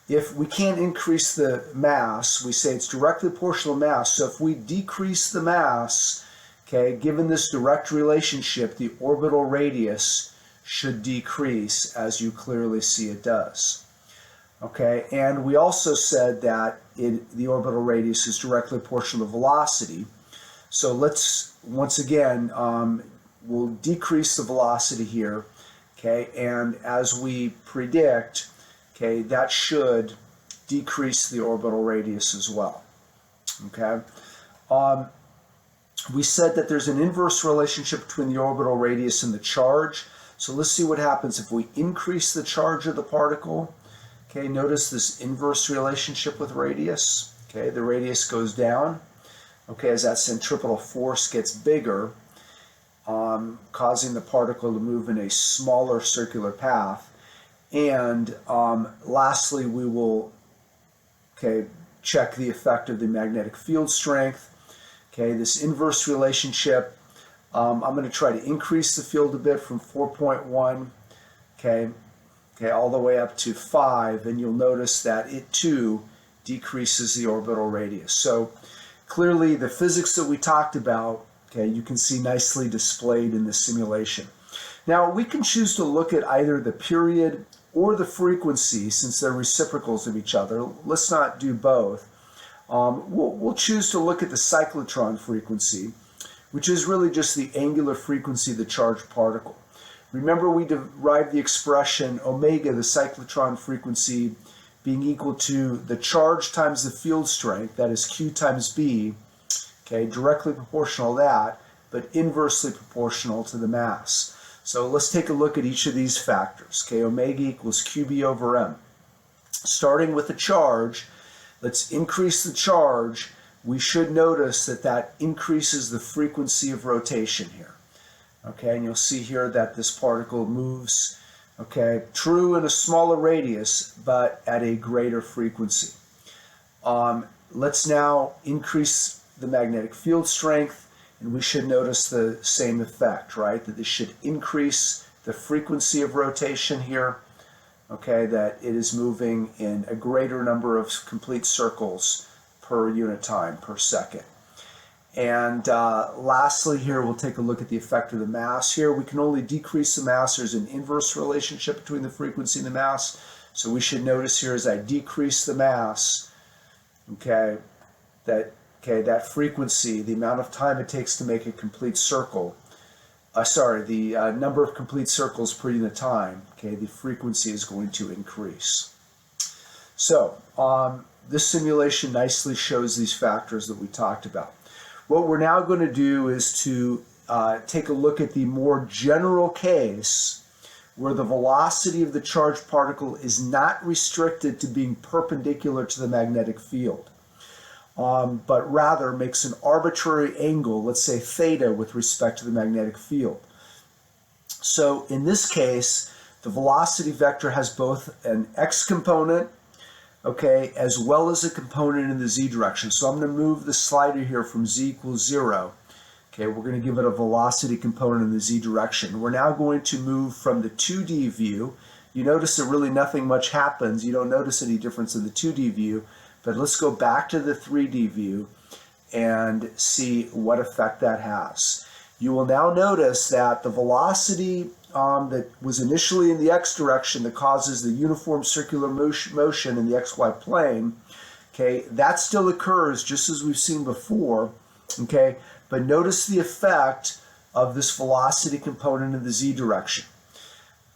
If we can't increase the mass, we say it's directly proportional to mass. So if we decrease the mass, okay, given this direct relationship, the orbital radius should decrease, as you clearly see it does. Okay, and we also said that the orbital radius is directly proportional to velocity. So let's, once again, we'll decrease the velocity here, okay, and as we predict, okay, that should decrease the orbital radius as well, okay. We said that there's an inverse relationship between the orbital radius and the charge. So let's see what happens if we increase the charge of the particle. Okay, notice this inverse relationship with radius. Okay, the radius goes down. Okay, as that centripetal force gets bigger, causing the particle to move in a smaller circular path. And lastly, we will, okay, check the effect of the magnetic field strength. Okay, this inverse relationship, I'm going to try to increase the field a bit from 4.1, okay, all the way up to 5, and you'll notice that it too decreases the orbital radius. So clearly the physics that we talked about, okay, you can see nicely displayed in this simulation. Now we can choose to look at either the period or the frequency since they're reciprocals of each other. Let's not do both. We'll choose to look at the cyclotron frequency, which is really just the angular frequency of the charged particle. Remember, we derived the expression omega, the cyclotron frequency, being equal to the charge times the field strength, that is Q times B, okay, directly proportional to that, but inversely proportional to the mass. So let's take a look at each of these factors. Okay, omega equals QB over M. Starting with the charge, let's increase the charge. We should notice that that increases the frequency of rotation here. Okay, and you'll see here that this particle moves, okay, true in a smaller radius, but at a greater frequency. Let's now increase the magnetic field strength, and we should notice the same effect, right? That this should increase the frequency of rotation here, okay, that it is moving in a greater number of complete circles per unit time, per second. And lastly here, we'll take a look at the effect of the mass. Here we can only decrease the mass. There's an inverse relationship between the frequency and the mass. So we should notice here as I decrease the mass, okay, that frequency, the amount of time it takes to make a complete circle, the number of complete circles per unit time, okay, the frequency is going to increase. So this simulation nicely shows these factors that we talked about. What we're now going to do is to take a look at the more general case where the velocity of the charged particle is not restricted to being perpendicular to the magnetic field, but rather makes an arbitrary angle, let's say theta, with respect to the magnetic field. So in this case, the velocity vector has both an x component, okay, as well as a component in the z direction. So I'm going to move the slider here from z equals 0. Okay, we're going to give it a velocity component in the z direction. We're now going to move from the 2D view. You notice that really nothing much happens. You don't notice any difference in the 2D view. But let's go back to the 3D view and see what effect that has. You will now notice that the velocity that was initially in the x direction that causes the uniform circular motion in the xy plane, okay, that still occurs just as we've seen before, okay, but notice the effect of this velocity component in the z direction.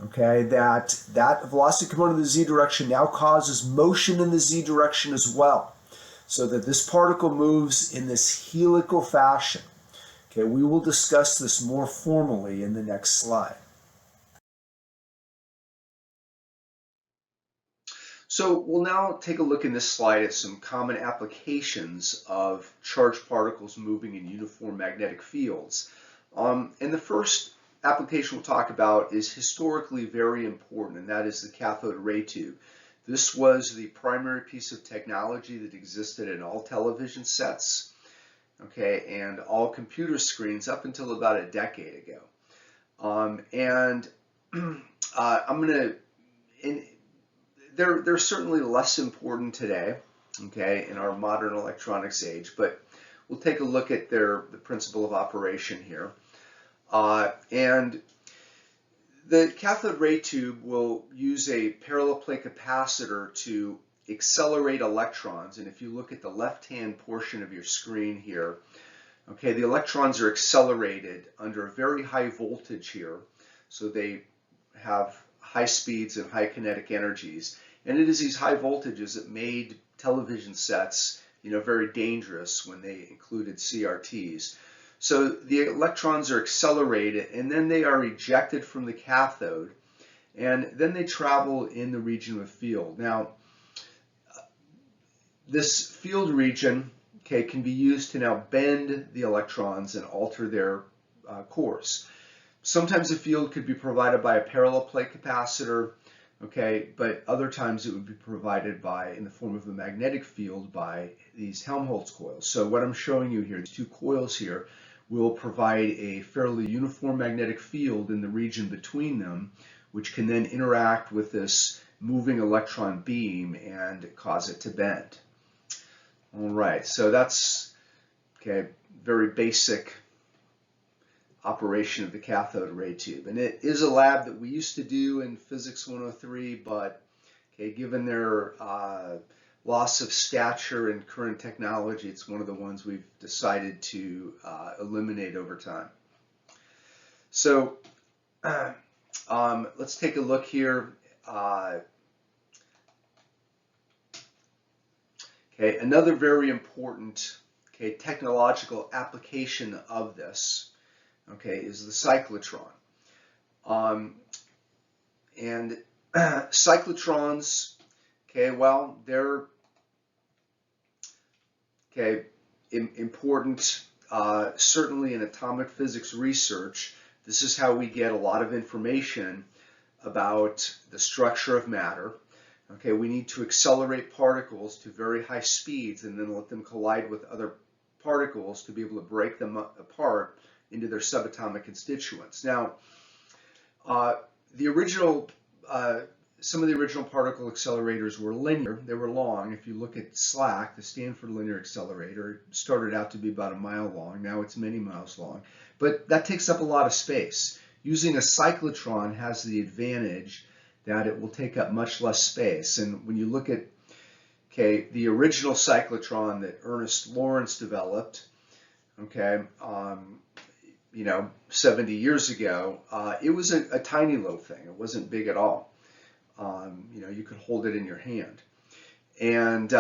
Okay, that velocity component in the z direction now causes motion in the z direction as well, so that this particle moves in this helical fashion. Okay, we will discuss this more formally in the next slide. So we'll now take a look in this slide at some common applications of charged particles moving in uniform magnetic fields. And the first application we'll talk about is historically very important, and that is the cathode ray tube. This was the primary piece of technology that existed in all television sets, okay, and all computer screens up until about a decade ago. They're certainly less important today, okay, in our modern electronics age, but we'll take a look at the principle of operation here. And the cathode ray tube will use a parallel plate capacitor to accelerate electrons. And if you look at the left-hand portion of your screen here, okay, the electrons are accelerated under a very high voltage here. So they have high speeds and high kinetic energies. And it is these high voltages that made television sets, very dangerous when they included CRTs. So the electrons are accelerated, and then they are ejected from the cathode, and then they travel in the region of field. Now, this field region, okay, can be used to now bend the electrons and alter their course. Sometimes the field could be provided by a parallel plate capacitor, okay, but other times it would be provided in the form of a magnetic field by these Helmholtz coils. So what I'm showing you here, these two coils here, will provide a fairly uniform magnetic field in the region between them, which can then interact with this moving electron beam and cause it to bend. All right, so that's, okay, very basic operation of the cathode ray tube. And it is a lab that we used to do in Physics 103, but okay, given their loss of stature in current technology, it's one of the ones we've decided to eliminate over time. So let's take a look here. Okay, another very important technological application of this okay, is the cyclotron. And cyclotrons, okay, well, they're important, certainly in atomic physics research. This is how we get a lot of information about the structure of matter. Okay, we need to accelerate particles to very high speeds and then let them collide with other particles to be able to break them apart into their subatomic constituents. Now, the original, some of the original particle accelerators were linear. They were long. If you look at SLAC, the Stanford Linear Accelerator, it started out to be about a mile long. Now it's many miles long. But that takes up a lot of space. Using a cyclotron has the advantage that it will take up much less space. And when you look at the original cyclotron that Ernest Lawrence developed, 70 years ago, it was a tiny little thing. It wasn't big at all. You could hold it in your hand. And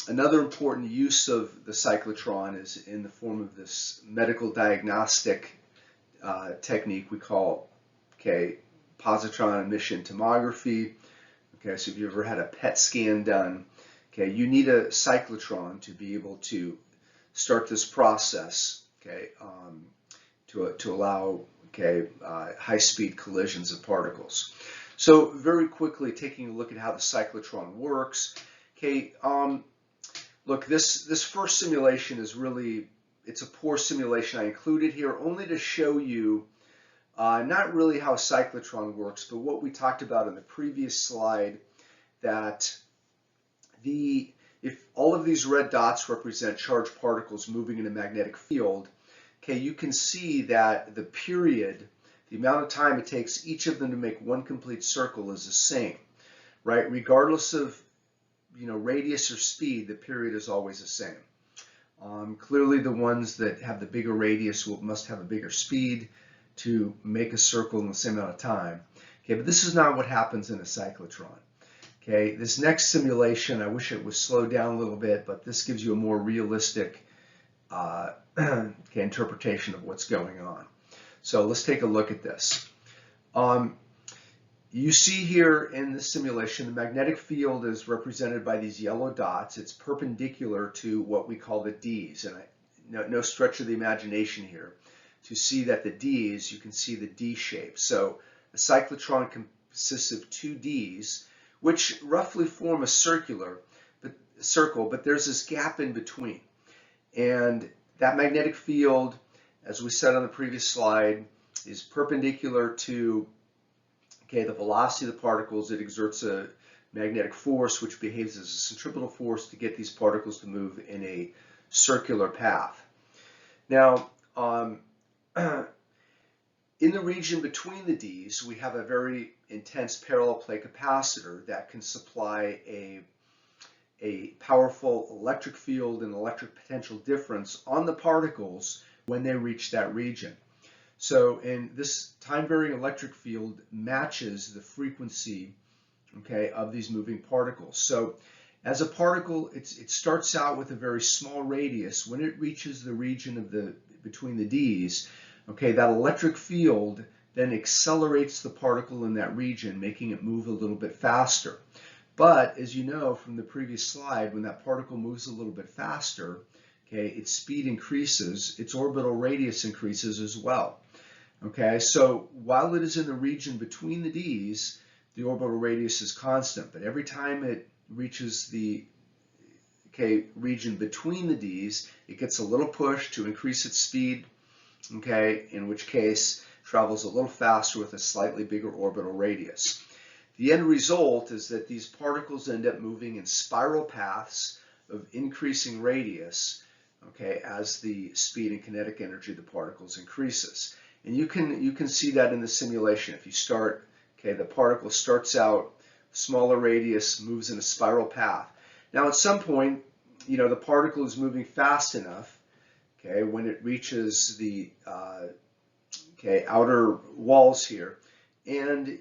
another important use of the cyclotron is in the form of this medical diagnostic technique we call positron emission tomography. So if you ever had a PET scan done, you need a cyclotron to be able to start this process, to allow high-speed collisions of particles. So very quickly, taking a look at how the cyclotron works. Look, this first simulation is really, it's a poor simulation. I included here only to show you not really how a cyclotron works, but what we talked about in the previous slide, that if all of these red dots represent charged particles moving in a magnetic field, you can see that the period, the amount of time it takes each of them to make one complete circle is the same, right? Regardless of radius or speed, the period is always the same. Clearly, the ones that have the bigger radius must have a bigger speed to make a circle in the same amount of time. But this is not what happens in a cyclotron. This next simulation, I wish it was slowed down a little bit, but this gives you a more realistic interpretation of what's going on. So let's take a look at this. You see here in the simulation, the magnetic field is represented by these yellow dots. It's perpendicular to what we call the Ds, and no stretch of the imagination here. To see that the Ds, you can see the D shape. So a cyclotron consists of two Ds, which roughly form a circle, but there's this gap in between. And that magnetic field, as we said on the previous slide, is perpendicular to the velocity of the particles. It exerts a magnetic force which behaves as a centripetal force to get these particles to move in a circular path. Now, in the region between the Ds, we have a very intense parallel plate capacitor that can supply a powerful electric field and electric potential difference on the particles when they reach that region. So, and this time-varying electric field matches the frequency, of these moving particles. So, as a particle, it starts out with a very small radius. When it reaches the region of between the Ds, that electric field then accelerates the particle in that region, making it move a little bit faster. But as you know from the previous slide, when that particle moves a little bit faster, its speed increases, its orbital radius increases as well. So while it is in the region between the Ds, the orbital radius is constant, but every time it reaches the region between the Ds, it gets a little push to increase its speed, in which case travels a little faster with a slightly bigger orbital radius. The end result is that these particles end up moving in spiral paths of increasing radius, as the speed and kinetic energy of the particles increases. And you can see that in the simulation. If you start, the particle starts out smaller radius, moves in a spiral path. Now at some point, the particle is moving fast enough, when it reaches the outer walls here, and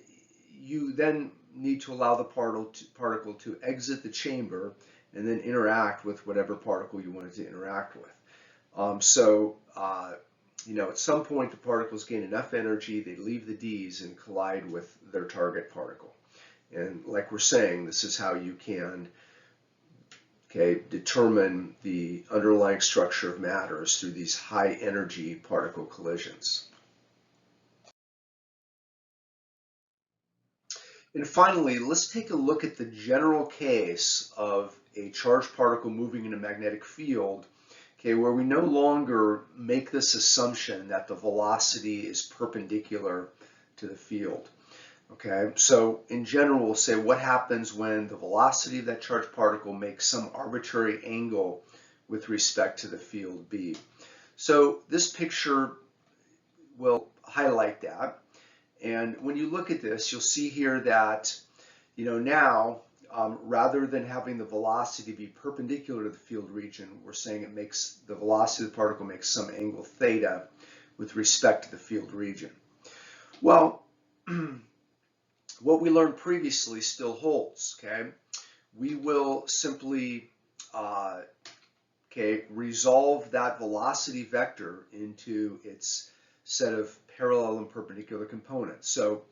you then need to allow the particle to exit the chamber and then interact with whatever particle you wanted to interact with. at some point the particles gain enough energy, they leave the Ds and collide with their target particle. And like we're saying, this is how you can determine the underlying structure of matter is through these high energy particle collisions. And finally, let's take a look at the general case of a charged particle moving in a magnetic field, where we no longer make this assumption that the velocity is perpendicular to the field. So in general, we'll say what happens when the velocity of that charged particle makes some arbitrary angle with respect to the field B. So this picture will highlight that. And when you look at this, you'll see here that, now rather than having the velocity be perpendicular to the field region, we're saying it makes the velocity of the particle makes some angle theta with respect to the field region. Well, what we learned previously still holds. We will simply resolve that velocity vector into its set of parallel and perpendicular components. So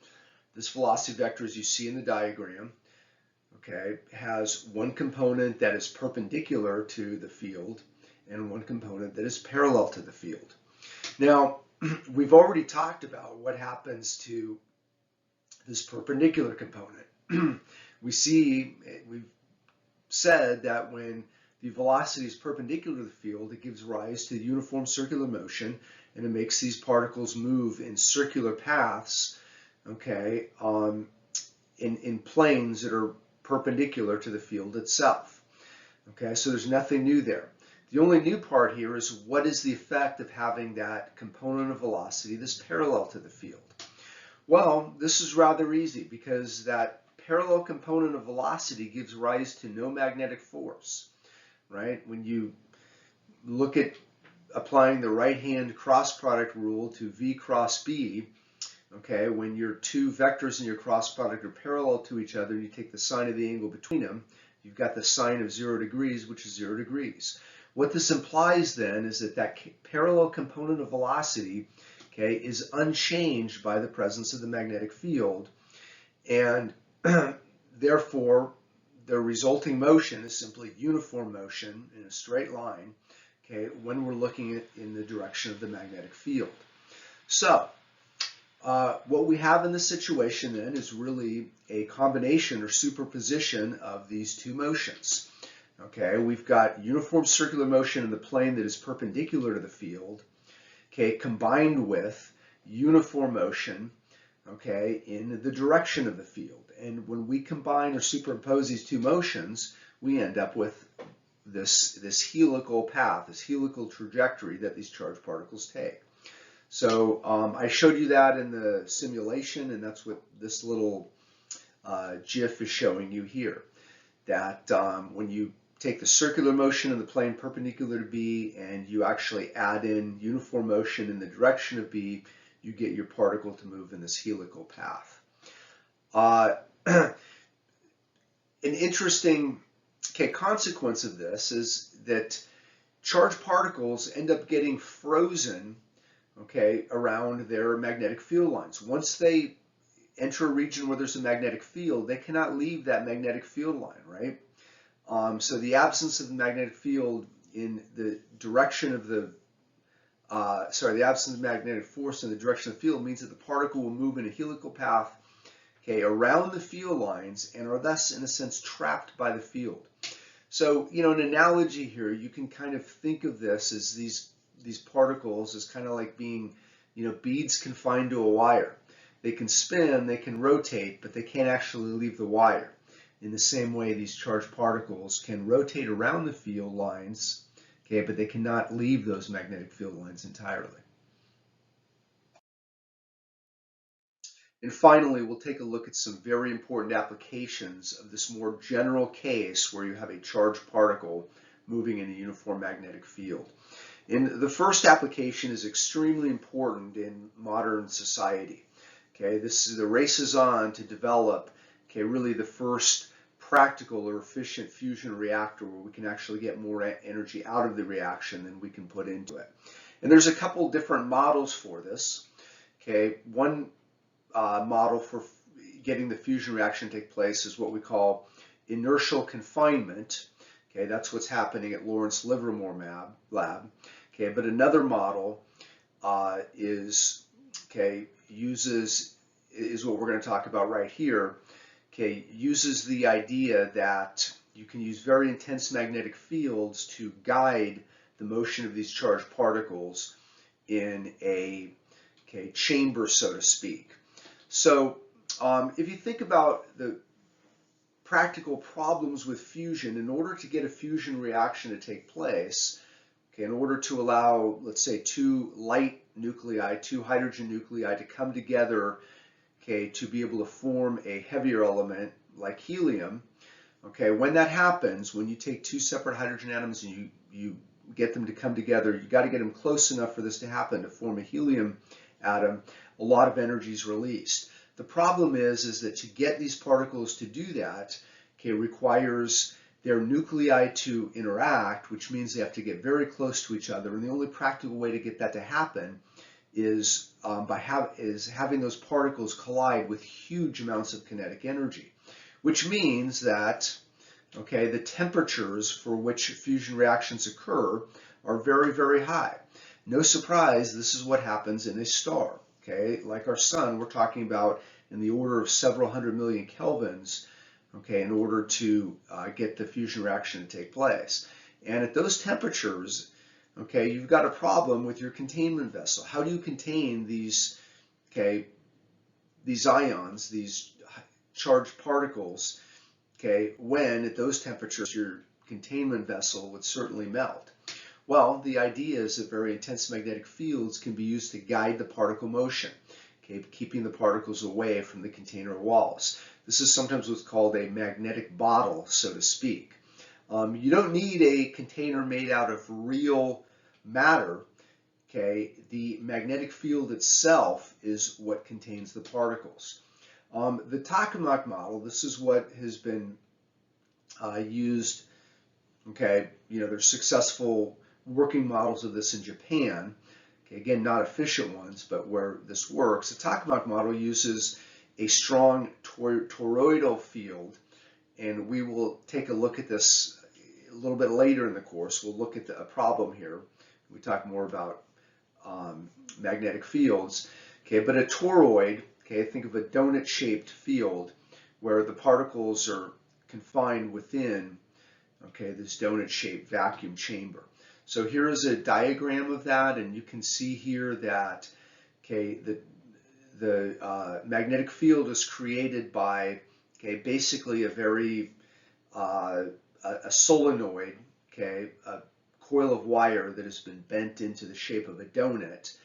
this velocity vector, as you see in the diagram, has one component that is perpendicular to the field and one component that is parallel to the field. Now, we've already talked about what happens to this perpendicular component. We've said that when the velocity is perpendicular to the field, it gives rise to uniform circular motion, and it makes these particles move in circular paths, in planes that are perpendicular to the field itself. So there's nothing new there. The only new part here is what is the effect of having that component of velocity that's parallel to the field? Well, this is rather easy because that parallel component of velocity gives rise to no magnetic force, right? When you look at applying the right-hand cross product rule to V cross B, when your two vectors in your cross product are parallel to each other, you take the sine of the angle between them, you've got the sine of 0 degrees, which is 0 degrees. What this implies then is that parallel component of velocity is unchanged by the presence of the magnetic field, and therefore the resulting motion is simply uniform motion in a straight line, when we're looking in the direction of the magnetic field. So what we have in this situation then is really a combination or superposition of these two motions. We've got uniform circular motion in the plane that is perpendicular to the field, combined with uniform motion, in the direction of the field. And when we combine or superimpose these two motions, we end up with this helical path, this helical trajectory that these charged particles take. So I showed you that in the simulation, and that's what this little GIF is showing you here. That when you take the circular motion in the plane perpendicular to B and you actually add in uniform motion in the direction of B, you get your particle to move in this helical path. An interesting consequence of this is that charged particles end up getting frozen around their magnetic field lines. Once they enter a region where there's a magnetic field, they cannot leave that magnetic field line, right? So the absence of the magnetic field in the direction of the the absence of magnetic force in the direction of the field means that the particle will move in a helical path around the field lines and are thus, in a sense, trapped by the field. So, an analogy here, you can kind of think of this as these particles as kind of like being, beads confined to a wire. They can spin, they can rotate, but they can't actually leave the wire. In the same way, these charged particles can rotate around the field lines, but they cannot leave those magnetic field lines entirely. And finally, we'll take a look at some very important applications of this more general case where you have a charged particle moving in a uniform magnetic field. And the first application is extremely important in modern society. The race is on to develop really the first practical or efficient fusion reactor where we can actually get more energy out of the reaction than we can put into it. And there's a couple different models for this. Okay, one model for getting the fusion reaction to take place is what we call inertial confinement. Okay, that's what's happening at Lawrence Livermore lab. Okay, but another model is what we're going to talk about right here. Okay, uses the idea that you can use very intense magnetic fields to guide the motion of these charged particles in a chamber, so to speak. So if you think about the practical problems with fusion, in order to get a fusion reaction to take place, in order to allow, let's say, two light nuclei, two hydrogen nuclei to come together, to be able to form a heavier element like helium, when that happens, when you take two separate hydrogen atoms and you get them to come together, you got to get them close enough for this to happen to form a helium atom. A lot of energy is released. The problem is that to get these particles to do that, requires their nuclei to interact, which means they have to get very close to each other. And the only practical way to get that to happen is having those particles collide with huge amounts of kinetic energy, which means that the temperatures for which fusion reactions occur are very, very high. No surprise, this is what happens in a star. Like our sun, we're talking about in the order of several hundred million kelvins, in order to get the fusion reaction to take place. And at those temperatures, you've got a problem with your containment vessel. How do you contain these ions, these charged particles, when at those temperatures your containment vessel would certainly melt? Well, the idea is that very intense magnetic fields can be used to guide the particle motion, keeping the particles away from the container walls. This is sometimes what's called a magnetic bottle, so to speak. You don't need a container made out of real matter. The magnetic field itself is what contains the particles. The tokamak model, this is what has been used. There's successful working models of this in Japan. Again, not efficient ones, but where this works. The tokamak model uses a strong toroidal field, and we will take a look at this a little bit later in the course. We'll look at a problem here. We talk more about magnetic fields. But a toroid, think of a donut-shaped field where the particles are confined within this donut-shaped vacuum chamber. So here is a diagram of that, and you can see here that the magnetic field is created by basically a very a solenoid, a coil of wire that has been bent into the shape of a donut,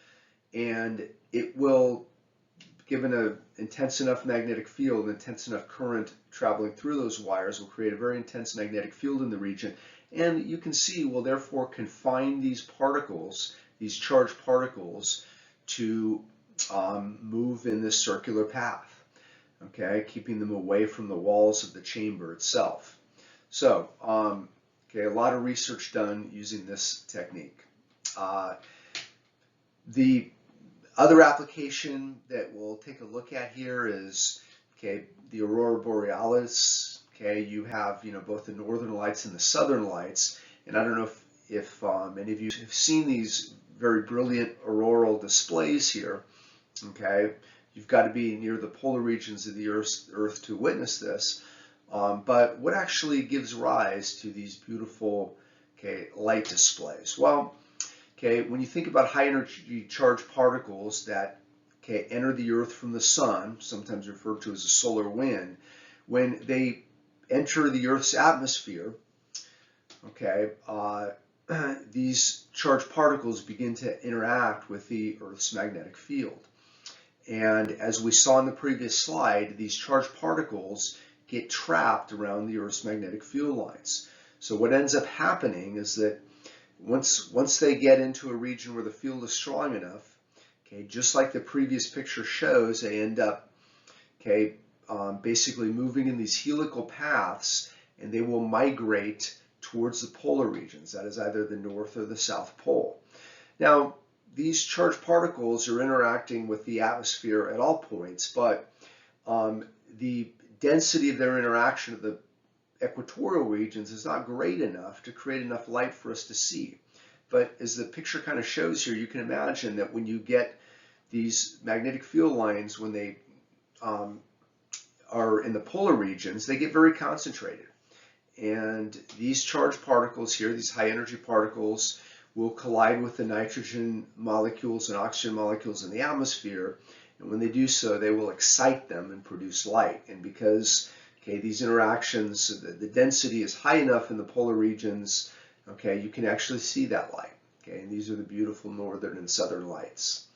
and it will, given an intense enough magnetic field, intense enough current traveling through those wires, will create a very intense magnetic field in the region. And you can see will therefore confine these particles, these charged particles, to move in this circular path, keeping them away from the walls of the chamber itself. So, a lot of research done using this technique. The other application that we'll take a look at here is the aurora borealis. You have both the northern lights and the southern lights, and I don't know if any of you have seen these very brilliant auroral displays here. You've got to be near the polar regions of the Earth to witness this. But what actually gives rise to these beautiful light displays? Well, when you think about high energy charged particles that enter the Earth from the sun, sometimes referred to as a solar wind, when they enter the Earth's atmosphere, these charged particles begin to interact with the Earth's magnetic field. And as we saw in the previous slide, these charged particles get trapped around the Earth's magnetic field lines. So what ends up happening is that once they get into a region where the field is strong enough, just like the previous picture shows, they end up basically moving in these helical paths, and they will migrate towards the polar regions. That is either the North or the South Pole. Now, these charged particles are interacting with the atmosphere at all points, but the density of their interaction of the equatorial regions is not great enough to create enough light for us to see. But as the picture kind of shows here, you can imagine that when you get these magnetic field lines, when they are in the polar regions, they get very concentrated. And these charged particles here, these high energy particles, will collide with the nitrogen molecules and oxygen molecules in the atmosphere. And when they do so, they will excite them and produce light. And because these interactions, the density is high enough in the polar regions, you can actually see that light. And these are the beautiful northern and southern lights.